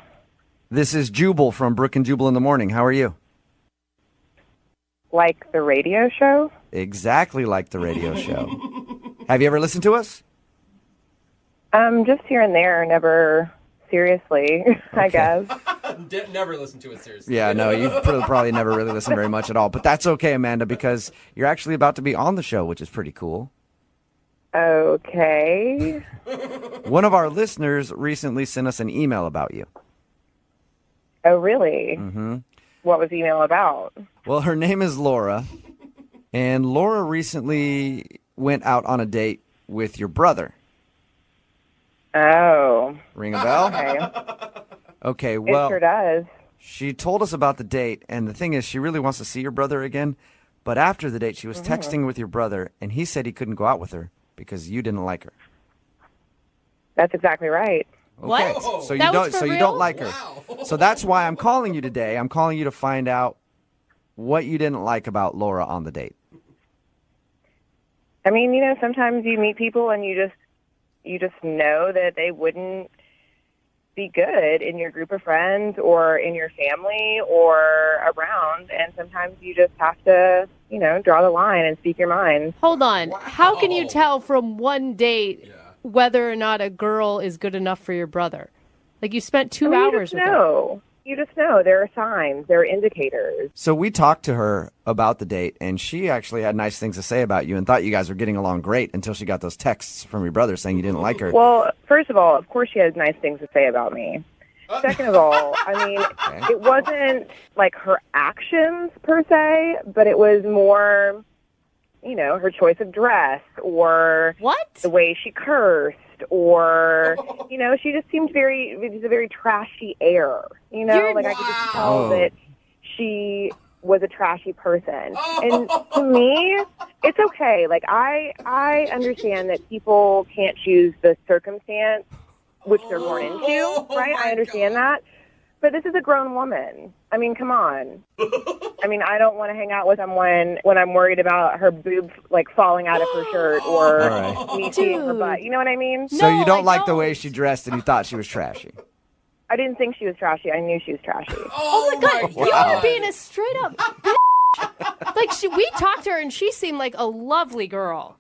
This is Jubal from Brooke and Jubal in the Morning. How are you? Like the radio show? Exactly like the radio show. Have you ever listened to us? Just here and there, never seriously, I guess. Never listen to it seriously. Yeah, no, you've probably never really listened very much at all. But that's okay, Amanda, because you're actually about to be on the show, which is pretty cool. Okay. One of our listeners recently sent us an email about you. Oh, really? Mm-hmm. What was the email about? Well, her name is Laura, and Laura recently went out on a date with your brother. Oh. Ring a bell? Okay. Okay, well, it sure does. She told us about the date, and the thing is, she really wants to see your brother again, but after the date, she was texting with your brother, and he said he couldn't go out with her because you didn't like her. That's exactly right. Okay. What? So you That don't was for so you real? don't like her. So that's why I'm calling you today. I'm calling you to find out what you didn't like about Laura on the date. I mean, sometimes you meet people and you just you just know that they wouldn't be good in your group of friends or in your family or around. And sometimes you just have to, draw the line and speak your mind. Hold on. Wow. How can you tell from one date whether or not a girl is good enough for your brother? Like, you spent 2 hours with her. You just know. There are signs. There are indicators. So we talked to her about the date, and she actually had nice things to say about you and thought you guys were getting along great until she got those texts from your brother saying you didn't like her. Well, first of all, of course she has nice things to say about me. Second of all, I mean, it wasn't like her actions per se, but it was more, her choice of dress or the way she cursed. Or, she just seemed it was a very trashy air, I could just tell that she was a trashy person. And to me, it's okay. Like, I understand that people can't choose the circumstance which they're born into, right? I understand that. But this is a grown woman. I mean, come on. I mean, I don't want to hang out with someone when I'm worried about her boobs, falling out of her shirt or me seeing her butt. You know what I mean? So you don't like the way she dressed and you thought she was trashy? I didn't think she was trashy. I knew she was trashy. Oh, my God. You are being a straight-up bitch. We talked to her, and she seemed like a lovely girl.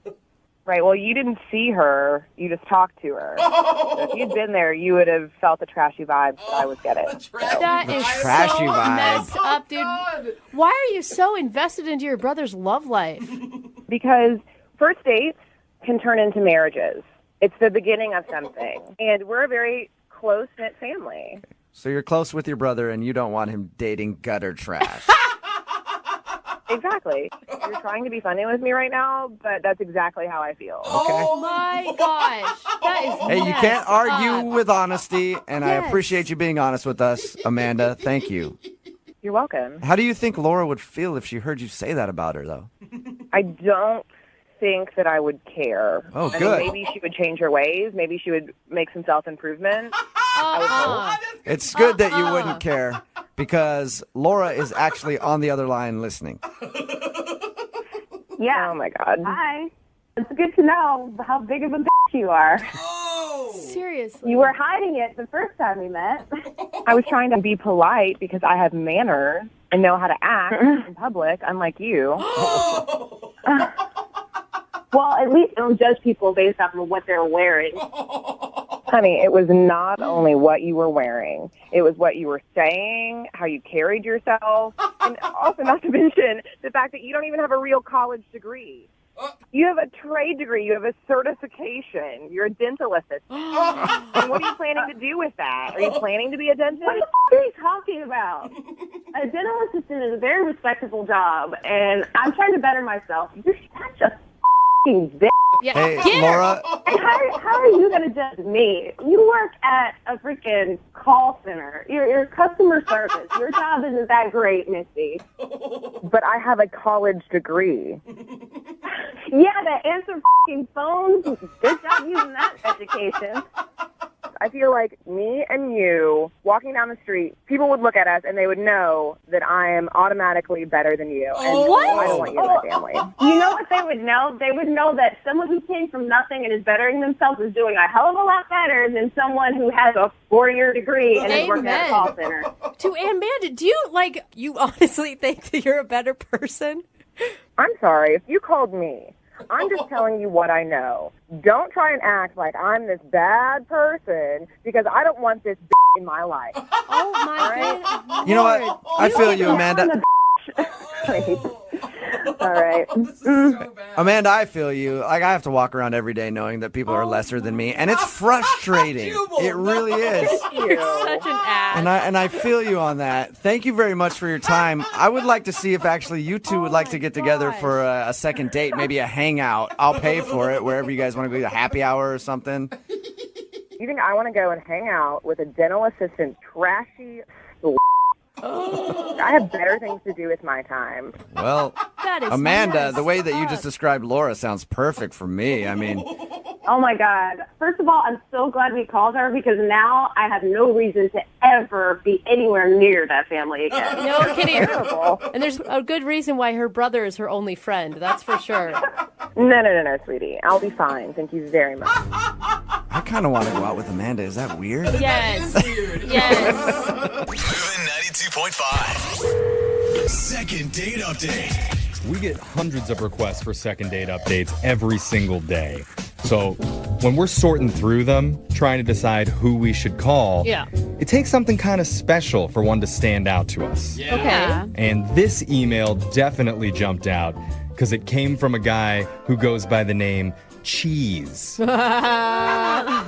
Right. Well, you didn't see her. You just talked to her. So if you'd been there, you would have felt the trashy vibes that I was getting. That is trashy so vibe. messed up, dude. Why are you so invested into your brother's love life? Because first dates can turn into marriages. It's the beginning of something. And we're a very close-knit family. So you're close with your brother, and you don't want him dating gutter trash. Exactly. You're trying to be funny with me right now, but that's exactly how I feel. Okay. Oh, my gosh. That is Hey, you can't argue up. with honesty, and I Yes. appreciate you being honest with us, Amanda. Thank you. You're welcome. How do you think Laura would feel if she heard you say that about her, though? I don't think that I would care. Oh, I good. mean, maybe she would change her ways. Maybe she would make some self-improvement. I would hope. It's good that you wouldn't care because Laura is actually on the other line listening. Yeah. Oh, my God. Hi. It's good to know how big of a bitch you are. Seriously. You were hiding it the first time we met. I was trying to be polite because I have manners and know how to act in public, unlike you. Well, at least don't judge people based off of what they're wearing. Honey, it was not only what you were wearing. It was what you were saying, how you carried yourself, and also not to mention the fact that you don't even have a real college degree. You have a trade degree. You have a certification. You're a dental assistant. And what are you planning to do with that? Are you planning to be a dentist? What the f*** are you talking about? A dental assistant is a very respectable job, and I'm trying to better myself. You're such a f***ing bitch. Yeah. Hey, Laura. And how are you going to judge me? You work at a freaking call center. You're customer service. Your job isn't that great, Missy. But I have a college degree. Yeah, to answer f***ing phones. Good job using that education. I feel like me and you walking down the street, people would look at us and they would know that I am automatically better than you. And What? I don't want you in my family. You know what they would know? They would know that someone who came from nothing and is bettering themselves is doing a hell of a lot better than someone who has a 4-year degree and is working at a call center. To Amanda, do you honestly think that you're a better person? I'm sorry. If you called me, I'm just telling you what I know. Don't try and act like I'm this bad person because I don't want this in my life. Oh, my God. You know what? I feel you, Amanda. All right. Amanda, I feel you. Like, I have to walk around every day knowing that people are lesser than me, and it's frustrating. It really is. You're such an ass. And I feel you on that. Thank you very much for your time. I would like to see if actually you two would like to get together for a second date, maybe a hangout. I'll pay for it wherever you guys want to go, a happy hour or something. You think I want to go and hang out with a dental assistant trashy I have better things to do with my time. Well, That is Amanda, nice. the way that you just described Laura sounds perfect for me. I mean, Oh, my God. First of all, I'm so glad we called her because now I have no reason to ever be anywhere near that family again. No kidding. Terrible. And there's a good reason why her brother is her only friend. That's for sure. No, sweetie. I'll be fine. Thank you very much. I kind of want to go out with Amanda. Is that weird? Yes. Yes. Moving 92.5. Second date update. We get hundreds of requests for second date updates every single day. So when we're sorting through them, trying to decide who we should call, it takes something kind of special for one to stand out to us. Yeah. Okay. And this email definitely jumped out because it came from a guy who goes by the name Cheese. That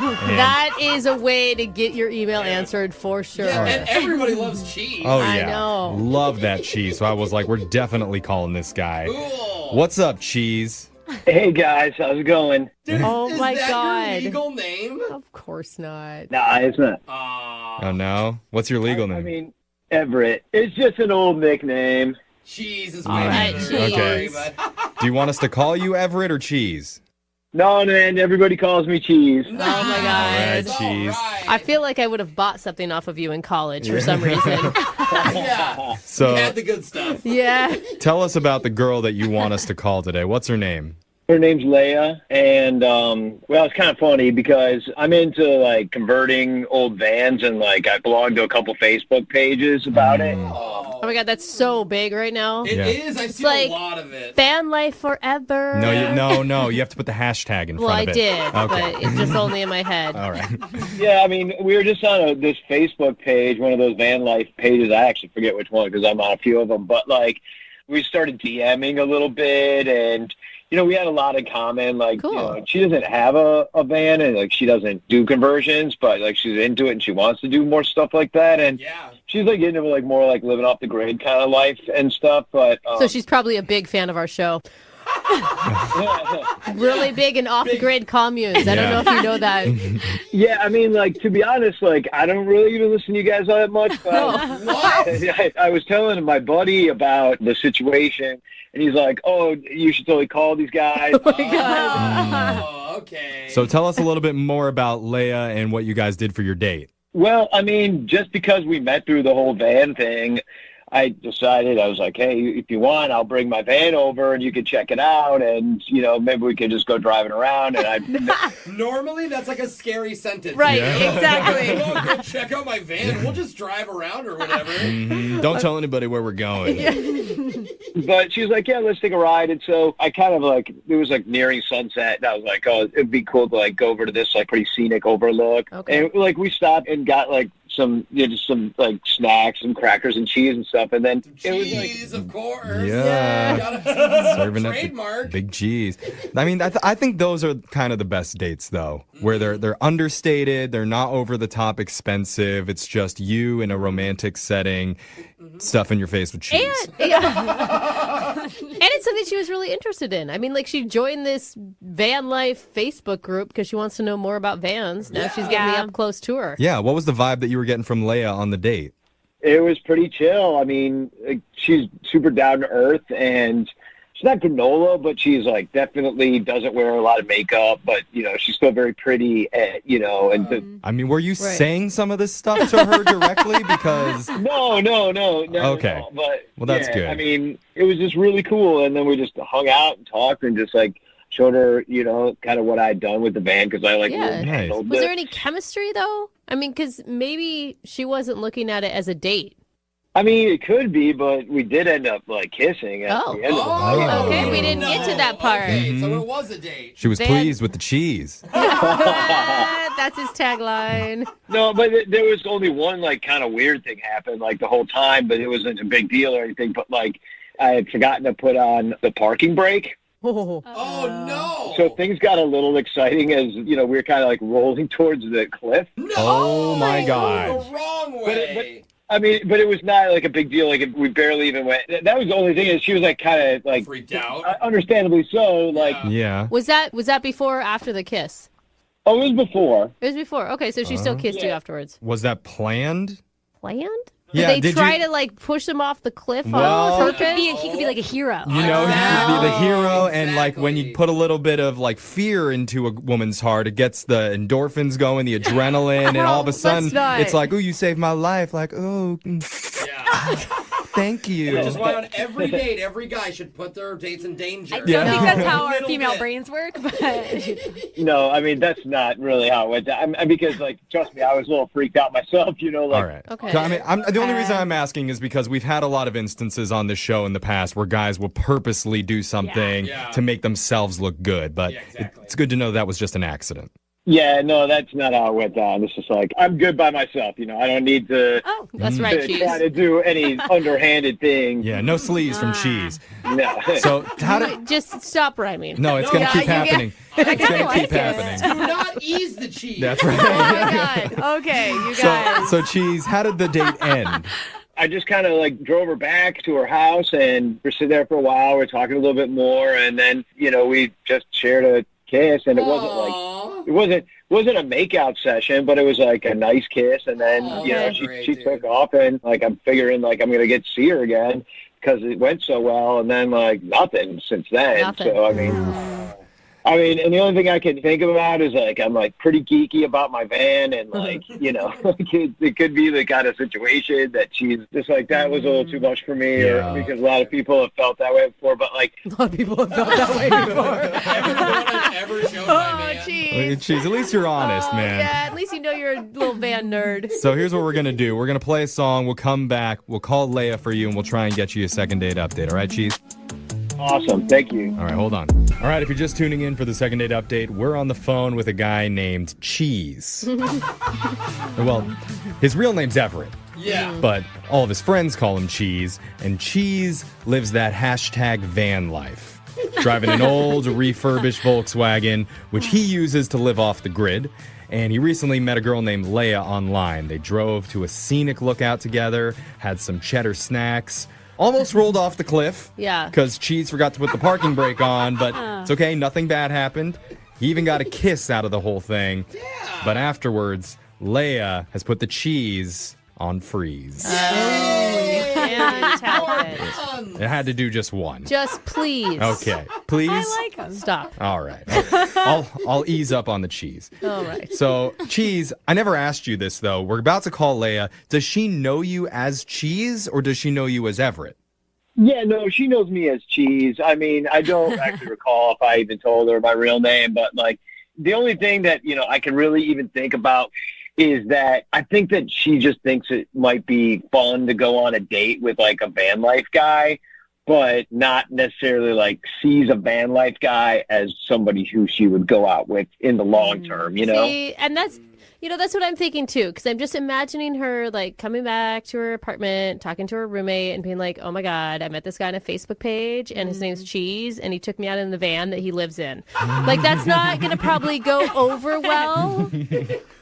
is a way to get your email answered for sure. Yeah, and everybody loves cheese. Oh, yeah. I know. Love that Cheese. So I was like, we're definitely calling this guy. Cool. What's up, Cheese? Hey, guys. How's it going? Oh, my Is that God. your legal name? Of course not. Nah, it's not. Oh, no? What's your legal name? I mean, Everett. It's just an old nickname. Cheese is All my right, name. Cheese. Sorry, bud. Do you want us to call you Everett or Cheese? No, man. Everybody calls me Cheese. Oh, my God. All right, Cheese. I feel like I would have bought something off of you in college for some reason. Yeah. So You had the good stuff. Yeah. tell us about the girl that you want us to call today. What's her name? Her name's Leia, and well, it's kind of funny because I'm into like converting old vans, and like I belong to a couple Facebook pages about it. Oh my God, that's so big right now. It is. I see like a lot of it. Van life forever. No, you have to put the hashtag in Well, front I of it. did, Okay. but it's just only in my head. All right. Yeah, I mean, we were just on this Facebook page, one of those van life pages. I actually forget which one because I'm on a few of them, but like we started DMing a little bit, and you know, we had a lot in common. Like, you know, she doesn't have a van, and like she doesn't do conversions, but like she's into it and she wants to do more stuff like that. And she's like into like more like living off the grid kind of life and stuff. But So she's probably a big fan of our show. Really big and off the grid communes. I don't know if you know that. Yeah, I mean, like, to be honest, like, I don't really even listen to you guys all that much. But I was telling my buddy about the situation, and he's like, oh, you should totally call these guys. Oh, my God. Oh, okay. So tell us a little bit more about Leia and what you guys did for your date. Well, I mean, just because we met through the whole van thing, I decided, I was like, hey, if you want, I'll bring my van over and you can check it out, and, you know, maybe we could just go driving around. And Normally, that's like a scary sentence. Right, exactly. Oh, go check out my van. We'll just drive around or whatever. Don't tell anybody where we're going. But she was like, yeah, let's take a ride. And so I kind of like, it was like nearing sunset, and I was like, oh, it'd be cool to like go over to this like pretty scenic overlook. Okay. And like we stopped and got like some, you know, just some like snacks, some crackers and cheese and stuff. And then it was like, Cheese, of course. Yeah. Serving up the Trademark. big cheese. I mean, I think those are kind of the best dates, though, where they're understated, they're not over the top expensive. It's just you in a romantic setting, stuff in your face with cheese. And it's something she was really interested in. I mean, like, she joined this van life Facebook group because she wants to know more about vans. Now she's getting the up close tour. Yeah, what was the vibe that you were getting from Leia on the date? it was pretty chill. I mean, like, she's super down to earth, and she's not granola, but she's like definitely doesn't wear a lot of makeup, but you know, she's still very pretty, you know. And I mean, were you saying some of this stuff to her directly? Because no. Okay. No, but well, that's yeah, good. I mean, it was just really cool, and then we just hung out and talked and just like showed her, you know, kind of what I'd done with the band because I like handled Was it. there any chemistry though? I mean, because maybe she wasn't looking at it as a date. I mean, it could be, but we did end up like kissing at the end of the Okay, we didn't get to that part. Okay, so it was a date. She was They pleased with the cheese. That's his tagline. No, but there was only one like kind of weird thing happened like the whole time, but it wasn't a big deal or anything. But like I had forgotten to put on the parking brake. Oh no! So things got a little exciting as, you know, we were kind of like rolling towards the cliff. Oh my God. The wrong way. I mean, but it was not like a big deal. Like we barely even went. That was the only thing is she was like kind of like freaked out. Understandably so. Like yeah. Was that before or after the kiss? Oh, it was before. It was before. Okay, so she still kissed you afterwards. Was that planned? Planned? Yeah, Did they did try you- to like push him off the cliff Well- on purpose? He could be like a hero. You know, he could be the hero, and like when you put a little bit of like fear into a woman's heart, it gets the endorphins going, the adrenaline, and all of a sudden not. it's like, oh, you saved my life. Like, oh. Thank you. Which is why on every date, every guy should put their dates in danger. I don't think that's how our female brains work, but No, I mean, that's not really how it went down. Because, like, trust me, I was a little freaked out myself, you know, like. All right. Okay. So, I mean, the only reason I'm asking is because we've had a lot of instances on this show in the past where guys will purposely do something to make themselves look good. But it's good to know that was just an accident. Yeah, no, that's not how it went down. It's just like, I'm good by myself, you know. I don't need to, that's right, to Cheese. try to do any underhanded thing. Yeah, no sleeves from Cheese. No. So how did... Just stop rhyming. No, it's going to keep happening. It's going to keep happening. Do not ease the cheese. That's right. Oh, my God. Okay, you guys. So Cheese, how did the date end? I just kind of like drove her back to her house, and we're sitting there for a while. We're talking a little bit more, and then, you know, we just shared a kiss, and it wasn't a makeout session, but it was like a nice kiss. And then you know, she took off, and like I'm figuring like I'm gonna get to see her again because it went so well, and then like nothing since then. So I mean, and the only thing I can think about is like I'm like pretty geeky about my van, and like you know, it could be the kind of situation that she's just like that was a little too much for me, or because a lot of people have felt that way before. But like a lot of people have felt that way before. Everyone I've ever shown my man. Cheese. Cheese, at least you're honest, man. Yeah, at least you know you're a little van nerd. So here's what we're going to do. We're going to play a song. We'll come back. We'll call Leia for you, and we'll try and get you a second date update. All right, Cheese? Awesome. Thank you. All right, hold on. All right, if you're just tuning in for the second date update, we're on the phone with a guy named Cheese. Well, his real name's Everett. Yeah. But all of his friends call him Cheese, and Cheese lives that hashtag van life. Driving an old, refurbished Volkswagen, which he uses to live off the grid. And he recently met a girl named Leia online. They drove to a scenic lookout together, had some cheddar snacks, almost rolled off the cliff. Yeah. Because Cheese forgot to put the parking brake on, but it's okay, nothing bad happened. He even got a kiss out of the whole thing. Yeah. But afterwards, Leia has put the cheese on freeze. It had to do just one. Just please. Okay, please. I like them. Stop. All right. I'll ease up on the cheese. All right. So, Cheese, I never asked you this, though. We're about to call Leia. Does she know you as Cheese, or does she know you as Everett? Yeah, no, she knows me as Cheese. I mean, I don't actually recall if I even told her my real name, but like the only thing that, you know, I can really even think about is that I think that she just thinks it might be fun to go on a date with like a van life guy, but not necessarily like sees a van life guy as somebody who she would go out with in the long term, you know? See, and that's, you know, that's what I'm thinking too, because I'm just imagining her like coming back to her apartment, talking to her roommate and being like, oh my God, I met this guy on a Facebook page and his name's Cheese and he took me out in the van that he lives in. Like, that's not going to probably go over well.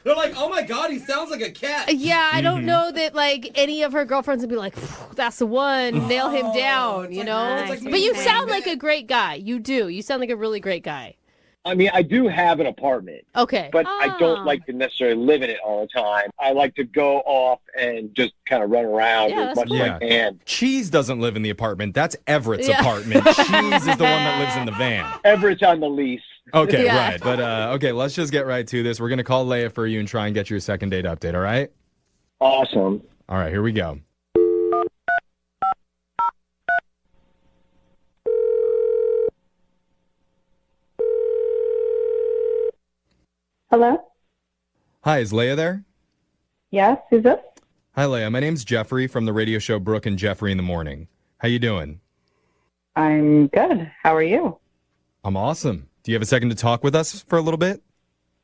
They're like, oh my God, he sounds like a cat. Yeah, I don't know that like any of her girlfriends would be like, that's the one, nail him down, you know? But you sound like a great guy. You do. You sound like a really great guy. I mean, I do have an apartment. Okay. But I don't like to necessarily live in it all the time. I like to go off and just kind of run around as much as I can. Cheese doesn't live in the apartment. That's Everett's apartment. Cheese is the one that lives in the van. Everett's on the lease. Okay, right. But, okay, let's just get right to this. We're going to call Leia for you and try and get you a second date update, all right? Awesome. All right, here we go. Hello? Hi, is Leia there? Yes, who's this? Hi, Leia. My name's Jeffrey from the radio show Brooke and Jeffrey in the Morning. How you doing? I'm good. How are you? I'm awesome. Do you have a second to talk with us for a little bit?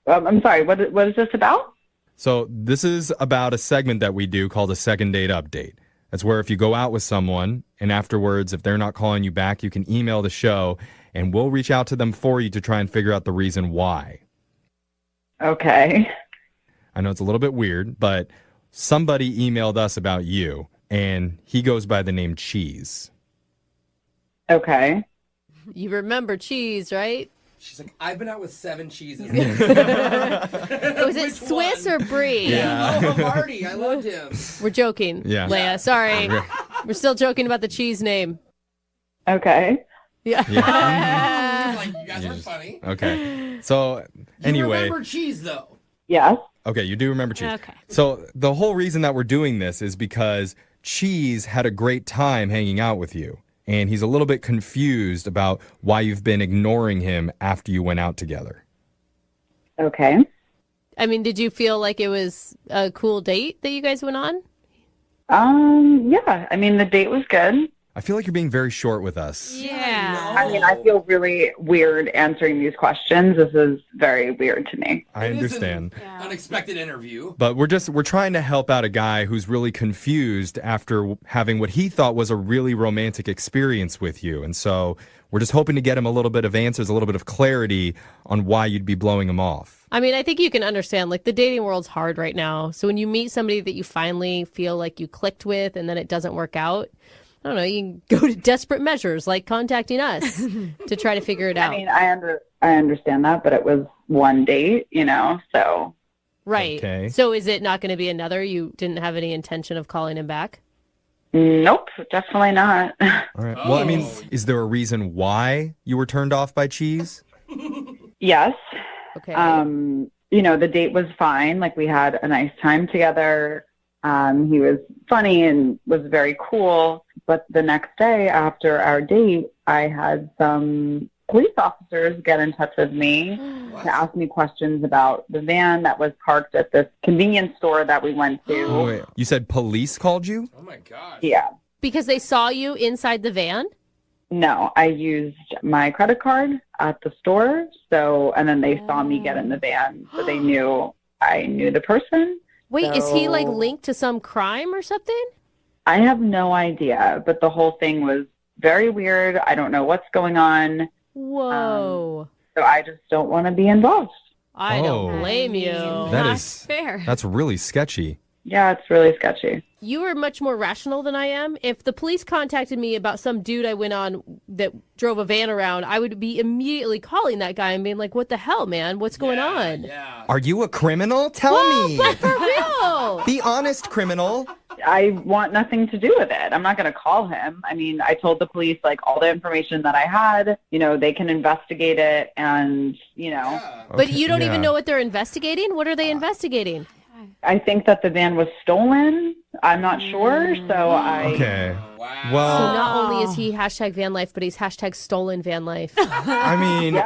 I'm sorry, what is this about? So this is about a segment that we do called a second date update. That's where if you go out with someone and afterwards, if they're not calling you back, you can email the show and we'll reach out to them for you to try and figure out the reason why. Okay. I know it's a little bit weird, but somebody emailed us about you, and he goes by the name Cheese. Okay. You remember Cheese, right? She's like, I've been out with 7 cheeses. Was it Swiss or Brie? Yeah. Oh, Marty. I loved him. We're joking, Yeah. Leia. Sorry. We're still joking about the cheese name. Okay. Yeah. Like, you guys are funny. Okay. So, anyway. You remember Cheese, though. Yes. Okay, you do remember Cheese. Okay. So the whole reason that we're doing this is because Cheese had a great time hanging out with you, and he's a little bit confused about why you've been ignoring him after you went out together. Okay. I mean, did you feel like it was a cool date that you guys went on? Yeah. I mean, the date was good. I feel like you're being very short with us. Yeah. I mean, I feel really weird answering these questions. This is very weird to me. I understand. Unexpected interview. But we're trying to help out a guy who's really confused after having what he thought was a really romantic experience with you. And so we're just hoping to get him a little bit of answers, a little bit of clarity on why you'd be blowing him off. I mean, I think you can understand, like, the dating world's hard right now. So when you meet somebody that you finally feel like you clicked with and then it doesn't work out, I don't know, you can go to desperate measures like contacting us to try to figure it out. I mean, I understand that, but it was one date, so. Right. Okay. So is it not going to be another? You didn't have any intention of calling him back? Nope, definitely not. All right. Well, I mean, is there a reason why you were turned off by Cheese? Yes. Okay. The date was fine. Like, we had a nice time together. He was funny and was very cool. But the next day after our date, I had some police officers get in touch with me to ask me questions about the van that was parked at this convenience store that we went to. Oh, wait. You said police called you? Oh, my gosh. Yeah. Because they saw you inside the van? No, I used my credit card at the store. And then they saw me get in the van. So they knew I knew the person. Wait, is he like So- linked to some crime or something? I have no idea, but the whole thing was very weird. I don't know what's going on. Whoa. So I just don't want to be involved. I don't blame you. That's fair. That's really sketchy. Yeah, it's really sketchy. You are much more rational than I am. If the police contacted me about some dude I went on that drove a van around, I would be immediately calling that guy and being like, what the hell, man? What's going on? Yeah. Are you a criminal? Tell me. But for real. Be honest, criminal. I want nothing to do with it. I'm not going to call him. I mean, I told the police, like, all the information that I had, they can investigate it and, But you don't even know what they're investigating? What are they investigating? I think that the van was stolen. I'm not sure. So Okay. So Well, not only is he hashtag van life, but he's hashtag stolen van life. I mean,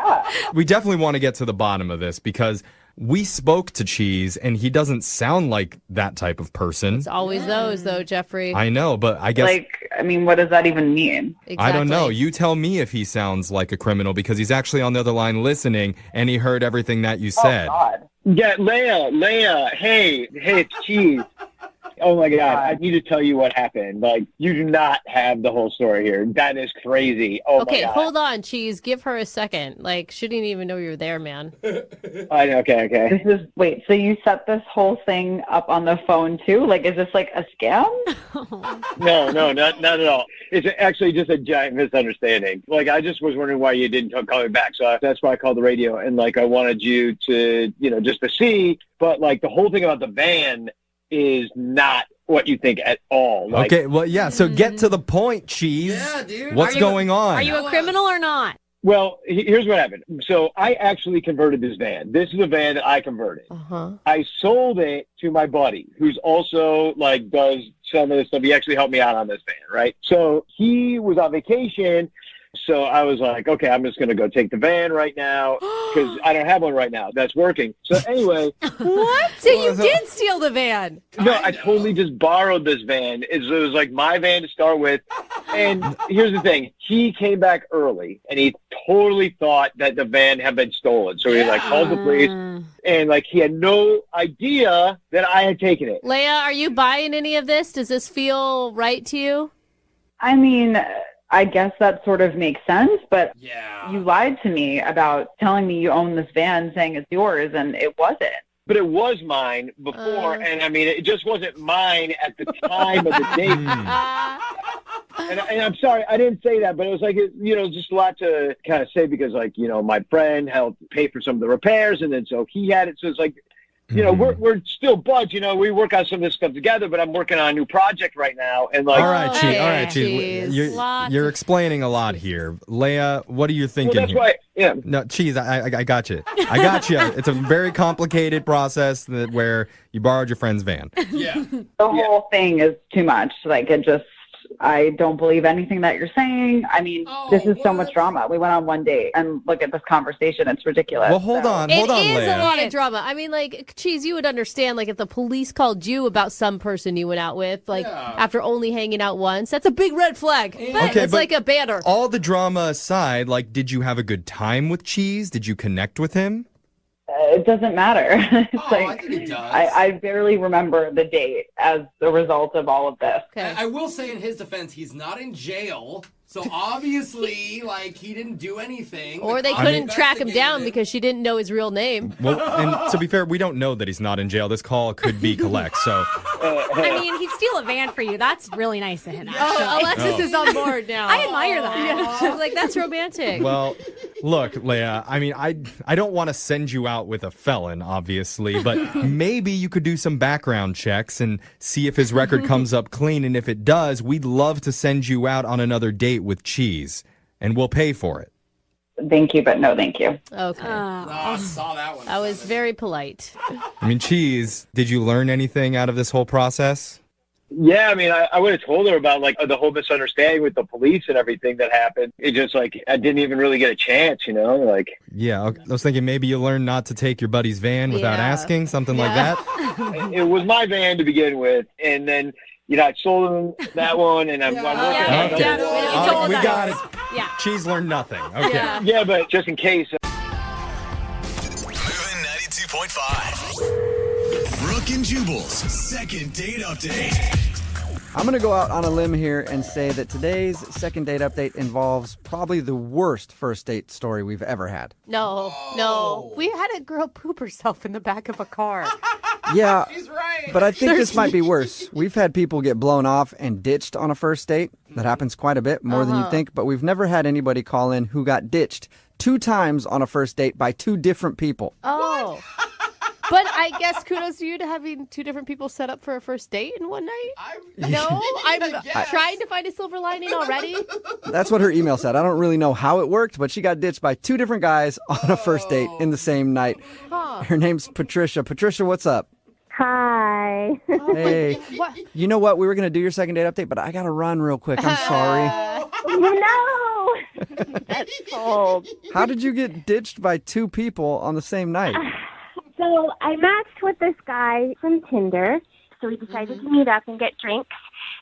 we definitely want to get to the bottom of this because we spoke to Cheese and he doesn't sound like that type of person. It's always those, though, Jeffrey. I know, but I guess... what does that even mean? I don't know. You tell me if he sounds like a criminal because he's actually on the other line listening and he heard everything that you said. God. Yeah, Leia, hey, it's Cheese. Oh my God, I need to tell you what happened. Like, you do not have the whole story here. That is crazy. Oh Okay, my God. hold on, Cheese. Give her a second. Like, shouldn't even know you're there, man. I know, okay. Wait, so you set this whole thing up on the phone too? Like, is this like a scam? No, not at all. It's actually just a giant misunderstanding. Like, I just was wondering why you didn't call me back. So that's why I called the radio. And, like, I wanted you to, just to see. But, like, the whole thing about the van is not what you think at all. Like, Okay, well, yeah, so get to the point, Cheese. Yeah, dude. What's going on? Are you a criminal or not? well, here's what happened. So I actually converted this van. This is a van that I converted. Uh-huh. I sold it to my buddy, who's also, like, does some of this stuff. He actually helped me out on this van, right? So he was on vacation. So I was like, okay, I'm just going to go take the van right now because I don't have one right now that's working. So anyway. What? So you did steal the van? No, I totally just borrowed this van. It was like my van to start with. And here's the thing. He came back early and he totally thought that the van had been stolen. So he called the police and he had no idea that I had taken it. Leia, are you buying any of this? Does this feel right to you? I mean, I guess that sort of makes sense, but you lied to me about telling me you own this van, saying it's yours, and it wasn't. But it was mine before, and I mean, it just wasn't mine at the time of the date. And I'm sorry, I didn't say that, but it was just a lot to kind of say because, my friend helped pay for some of the repairs, and then so he had it. So it's we're still buds. We work on some of this stuff together, but I'm working on a new project right now. And all right, Cheese. You're explaining a lot here. Leia, what are you thinking Well, that's here? why Yeah. No, Cheese, I got you. I got you. It's a very complicated process where you borrowed your friend's van. Yeah. The whole thing is too much. Like, I don't believe anything that you're saying. I mean, this is so much drama. We went on one date, and look at this conversation. It's ridiculous. Well, hold on, It is Leia. a lot of drama. I mean, like, Cheese, you would understand, like, if the police called you about some person you went out with, like, after only hanging out once, that's a big red flag. But Okay, it's but like a banner. All the drama aside, like, did you have a good time with Cheese? Did you connect with him? It doesn't matter. It's I think it does. I barely remember the date as a result of all of this. I will say in his defense, he's not in jail. So obviously, like, he didn't do anything. Or they couldn't track him down because she didn't know his real name. Well, and to be fair, we don't know that he's not in jail. This call could be collect, so... I mean, he'd steal a van for you. That's really nice of him, actually. Oh, Alexis is on board now. I admire that. Yeah. Like, that's romantic. Well, look, Leia, I mean, I don't want to send you out with a felon, obviously, but maybe you could do some background checks and see if his record comes up clean, and if it does, we'd love to send you out on another date with Cheese, and we'll pay for it. Thank you, but no thank you. Okay. I saw that one. I was very polite. I mean, Cheese, did you learn anything out of this whole process? Yeah, I mean, I would have told her about, like, the whole misunderstanding with the police and everything that happened. It just, like, I didn't even really get a chance, you know? Like, Yeah, I was thinking maybe you learned not to take your buddy's van without asking, something like that. it was my van to begin with, and then, you know, I sold him that one, and I'm working on Okay. another one. We got it. Yeah. Cheese learned nothing. Okay. Yeah, but just in case. Moving 92.5. Brooke and Jubal's second date update. I'm going to go out on a limb here and say that today's second date update involves probably the worst first date story we've ever had. No. We had a girl poop herself in the back of a car. Yeah, She's right. but I think this might be worse. We've had people get blown off and ditched on a first date. That happens quite a bit, more than you think, but we've never had anybody call in who got ditched 2 times on a first date by 2 different people. Oh. But I guess kudos to you to having 2 different people set up for a first date in one night. I'm trying to find a silver lining already. That's what her email said. I don't really know how it worked, but she got ditched by 2 different guys on a first date in the same night. Her name's Patricia. Patricia, what's up? Hi. Hey. You know what? We were going to do your second date update, but I got to run real quick. I'm sorry. No. That's cold. How did you get ditched by 2 people on the same night? So I matched with this guy from Tinder. So we decided to meet up and get drinks.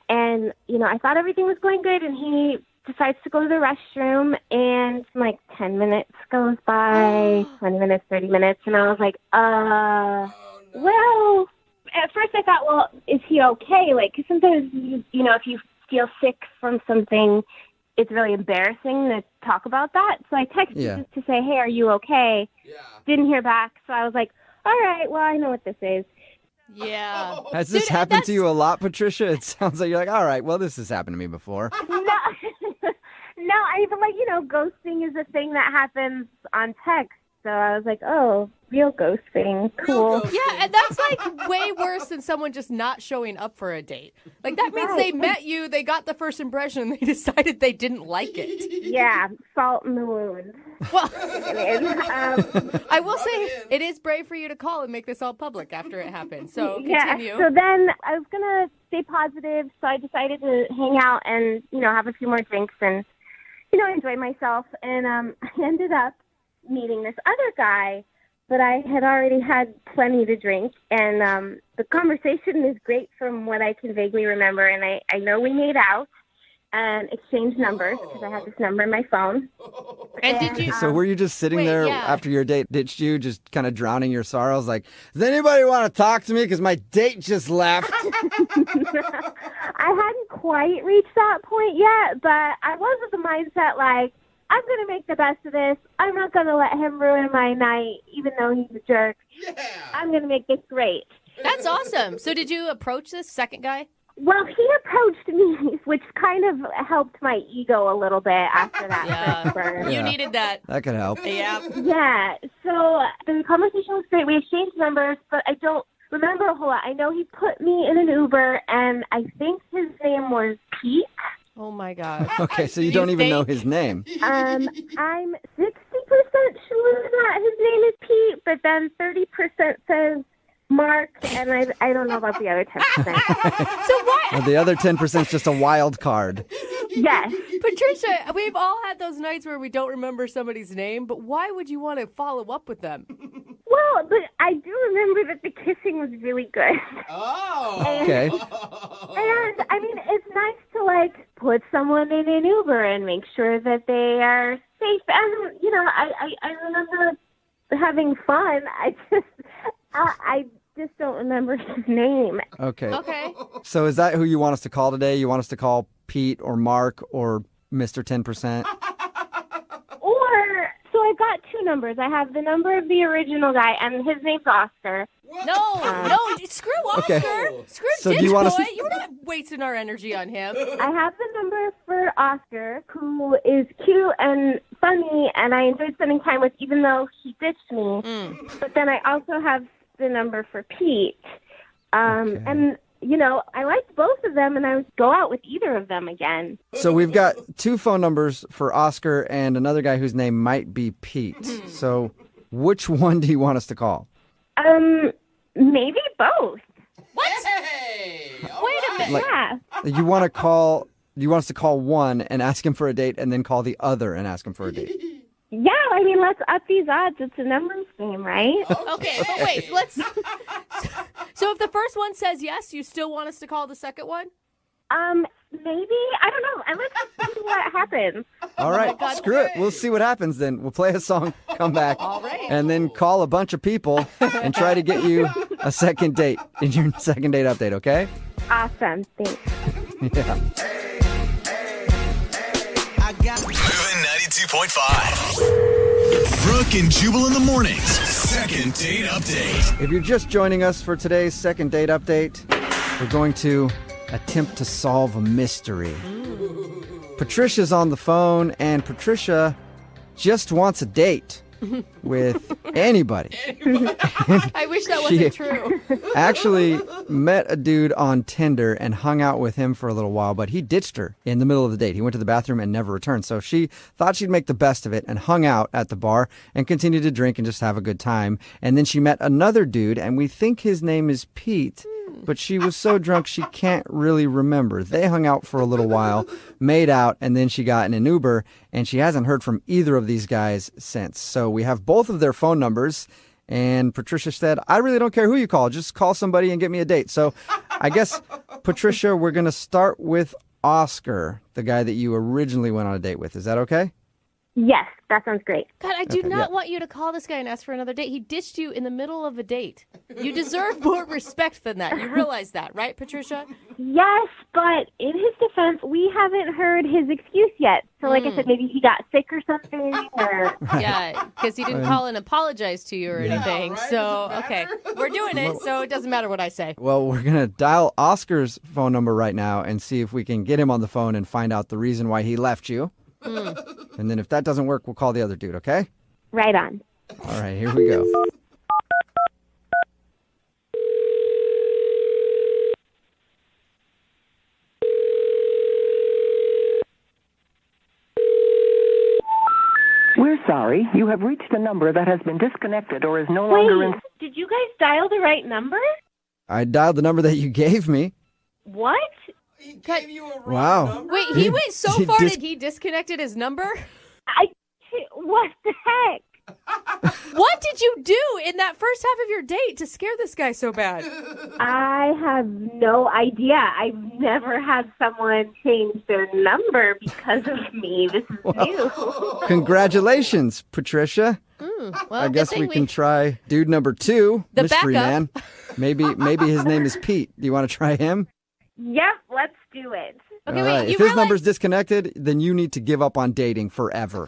And, you know, I thought everything was going good. And he decides to go to the restroom. And like 10 minutes goes by, 20 minutes, 30 minutes. And I was like, well, at first I thought, well, is he okay? Like, 'cause sometimes, you know, if you feel sick from something, it's really embarrassing to talk about that. So I texted just to say, hey, are you okay? Yeah. Didn't hear back. So I was like, all right, well, I know what this is. Yeah. Has this happened to you a lot, Patricia? It sounds like you're like, all right, well, this has happened to me before. No, I even like, you know, ghosting is a thing that happens on text. So I was like, oh, real ghosting. Cool. Yeah, and that's like way worse than someone just not showing up for a date. Like that means they met you, they got the first impression, and they decided they didn't like it. Yeah, salt in the wound. Well, I will say it is brave for you to call and make this all public after it happened. So continue. Yeah, so then I was going to stay positive, so I decided to hang out and, you know, have a few more drinks and, you know, enjoy myself. And I ended up meeting this other guy, but I had already had plenty to drink, and the conversation is great from what I can vaguely remember, and I know we made out and exchanged numbers because I had this number in my phone. And did you? So were you just sitting there after your date ditched you, just kind of drowning your sorrows? Like, does anybody want to talk to me? Because my date just left. I hadn't quite reached that point yet, but I was of the mindset like, I'm going to make the best of this. I'm not going to let him ruin my night, even though he's a jerk. Yeah. I'm going to make this great. That's awesome. So did you approach this second guy? Well, he approached me, which kind of helped my ego a little bit after that first burn. You needed that. That could help. Yeah. Yeah. So the conversation was great. We exchanged numbers, but I don't remember a whole lot. I know he put me in an Uber, and I think his name was Pete. Oh, my God. Okay, so you don't even know his name. I'm 60% his name is Pete, but then 30% says Mark, and I don't know about the other 10%. So why? Well, the other 10% is just a wild card. Yes. Patricia, we've all had those nights where we don't remember somebody's name, but why would you want to follow up with them? Well, but I do remember that the kissing was really good. Oh. Okay. And, I mean, it's nice to, like, put someone in an Uber and make sure that they are safe. And, you know, I remember having fun. I just don't remember his name. Okay. Okay. So is that who you want us to call today? You want us to call Pete or Mark or Mr. 10%? Or, so I've got two numbers. I have the number of the original guy, and his name's Oscar. No, screw Oscar. Okay. Screw So do Ditch you Boy. want us- You're not wasting our energy on him. I have the number for Oscar, who is cute and funny, and I enjoyed spending time with, even though he ditched me. But then I also have the number for Pete. And, you know, I liked both of them, and I would go out with either of them again. So we've got two phone numbers for Oscar and another guy whose name might be Pete. So which one do you want us to call? Maybe both. What? Hey, Wait a minute. Like- Yeah. You want us to call one and ask him for a date and then call the other and ask him for a date? Yeah, I mean, let's up these odds. It's a numbers game, right? Okay, but wait, let's. So if the first one says yes, you still want us to call the second one? Maybe. I don't know. And let's just see what happens. All right, God. screw it. We'll see what happens then. We'll play a song, come back, and then call a bunch of people and try to get you a second date in your second date update, okay? Awesome. Thanks. Yeah. Moving 92.5. Brooke and Jubal in the mornings. Second date update. If you're just joining us for today's second date update, we're going to attempt to solve a mystery. Patricia's on the phone, and Patricia just wants a date with anybody. I wish that wasn't true. Actually met a dude on Tinder and hung out with him for a little while, but he ditched her in the middle of the date. He went to the bathroom and never returned. So she thought she'd make the best of it and hung out at the bar and continued to drink and just have a good time. And then she met another dude, and we think his name is Pete, but she was so drunk she can't really remember. They hung out for a little while, made out, and then she got in an Uber, and she hasn't heard from either of these guys since. So we have both of their phone numbers, and Patricia said, I really don't care who you call. Just call somebody and get me a date. So I guess, Patricia, we're going to start with Oscar, the guy that you originally went on a date with. Is that okay? Yes, that sounds great. God, I do Okay, not yeah. want you to call this guy and ask for another date. He ditched you in the middle of a date. You deserve more respect than that. You realize that, right, Patricia? Yes, but in his defense, we haven't heard his excuse yet. So, like I said, maybe he got sick or something, or... Yeah, because he didn't call and apologize to you or anything. right? So, okay, we're doing it, so it doesn't matter what I say. Well, we're going to dial Oscar's phone number right now and see if we can get him on the phone and find out the reason why he left you. And then if that doesn't work, we'll call the other dude, okay? Right on. All right, here we go. We're sorry. You have reached a number that has been disconnected or is no longer in... Wait, did you guys dial the right number? I dialed the number that you gave me. What? He gave you a wrong Wow. number? Wait, he went so he far dis- that he disconnected his number? What the heck? What did you do in that first half of your date to scare this guy so bad? I have no idea. I've never had someone change their number because of me. This is new. Congratulations, Patricia. Well, I guess we can try dude number 2, The mystery backup. man. Maybe his name is Pete. Do you want to try him? Yep, let's do it. Okay, All wait, right. you If his realize- number's disconnected, then you need to give up on dating forever.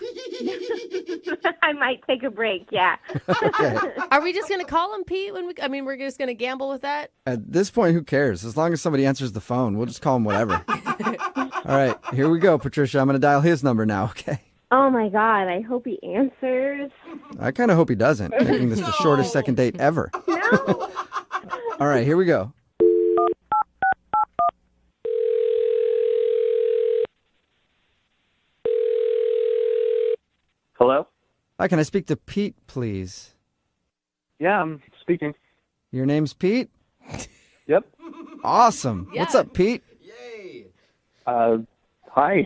I might take a break, yeah. Okay. Are we just going to call him Pete when we're just going to gamble with that? At this point, who cares? As long as somebody answers the phone, we'll just call him whatever. All right, here we go, Patricia. I'm going to dial his number now, okay? Oh my God, I hope he answers. I kind of hope he doesn't, making this the shortest second date ever. No. All right, here we go. Hello? Hi, can I speak to Pete, please? Yeah, I'm speaking. Your name's Pete? Yep. Awesome. What's up, Pete? Hi.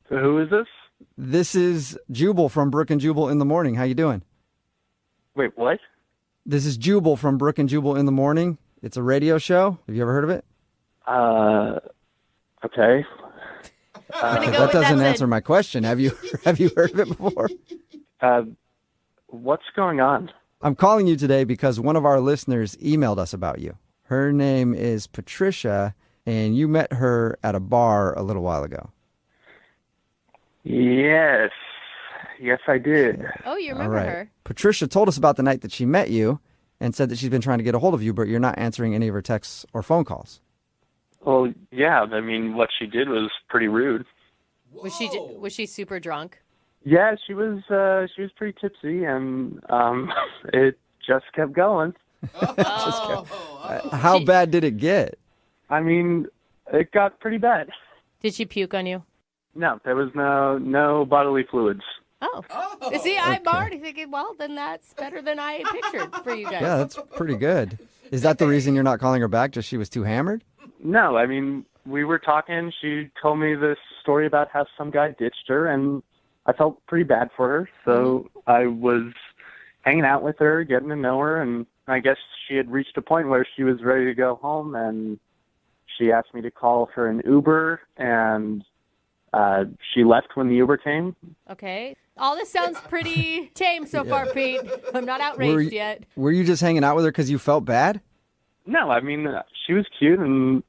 So who is this? This is Jubal from Brooke and Jubal in the Morning. How you doing? Wait, what? This is Jubal from Brooke and Jubal in the Morning. It's a radio show. Have you ever heard of it? Okay. That doesn't answer my question. Have you heard of it before? What's going on? I'm calling you today because one of our listeners emailed us about you. Her name is Patricia, and you met her at a bar a little while ago. Yes. Yes, I did. Oh, you remember her. Patricia told us about the night that she met you and said that she's been trying to get a hold of you, but you're not answering any of her texts or phone calls. Well, yeah. I mean, what she did was pretty rude. Was she super drunk? Yeah, she was pretty tipsy, and it just kept going. How bad did it get? I mean, it got pretty bad. Did she puke on you? No, there was no bodily fluids. Oh. See, I'm already thinking, well, then that's better than I had pictured for you guys. Yeah, that's pretty good. Is that the reason you're not calling her back? Just she was too hammered? No, I mean, we were talking. She told me this story about how some guy ditched her, and I felt pretty bad for her. So I was hanging out with her, getting to know her, and I guess she had reached a point where she was ready to go home, and she asked me to call her an Uber, and she left when the Uber came. Okay. All this sounds pretty tame so far, Pete. I'm not outraged yet. Were you just hanging out with her because you felt bad? No, I mean, she was cute, and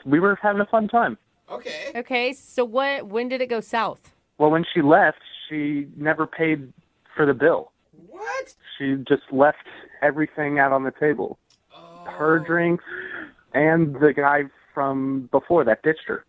we were having a fun time. Okay, so when did it go south? Well, when she left, she never paid for the bill. What? She just left everything out on the table. Her drinks and the guy from before that ditched her.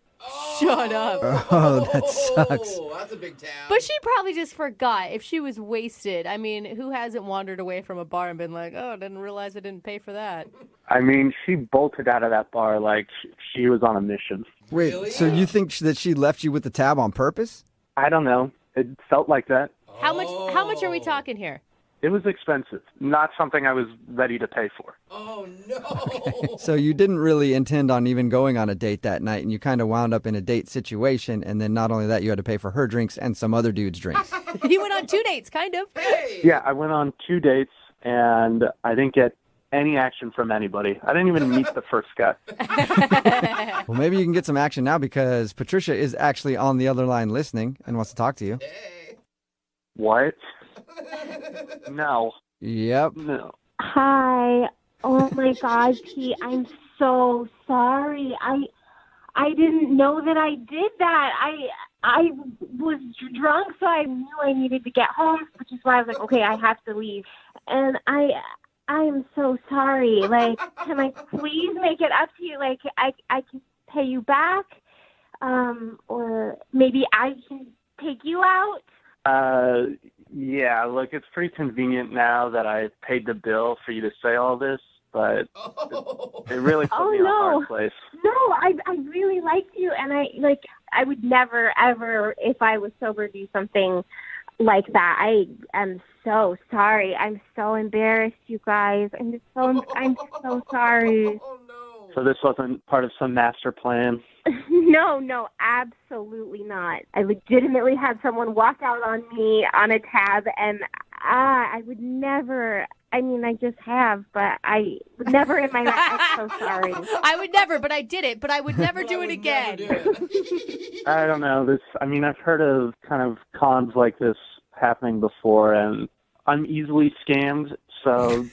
Shut up. Oh, that sucks. That's a big tab. But she probably just forgot. If she was wasted, I mean, who hasn't wandered away from a bar and been like, oh, I didn't realize I didn't pay for that? I mean, she bolted out of that bar like she was on a mission. Wait, so you think that she left you with the tab on purpose? I don't know. It felt like that. How much are we talking here? It was expensive. Not something I was ready to pay for. Oh, no. So you didn't really intend on even going on a date that night, and you kind of wound up in a date situation, and then not only that, you had to pay for her drinks and some other dude's drinks. You went on 2 dates, kind of. Yeah, I went on 2 dates, and I didn't get any action from anybody. I didn't even meet the first guy. Well, maybe you can get some action now because Patricia is actually on the other line listening and wants to talk to you. What? No. Yep. No. Hi. Oh my God, Pete, I'm so sorry. I didn't know that I did that. I was drunk, so I knew I needed to get home, which is why I was like, okay, I have to leave. And I am so sorry. Like, can I please make it up to you? Like, I can pay you back, or maybe I can take you out. Yeah, look, it's pretty convenient now that I paid the bill for you to say all this, but it really put me in a hard place. No, I really liked you, and I would never, ever, if I was sober, do something like that. I am so sorry. I'm so embarrassed, you guys. I'm so sorry. So this wasn't part of some master plan? No, absolutely not. I legitimately had someone walk out on me on a tab, and I would never. I mean, I just have, but I would never in my life. I'm so sorry. I would never, but I did it. But I would never do it again. I don't know. I've heard of kind of cons like this happening before, and I'm easily scammed. So.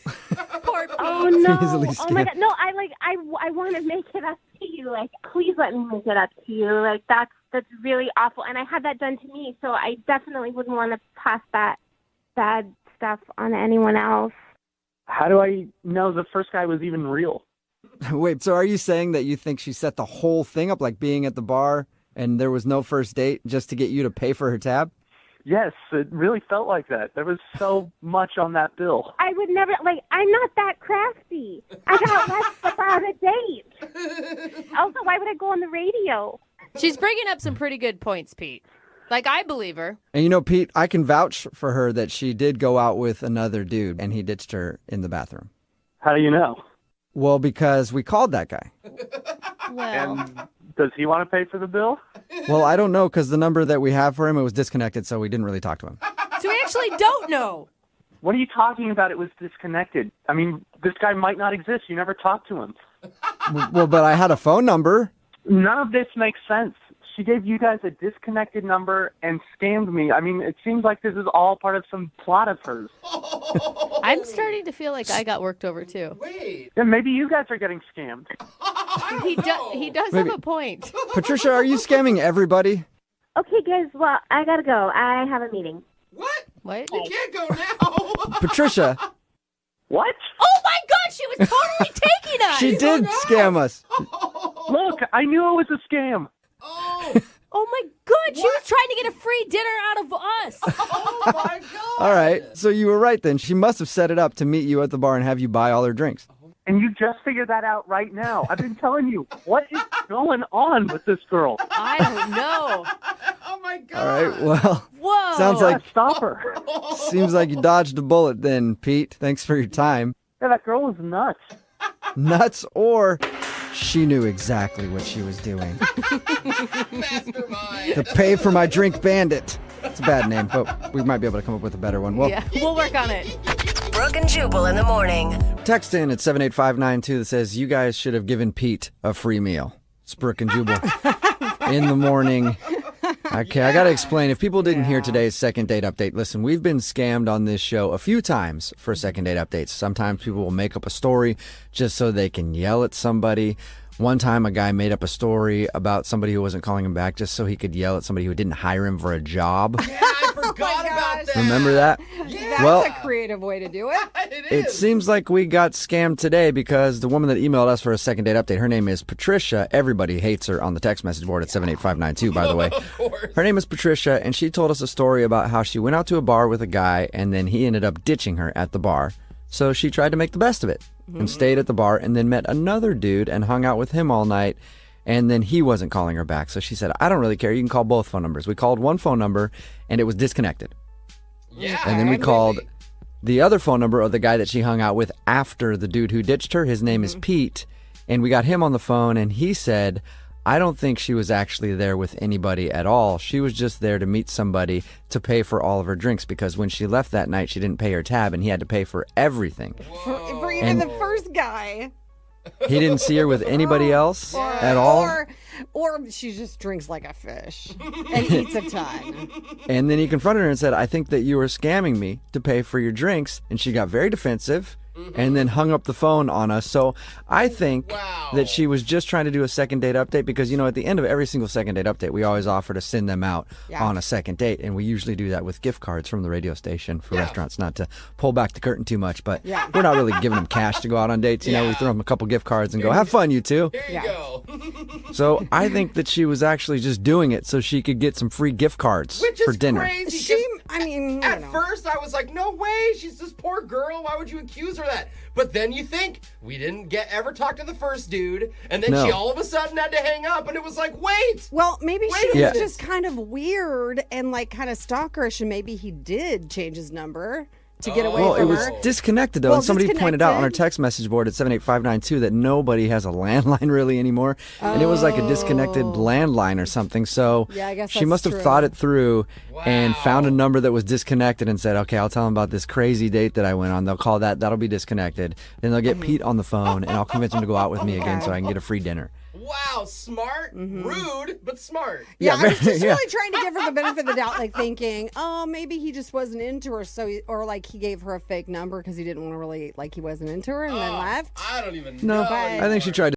Oh no! Oh my God! No, I want to make it up to you. Like, please let me make it up to you. Like, that's really awful. And I had that done to me, so I definitely wouldn't want to pass that bad stuff on to anyone else. How do I know the first guy was even real? Wait, so are you saying that you think she set the whole thing up, like being at the bar and there was no first date just to get you to pay for her tab? Yes, it really felt like that. There was so much on that bill. I would never, I'm not that crafty. I got left about a date. Also, why would I go on the radio? She's bringing up some pretty good points, Pete. Like, I believe her. And Pete, I can vouch for her that she did go out with another dude and he ditched her in the bathroom. How do you know? Well, because we called that guy. And does he want to pay for the bill? Well, I don't know because the number that we have for him, it was disconnected, so we didn't really talk to him. So we actually don't know. What are you talking about? It was disconnected. I mean, this guy might not exist. You never talked to him. Well, but I had a phone number. None of this makes sense. She gave you guys a disconnected number and scammed me. I mean, it seems like this is all part of some plot of hers. I'm starting to feel like I got worked over, too. Wait. Yeah, maybe you guys are getting scammed. He does Maybe. have a point. Patricia, are you scamming everybody? Okay, guys. Well, I gotta go. I have a meeting. What? What? You can't go now. Patricia, What? Oh my God, she was totally taking us. she did scam us. Look, I knew it was a scam. Oh. Oh my God, she was trying to get a free dinner out of us. Oh my God. All right, so you were right then. She must have set it up to meet you at the bar and have you buy all her drinks. And you just figured that out right now. I've been telling you, what is going on with this girl? I don't know. Oh my God. All right, well, Whoa. sounds like Stop her. seems like you dodged a bullet then, Pete. Thanks for your time. Yeah, that girl is nuts. Nuts, or she knew exactly what she was doing. Mastermind. The Pay for My Drink Bandit. It's a bad name, but we might be able to come up with a better one. Well, Yeah, we'll work on it. Brooke and Jubal in the morning. text in at 78592 that says, you guys should have given Pete a free meal. It's Brooke and Jubal in the morning. Okay, I got to explain. If people didn't hear today's second date update, listen, we've been scammed on this show a few times for second date updates. Sometimes people will make up a story just so they can yell at somebody. One time, a guy made up a story about somebody who wasn't calling him back just so he could yell at somebody who didn't hire him for a job. Yeah, I forgot about that. Remember that? Yeah. Well, That's a creative way to do it. it seems like we got scammed today because the woman that emailed us for a second date update, her name is Patricia. Everybody hates her on the text message board at 78592, by the way. Of course. Her name is Patricia, and she told us a story about how she went out to a bar with a guy, and then he ended up ditching her at the bar. So she tried to make the best of it and stayed at the bar and then met another dude and hung out with him all night. And then he wasn't calling her back. So she said, I don't really care. You can call both phone numbers. We called one phone number and it was disconnected. Yeah. And then we called the other phone number of the guy that she hung out with after the dude who ditched her. His name is Pete. And we got him on the phone and he said, I don't think she was actually there with anybody at all. She was just there to meet somebody to pay for all of her drinks because when she left that night, she didn't pay her tab and he had to pay for everything. For even And- the first guy. He didn't see her with anybody else at all. Or she just drinks like a fish and eats a ton. And then he confronted her and said, I think that you were scamming me to pay for your drinks. And she got very defensive and then hung up the phone on us. So I think that she was just trying to do a second date update because, at the end of every single second date update, we always offer to send them out on a second date. And we usually do that with gift cards from the radio station for restaurants, not to pull back the curtain too much. But we're not really giving them cash to go out on dates. We throw them a couple gift cards and go, have fun, you two. There you go. So I think that she was actually just doing it so she could get some free gift cards Which for is dinner. crazy. At first, I was like, no way. She's this poor girl. Why would you accuse her of that? But then you think, we didn't ever talk to the first dude. And then No. she all of a sudden had to hang up. And it was like, wait. Well, maybe Wait she a was minute. just kind of weird and kind of stalkerish, and maybe he did change his number to get away Well, it from was her. disconnected, though. Well, and somebody pointed out on our disconnected. text message board at 78592 that nobody has a landline really anymore. And it was like a disconnected landline or something. So Yeah, I guess she that's must have true. thought it through and found a number that was disconnected and said, okay, I'll tell them about this crazy date that I went on. They'll call that. That'll be disconnected. Then they'll get Pete on the phone, and I'll convince him to go out with me again so I can get a free dinner. Wow, smart, rude, but smart. Yeah, I was just Yeah. really trying to give her the benefit of the doubt, thinking, oh, maybe he just wasn't into her, or he gave her a fake number because he didn't want to really, he wasn't into her and then left. I don't even No, know. I think she tried